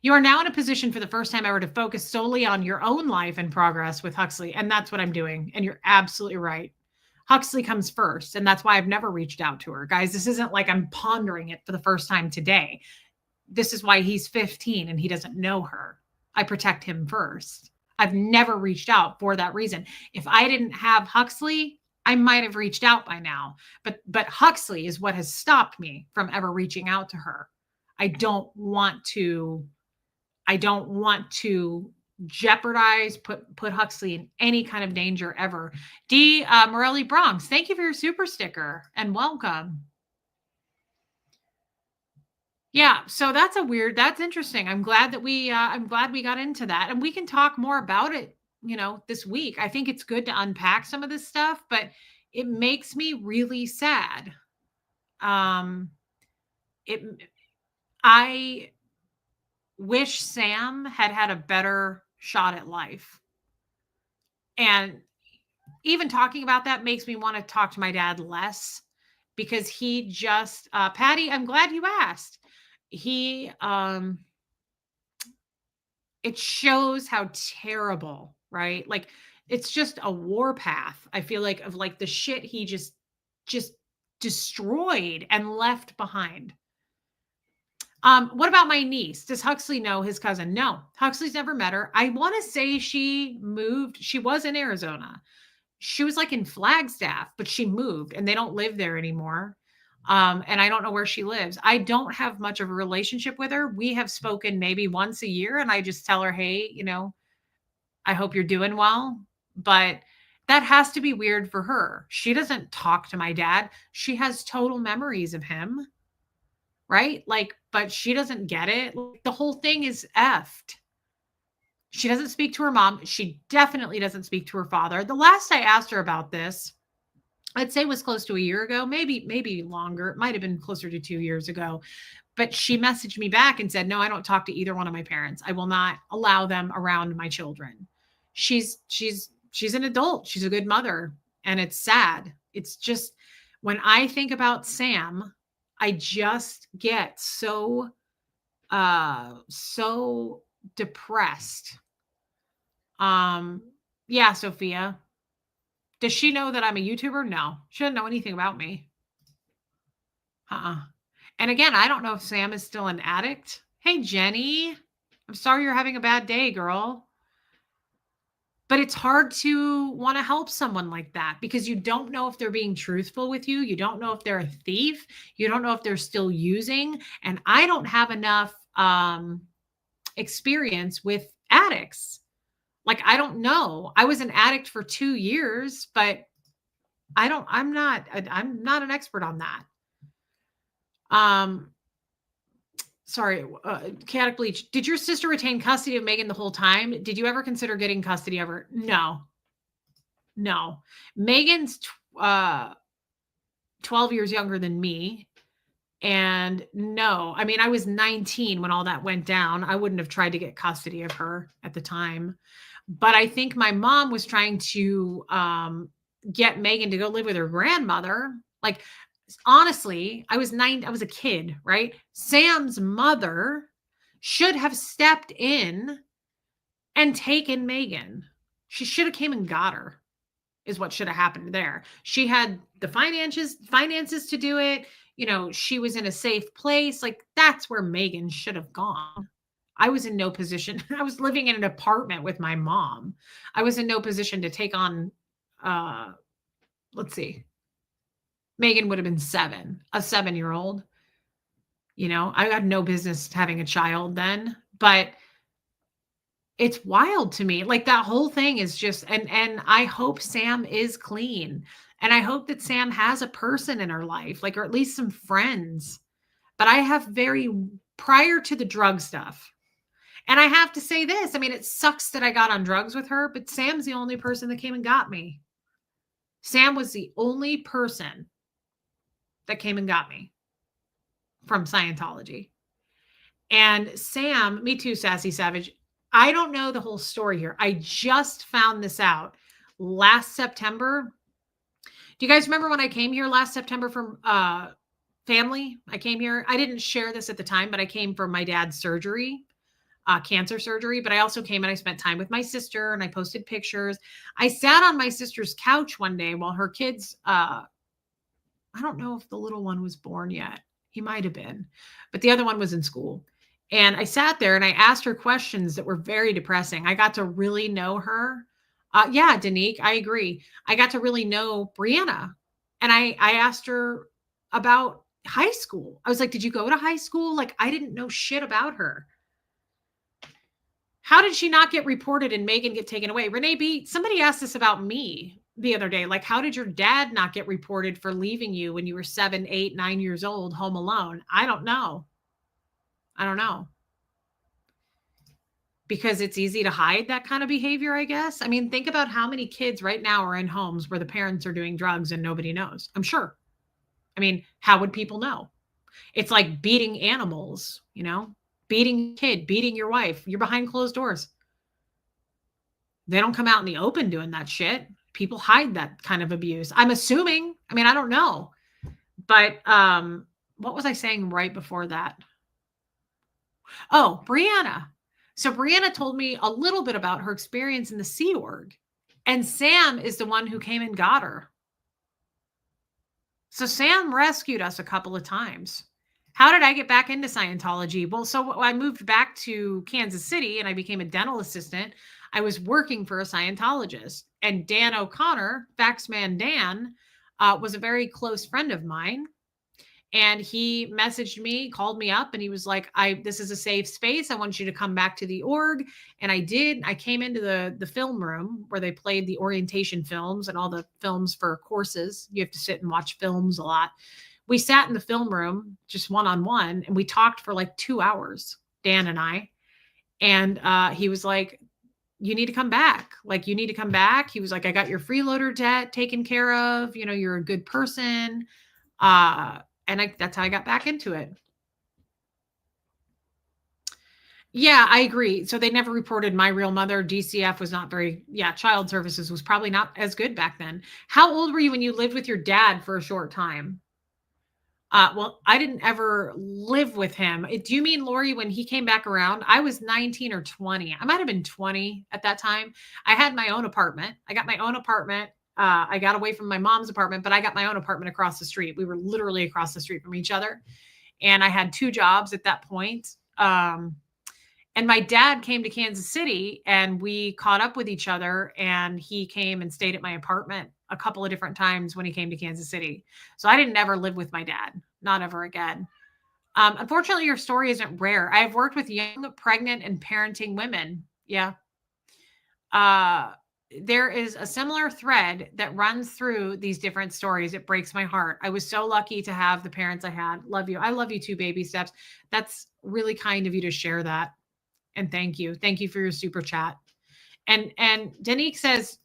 You are now in a position for the first time ever to focus solely on your own life and progress with Huxley. And that's what I'm doing. And you're absolutely right. Huxley comes first. And that's why I've never reached out to her. Guys, this isn't like I'm pondering it for the first time today. This is why he's 15 and he doesn't know her. I protect him first. I've never reached out for that reason. If I didn't have Huxley, I might have reached out by now. But Huxley is what has stopped me from ever reaching out to her. I don't want to jeopardize, put Huxley in any kind of danger ever. D. Morelli Bronx, thank you for your super sticker and welcome. Yeah, so that's interesting. I'm glad we got into that, and we can talk more about it, this week. I think it's good to unpack some of this stuff, but it makes me really sad. Um it I wish Sam had had a better shot at life. And even talking about that makes me want to talk to my dad less because he just Patty, I'm glad you asked. He It shows how terrible, right? Like it's just a warpath. I feel like of like the shit he just destroyed and left behind. What about my niece? Does Huxley know his cousin? No, Huxley's never met her. I want to say she moved. She was in Arizona. She was like in Flagstaff, but she moved and they don't live there anymore. And I don't know where she lives. I don't have much of a relationship with her. We have spoken maybe once a year, and I just tell her, hey, I hope you're doing well. But that has to be weird for her. She doesn't talk to my dad. She has total memories of him, right? Like, but she doesn't get it. Like, the whole thing is effed. She doesn't speak to her mom. She definitely doesn't speak to her father. The last I asked her about this, I'd say was close to a year ago, maybe longer. It might have been closer to 2 years ago. But she messaged me back and said, "No, I don't talk to either one of my parents. I will not allow them around my children." She's an adult. She's a good mother, and it's sad. It's just when I think about Sam, I just get so depressed. Um, yeah, Sophia. Does she know that I'm a YouTuber? No. She doesn't know anything about me. Uh-uh. And again, I don't know if Sam is still an addict. Hey, Jenny. I'm sorry you're having a bad day, girl. But it's hard to want to help someone like that because you don't know if they're being truthful with you. You don't know if they're a thief. You don't know if they're still using. And I don't have enough experience with addicts. Like, I don't know. I was an addict for 2 years, but I'm not an expert on that. Um, sorry, chaotic bleach. Did your sister retain custody of Megan the whole time? Did you ever consider getting custody of her? No, no. Megan's 12 years younger than me. And no, I mean, I was 19 when all that went down. I wouldn't have tried to get custody of her at the time. But I think my mom was trying to get Megan to go live with her grandmother. Like, honestly, I was a kid, right? Sam's mother should have stepped in and taken Megan. She should have came and got her, is what should have happened there. She had the finances to do it. You know, she was in a safe place. Like, that's where Megan should have gone. I was in no position. I was living in an apartment with my mom. I was in no position to take on, let's see, Megan would have been 7, a 7-year-old. You know, I had no business having a child then, but it's wild to me. Like, that whole thing is just, and I hope Sam is clean. And I hope that Sam has a person in her life, like, or at least some friends. But I have prior to the drug stuff, and I have to say this, I mean, it sucks that I got on drugs with her, but Sam's the only person that came and got me. Sam was the only person that came and got me from Scientology. And Sam, me too, Sassy Savage. I don't know the whole story here. I just found this out last September. Do you guys remember when I came here last September from family? I came here. I didn't share this at the time, but I came for my dad's surgery. Cancer surgery, but I also came and I spent time with my sister and I posted pictures. I sat on my sister's couch one day while her kids, I don't know if the little one was born yet. He might have been, but the other one was in school. And I sat there and I asked her questions that were very depressing. I got to really know her. Yeah, Danique, I agree. I got to really know Brianna. And I asked her about high school. I was like, did you go to high school? Like, I didn't know shit about her. How did she not get reported and Megan get taken away? Renee B, somebody asked this about me the other day. Like, how did your dad not get reported for leaving you when you were 7, 8, 9 years old, home alone? I don't know. Because it's easy to hide that kind of behavior, I guess. I mean, think about how many kids right now are in homes where the parents are doing drugs and nobody knows. I'm sure. I mean, how would people know? It's like beating animals, you know? Beating a kid, beating your wife. You're behind closed doors. They don't come out in the open doing that shit. People hide that kind of abuse. I'm assuming. I mean, I don't know. But what was I saying right before that? Oh, Brianna. So Brianna told me a little bit about her experience in the Sea Org. And Sam is the one who came and got her. So Sam rescued us a couple of times. How did I get back into Scientology? Well, so I moved back to Kansas City and I became a dental assistant. I was working for a Scientologist, and Dan O'Connor, Faxman Dan, was a very close friend of mine. And he messaged me, called me up, and he was like, this is a safe space. I want you to come back to the org. And I did. I came into the film room where they played the orientation films and all the films for courses. You have to sit and watch films a lot. We sat in the film room just one-on-one, and we talked for like 2 hours, Dan and I. And he was like, you need to come back. Like, you need to come back. He was like, I got your freeloader debt taken care of. You know, you're a good person. And that's how I got back into it. Yeah, I agree. So they never reported my real mother. DCF was not child services was probably not as good back then. How old were you when you lived with your dad for a short time? Well, I didn't ever live with him. Do you mean, Lori, when he came back around? I was 19 or 20. I might have been 20 at that time. I had my own apartment. I got my own apartment. I got away from my mom's apartment, but I got my own apartment across the street. We were literally across the street from each other. And I had 2 jobs at that point. And my dad came to Kansas City and we caught up with each other, and he came and stayed at my apartment a couple of different times when he came to Kansas City. So I didn't ever live with my dad, not ever again. Unfortunately, your story isn't rare. I've worked with young, pregnant, and parenting women. Yeah. There is a similar thread that runs through these different stories. It breaks my heart. I was so lucky to have the parents I had. Love you. I love you too, baby steps. That's really kind of you to share that. And thank you. Thank you for your super chat. And Danique says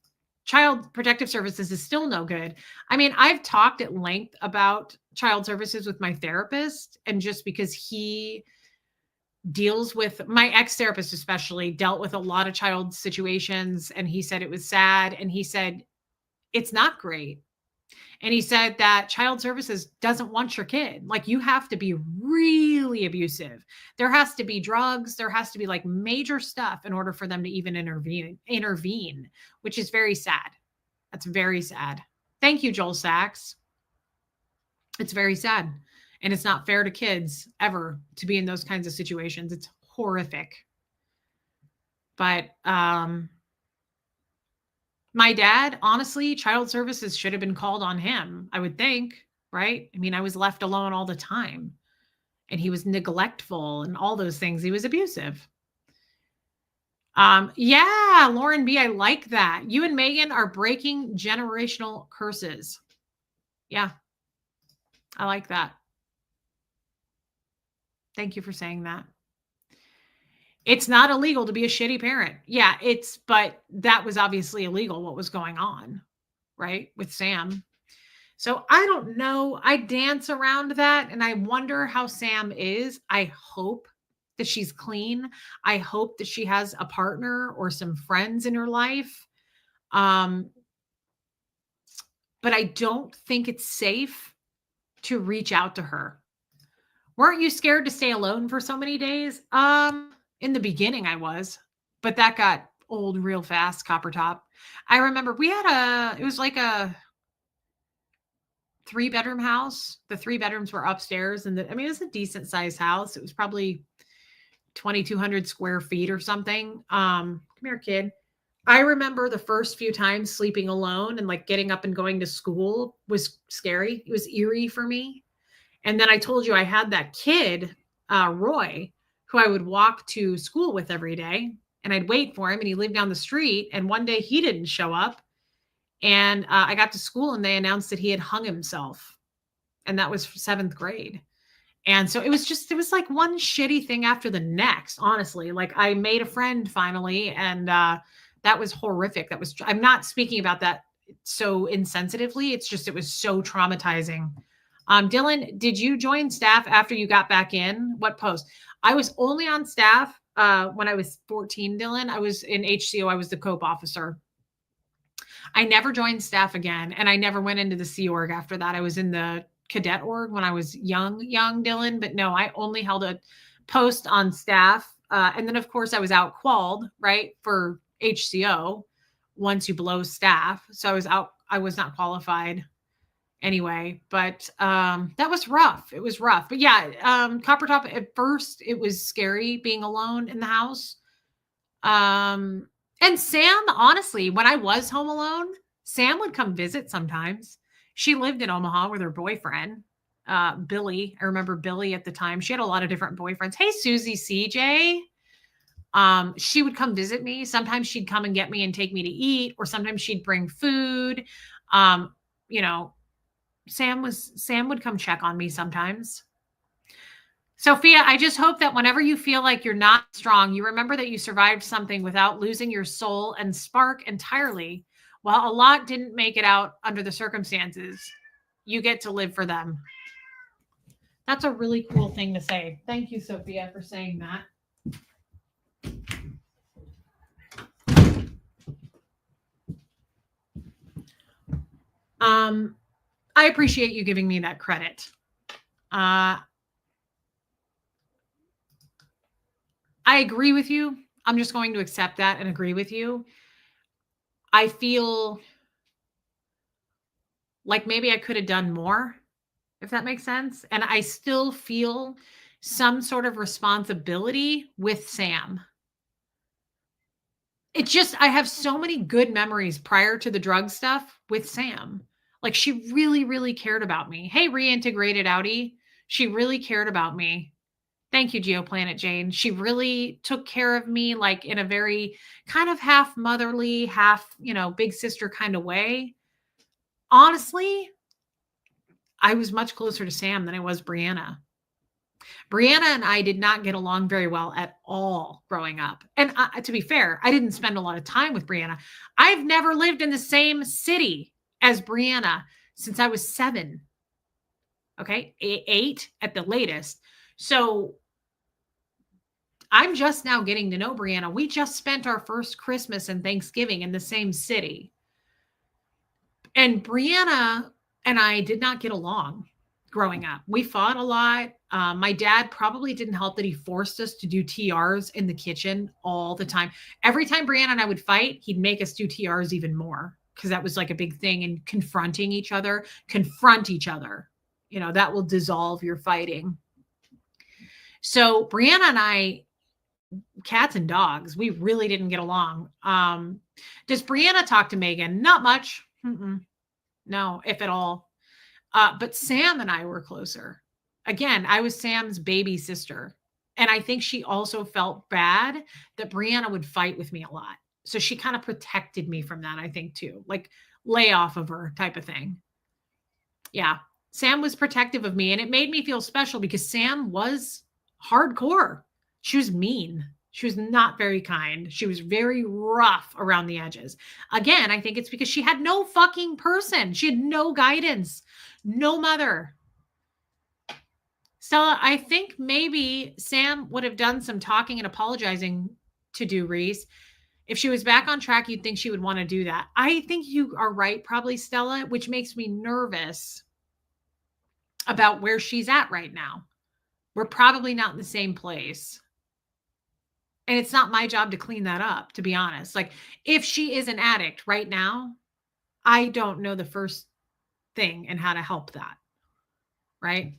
child protective services is still no good. I mean, I've talked at length about child services with my therapist, and just because he deals with, my ex-therapist especially dealt with a lot of child situations, and he said it was sad, and he said it's not great. And he said that child services doesn't want your kid. Like, you have to be really abusive. There has to be drugs. There has to be like major stuff in order for them to even intervene, which is very sad. That's very sad. Thank you, Joel Sachs. It's very sad. And it's not fair to kids ever to be in those kinds of situations. It's horrific. But my dad, honestly, child services should have been called on him, I would think, right? I mean, I was left alone all the time, and he was neglectful and all those things. He was abusive. Yeah, Lauren B, I like that. You and Megan are breaking generational curses. Yeah, I like that. Thank you for saying that. It's not illegal to be a shitty parent. Yeah, but that was obviously illegal what was going on, right? With Sam. So I don't know. I dance around that, and I wonder how Sam is. I hope that she's clean. I hope that she has a partner or some friends in her life. But I don't think it's safe to reach out to her. Weren't you scared to stay alone for so many days? In the beginning I was, but that got old real fast, Copper Top. I remember it was like a 3-bedroom house. The 3 bedrooms were upstairs, and it was a decent sized house. It was probably 2,200 square feet or something. Come here, kid. I remember the first few times sleeping alone and like getting up and going to school was scary. It was eerie for me. And then I told you I had that kid, Roy, who I would walk to school with every day, and I'd wait for him, and he lived down the street. And one day he didn't show up, and I got to school, and they announced that he had hung himself, and that was 7th grade. And so it was like one shitty thing after the next, honestly. Like, I made a friend finally, and that was horrific. I'm not speaking about that so insensitively. It's just, it was so traumatizing. Dylan, did you join staff after you got back in? What post? I was only on staff when I was 14, Dylan. I was in HCO. I was the COPE officer. I never joined staff again, and I never went into the Sea Org after that. I was in the cadet org when I was young Dylan, but no, I only held a post on staff. And then of course I was out qualled, right, for HCO once you blow staff. So I was not qualified anyway, but that was rough. It was rough. But yeah, Copper Top, at first it was scary being alone in the house. And Sam, honestly, when I was home alone, Sam would come visit sometimes. She lived in Omaha with her boyfriend, Billy. I remember Billy at the time. She had a lot of different boyfriends. Hey, Susie CJ. She would come visit me. Sometimes she'd come and get me and take me to eat, or sometimes she'd bring food. Sam would come check on me sometimes. Sophia, I just hope that whenever you feel like you're not strong, you remember that you survived something without losing your soul and spark entirely. While a lot didn't make it out under the circumstances, you get to live for them. That's a really cool thing to say. Thank you, Sophia, for saying that. I appreciate you giving me that credit. I agree with you. I'm just going to accept that and agree with you. I feel like maybe I could have done more, if that makes sense. And I still feel some sort of responsibility with Sam. It just I have so many good memories prior to the drug stuff with Sam. Like, she really, really cared about me. Hey, reintegrated outie. She really cared about me. Thank you, Geoplanet Jane. She really took care of me, like, in a very kind of half motherly, half, big sister kind of way. Honestly, I was much closer to Sam than I was Brianna. Brianna and I did not get along very well at all growing up. And to be fair, I didn't spend a lot of time with Brianna. I've never lived in the same city as Brianna since I was 7. Okay. 8 at the latest. So I'm just now getting to know Brianna. We just spent our first Christmas and Thanksgiving in the same city. And Brianna and I did not get along growing up. We fought a lot. My dad probably didn't help that he forced us to do TRs in the kitchen all the time. Every time Brianna and I would fight, he'd make us do TRs even more because that was like a big thing. And confronting each other, confront each other. That will dissolve your fighting. So Brianna and I, cats and dogs, we really didn't get along. Does Brianna talk to Megan? Not much. Mm-mm. No, if at all. But Sam and I were closer. Again, I was Sam's baby sister. And I think she also felt bad that Brianna would fight with me a lot. So she kind of protected me from that, I think, too. Like, lay off of her type of thing. Yeah. Sam was protective of me. And it made me feel special because Sam was hardcore. She was mean. She was not very kind. She was very rough around the edges. Again, I think it's because she had no fucking person. She had no guidance, no mother. Stella, I think maybe Sam would have done some talking and apologizing to do, Reese. If she was back on track, you'd think she would want to do that. I think you are right, probably, Stella, which makes me nervous about where she's at right now. We're probably not in the same place. And it's not my job to clean that up, to be honest. Like, if she is an addict right now, I don't know the first thing and how to help that. Right?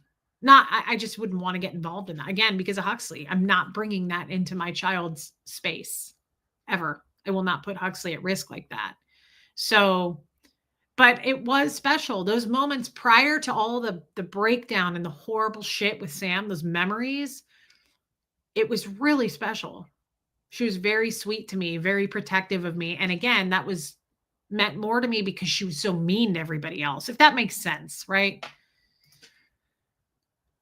I just wouldn't want to get involved in that again because of Huxley. I'm not bringing that into my child's space ever. I will not put Huxley at risk like that. So, but it was special. Those moments prior to all the breakdown and the horrible shit with Sam, those memories, it was really special. She was very sweet to me, very protective of me. And again, that was meant more to me because she was so mean to everybody else, if that makes sense, right?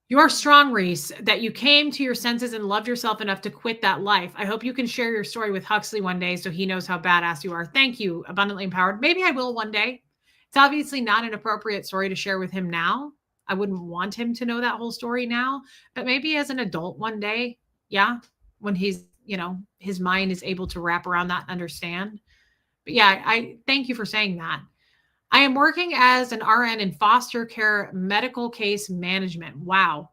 You are strong, Reese, that you came to your senses and loved yourself enough to quit that life. I hope you can share your story with Huxley one day so he knows how badass you are. Thank you, Abundantly Empowered. Maybe I will one day. It's obviously not an appropriate story to share with him now. I wouldn't want him to know that whole story now, but maybe as an adult one day, yeah, when he's, his mind is able to wrap around that and understand. But yeah, I thank you for saying that. I am working as an RN in foster care medical case management. Wow.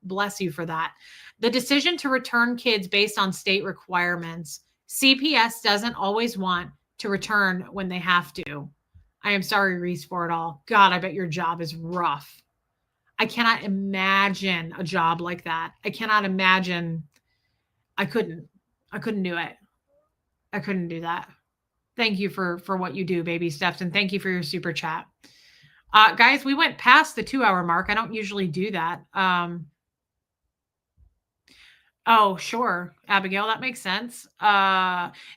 Bless you for that. The decision to return kids based on state requirements. CPS doesn't always want to return when they have to. I am sorry, Reese, for it all. God, I bet your job is rough. I cannot imagine a job like that. I cannot imagine. I couldn't do it. I couldn't do that. Thank you for what you do, baby steps, and thank you for your super chat. Guys, we went past the 2-hour mark. I don't usually do that. Oh, sure, Abigail, that makes sense.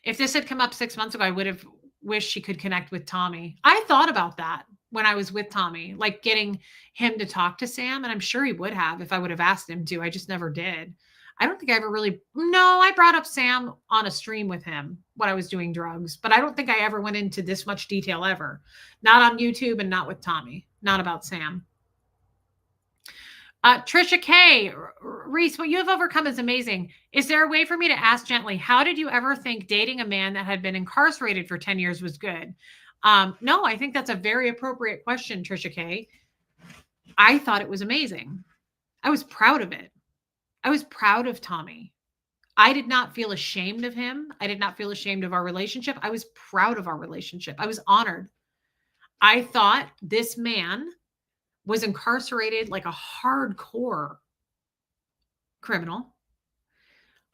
If this had come up 6 months ago, I would have wished she could connect with Tommy. I thought about that when I was with Tommy, like getting him to talk to Sam, and I'm sure he would have if I would have asked him to. I just never did. I don't think I ever really, no, I brought up Sam on a stream with him when I was doing drugs, but I don't think I ever went into this much detail ever. Not on YouTube and not with Tommy, not about Sam. Trisha K. Reese, what you have overcome is amazing. Is there a way for me to ask gently, how did you ever think dating a man that had been incarcerated for 10 years was good? No, I think that's a very appropriate question, Trisha K. I thought it was amazing. I was proud of it. I was proud of Tommy. I did not feel ashamed of him. I did not feel ashamed of our relationship. I was proud of our relationship. I was honored. I thought this man was incarcerated like a hardcore criminal,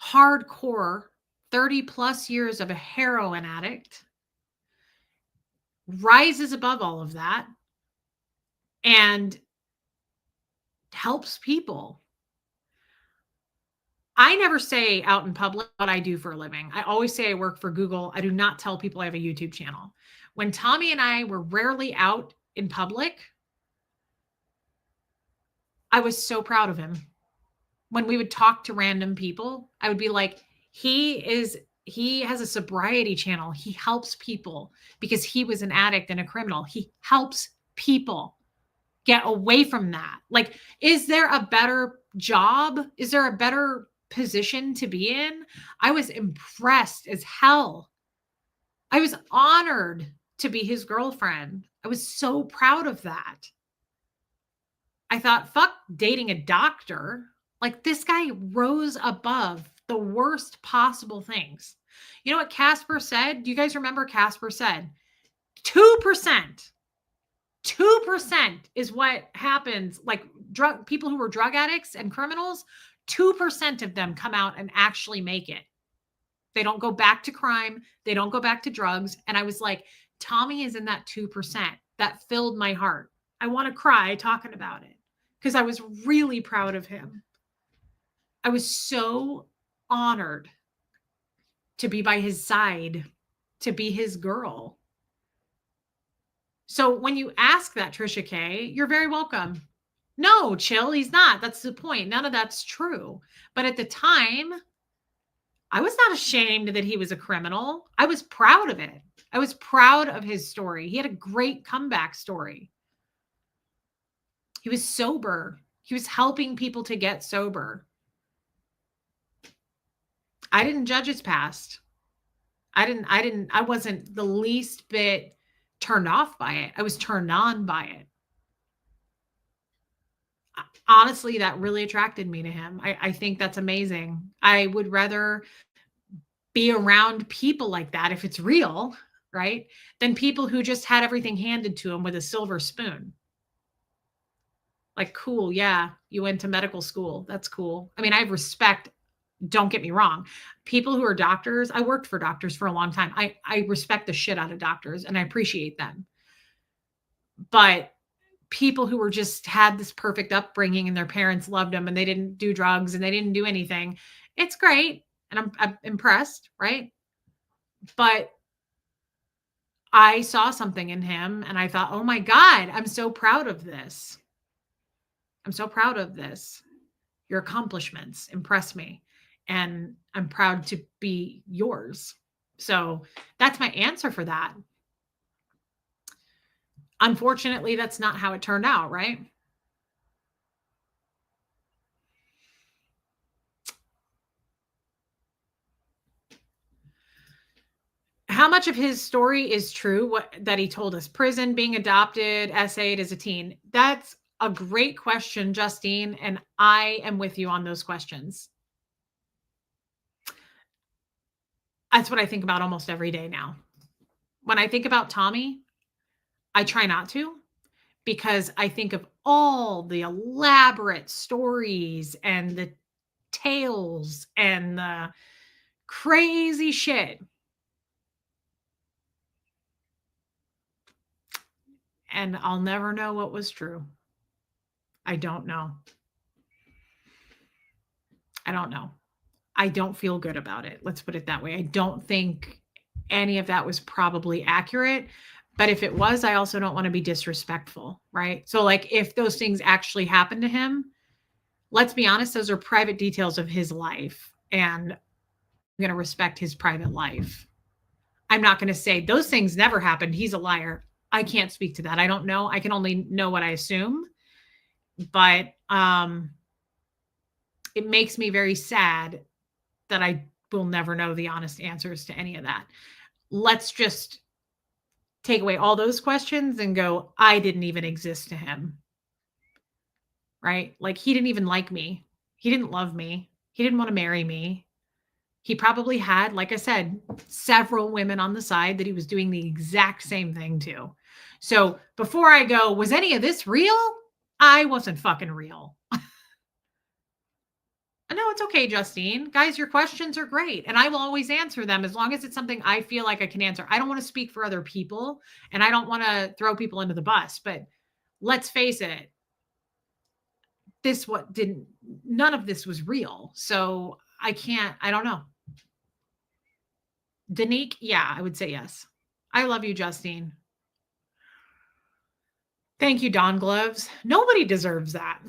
hardcore 30 plus years of a heroin addict, rises above all of that and helps people. I never say out in public what I do for a living. I always say I work for Google. I do not tell people I have a YouTube channel. When Tommy and I were rarely out in public, I was so proud of him. When we would talk to random people, I would be like, he has a sobriety channel. He helps people because he was an addict and a criminal. He helps people get away from that. Like, is there a better job? Is there a better position to be in? I was impressed as hell. I was honored to be his girlfriend. I was so proud of that. I thought, fuck dating a doctor. Like, this guy rose above the worst possible things. You know what Casper said? Do you guys remember Casper said? 2%. 2% is what happens. Like, people who were drug addicts and criminals, 2% of them come out and actually make it. They don't go back to crime. They don't go back to drugs. And I was like, Tommy is in that 2%. That filled my heart. I want to cry talking about it because I was really proud of him. I was so honored to be by his side, to be his girl. So when you ask that, Trisha K, you're very welcome. No, chill, he's not. That's the point. None of that's true. But at the time, I was not ashamed that he was a criminal. I was proud of it. I was proud of his story. He had a great comeback story. He was sober. He was helping people to get sober. I didn't judge his past. I wasn't the least bit turned off by it. I was turned on by it. Honestly, that really attracted me to him. I think that's amazing. I would rather be around people like that if it's real, right? Than people who just had everything handed to them with a silver spoon. Like, cool, yeah, you went to medical school. That's cool. I mean, I have respect. Don't get me wrong. People who are doctors, I worked for doctors for a long time. I respect the shit out of doctors and I appreciate them. But people who were just had this perfect upbringing and their parents loved them and they didn't do drugs and they didn't do anything, it's great. And I'm impressed, right? But I saw something in him and I thought, oh my God, I'm so proud of this. I'm so proud of this. Your accomplishments impress me. And I'm proud to be yours. So that's my answer for that. Unfortunately, that's not how it turned out, right? How much of his story is true that he told us? Prison, being adopted, essayed as a teen. That's a great question, Justine, and I am with you on those questions. That's what I think about almost every day now. When I think about Tommy, I try not to because I think of all the elaborate stories and the tales and the crazy shit. And I'll never know what was true. I don't know. I don't know. I don't feel good about it. Let's put it that way. I don't think any of that was probably accurate. But if it was, I also don't want to be disrespectful, right? So, like, if those things actually happened to him, let's be honest, those are private details of his life. And I'm going to respect his private life. I'm not going to say those things never happened. He's a liar. I can't speak to that. I don't know. I can only know what I assume. But it makes me very sad that I will never know the honest answers to any of that. Let's just take away all those questions and go, I didn't even exist to him. right? Like he didn't even like me. He didn't love me. He didn't want to marry me. He probably had, like I said, several women on the side that he was doing the exact same thing to. So before I go, was any of this real? I wasn't fucking real. No, it's okay, Justine. Guys, your questions are great, and I will always answer them as long as it's something I feel like I can answer. I don't want to speak for other people, and I don't want to throw people into the bus, but let's face it, this what didn't none of this was real. So I don't know. Danique, yeah, I would say yes. I love you, Justine. Thank you, Don Gloves. Nobody deserves that.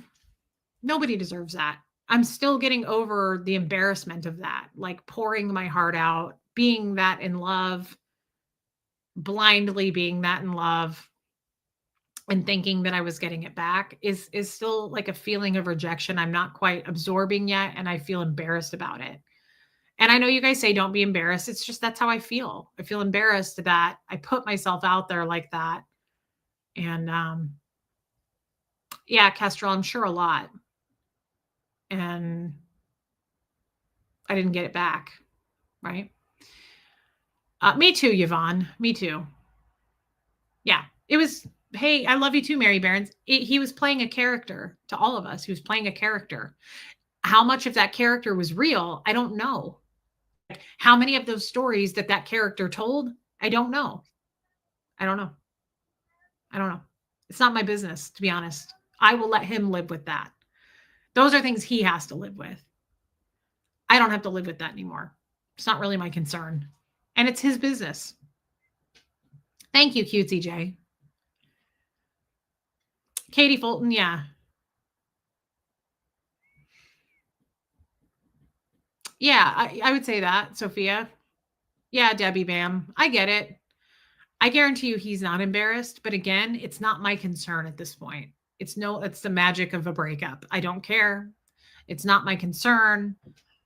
Nobody deserves that. I'm still getting over the embarrassment of that, like pouring my heart out, being that in love, blindly being that in love and thinking that I was getting it back is still like a feeling of rejection I'm not quite absorbing yet, and I feel embarrassed about it. And I know you guys say don't be embarrassed. It's just that's how I feel. I feel embarrassed that I put myself out there like that. And yeah, Kestrel, I'm sure a lot. And I didn't get it back, right? Me too, Yvonne. Me too. Yeah. It was, hey, I love you too, Mary Barons. He was playing a character to all of us. He was playing a character. How much of that character was real? I don't know. How many of those stories that character told? I don't know. I don't know. I don't know. It's not my business, to be honest. I will let him live with that. Those are things he has to live with. I don't have to live with that anymore. It's not really my concern. And it's his business. Thank you, Cutesy J. Katie Fulton, yeah. Yeah, I would say that, Sophia. Yeah, Debbie Bam. I get it. I guarantee you he's not embarrassed, but again, it's not my concern at this point. It's the magic of a breakup. I don't care. It's not my concern.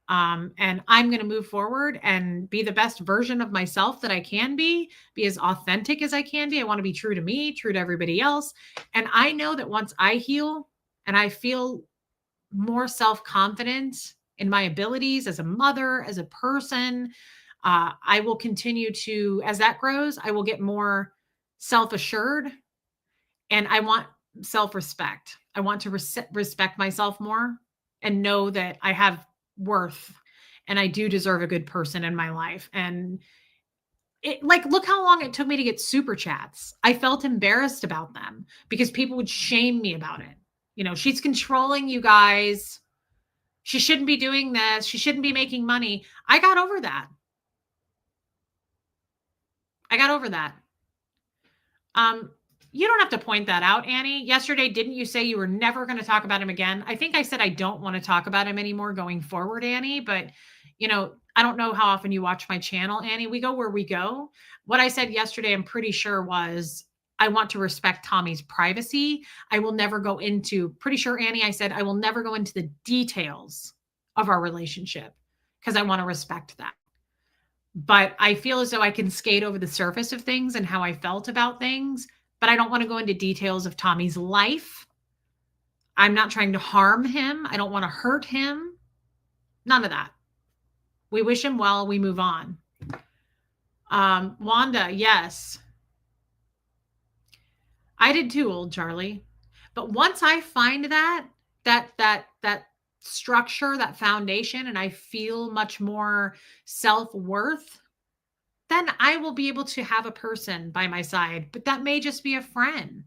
And I'm going to move forward and be the best version of myself that I can be as authentic as I can be. I want to be true to me, true to everybody else. And I know that once I heal and I feel more self confident in my abilities as a mother, as a person, I will continue to, as that grows, I will get more self assured and I want self respect. I want to respect myself more and know that I have worth and I do deserve a good person in my life. And it, like, look how long it took me to get super chats. I felt embarrassed about them because people would shame me about it. You know, she's controlling you guys. She shouldn't be doing this. She shouldn't be making money. I got over that. I got over that. Um, you don't have to point that out, Annie. Yesterday, didn't you say you were never going to talk about him again? I think I said I don't want to talk about him anymore going forward, Annie. But, you know, I don't know how often you watch my channel, Annie. We go where we go. What I said yesterday, I'm pretty sure was I want to respect Tommy's privacy. I will never go into, pretty sure, Annie, I said I will never go into the details of our relationship because I want to respect that. But I feel as though I can skate over the surface of things and how I felt about things, but I don't want to go into details of Tommy's life. I'm not trying to harm him. I don't want to hurt him. None of that. We wish him well. We move on. Wanda, yes. I did too, old Charlie. But once I find that structure, that foundation, and I feel much more self-worth, then I will be able to have a person by my side, but that may just be a friend.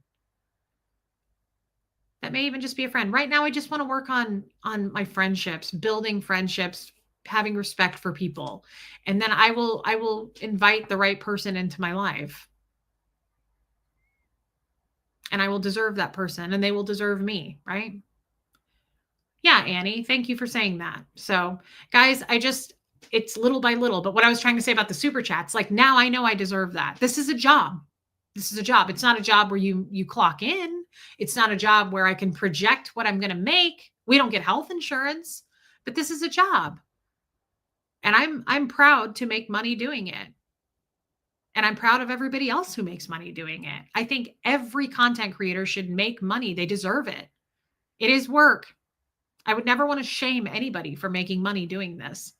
That may even just be a friend. Right now, I just want to work on my friendships, building friendships, having respect for people. And then I will invite the right person into my life. And I will deserve that person and they will deserve me, right? Yeah, Annie, thank you for saying that. So, guys, it's little by little, but what I was trying to say about the super chats, like now I know I deserve that. This is a job. This is a job. It's not a job where you clock in. It's not a job where I can project what I'm going to make. We don't get health insurance, but this is a job. And I'm proud to make money doing it. And I'm proud of everybody else who makes money doing it. I think every content creator should make money. They deserve it. It is work. I would never want to shame anybody for making money doing this.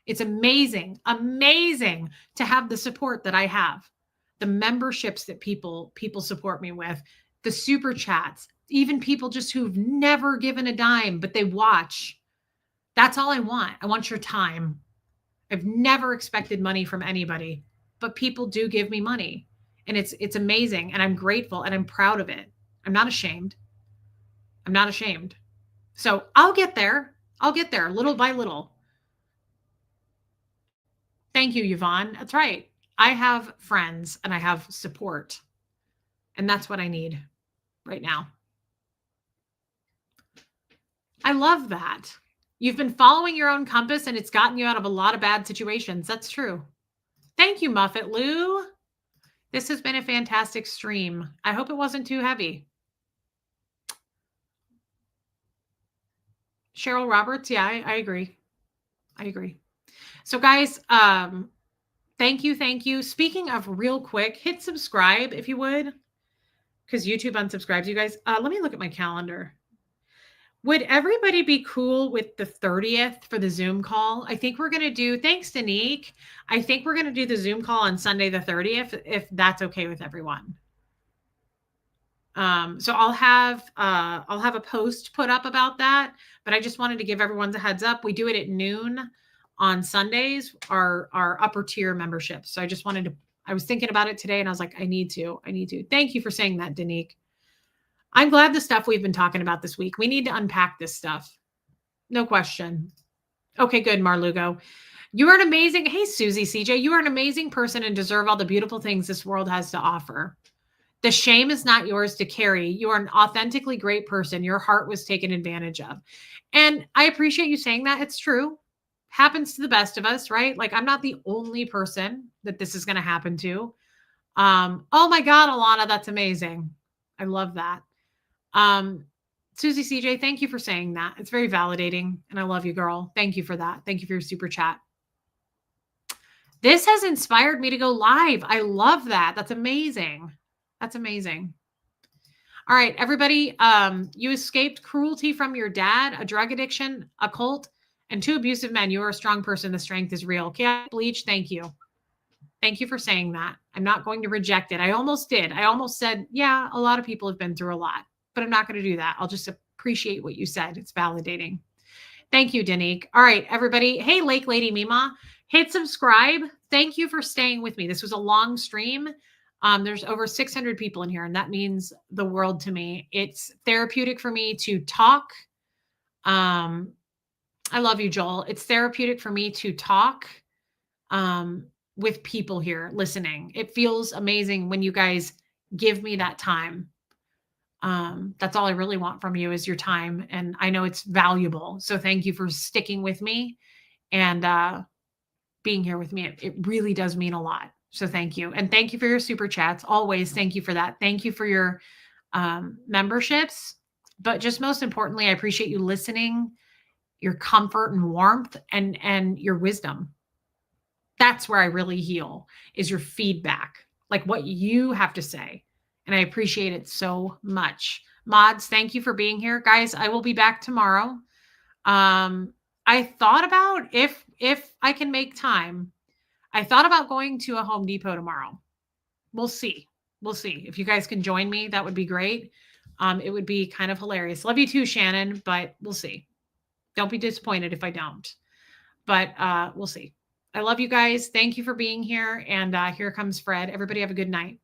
It's amazing, amazing to have the support that I have, the memberships that people support me with, the super chats, even people just who've never given a dime, but they watch. That's all I want. I want your time. I've never expected money from anybody, but people do give me money. And it's amazing. And I'm grateful and I'm proud of it. I'm not ashamed. I'm not ashamed. So I'll get there. I'll get there little by little. Thank you, Yvonne. That's right. I have friends and I have support. And that's what I need right now. I love that. You've been following your own compass and it's gotten you out of a lot of bad situations. That's true. Thank you, Muffet Lou. This has been a fantastic stream. I hope it wasn't too heavy. Cheryl Roberts. Yeah, I agree. I agree. So guys, thank you. Thank you. Speaking of real quick, hit subscribe if you would, because YouTube unsubscribes you guys. Let me look at my calendar. Would everybody be cool with the 30th for the Zoom call? I think we're going to do, thanks, Danique. I think we're going to do the Zoom call on Sunday, the 30th, if that's okay with everyone. So I'll have a post put up about that, but I just wanted to give everyone a heads up. We do it at noon on Sundays, our upper tier membership. So I was thinking about it today and I was like, I need to. Thank you for saying that, Danique. I'm glad the stuff we've been talking about this week. We need to unpack this stuff. No question. Okay, good, Marlugo. You are an amazing, hey, Susie CJ, you are an amazing person and deserve all the beautiful things this world has to offer. The shame is not yours to carry. You are an authentically great person. Your heart was taken advantage of. And I appreciate you saying that. It's true. Happens to the best of us, right? Like, I'm not the only person that this is going to happen to. Oh my God, Alana, that's amazing. I love that. Susie CJ, thank you for saying that. It's very validating and I love you, girl. Thank you for that. Thank you for your super chat. This has inspired me to go live. I love that. That's amazing. That's amazing. All right, everybody. You escaped cruelty from your dad, a drug addiction, a cult, and 2 abusive men. You are a strong person. The strength is real. Okay, Bleach, thank you. Thank you for saying that. I'm not going to reject it. I almost did. I almost said, yeah, a lot of people have been through a lot, but I'm not going to do that. I'll just appreciate what you said. It's validating. Thank you, Danique. All right, everybody. Hey, Lake Lady Mima, hit subscribe. Thank you for staying with me. This was a long stream. There's over 600 people in here, and that means the world to me. It's therapeutic for me to talk. I love you, Joel. It's therapeutic for me to talk with people here listening. It feels amazing when you guys give me that time. That's all I really want from you is your time. And I know it's valuable. So thank you for sticking with me and being here with me. It really does mean a lot. So thank you. And thank you for your super chats. Always thank you for that. Thank you for your memberships. But just most importantly, I appreciate you listening, your comfort and warmth and your wisdom. That's where I really heal, is your feedback, like what you have to say. And I appreciate it so much. Mods, thank you for being here. Guys, I will be back tomorrow. I thought about if I can make time, I thought about going to a Home Depot tomorrow. We'll see. We'll see. If you guys can join me, that would be great. It would be kind of hilarious. Love you too, Shannon, but we'll see. Don't be disappointed if I don't. But we'll see. I love you guys. Thank you for being here. And here comes Fred. Everybody have a good night.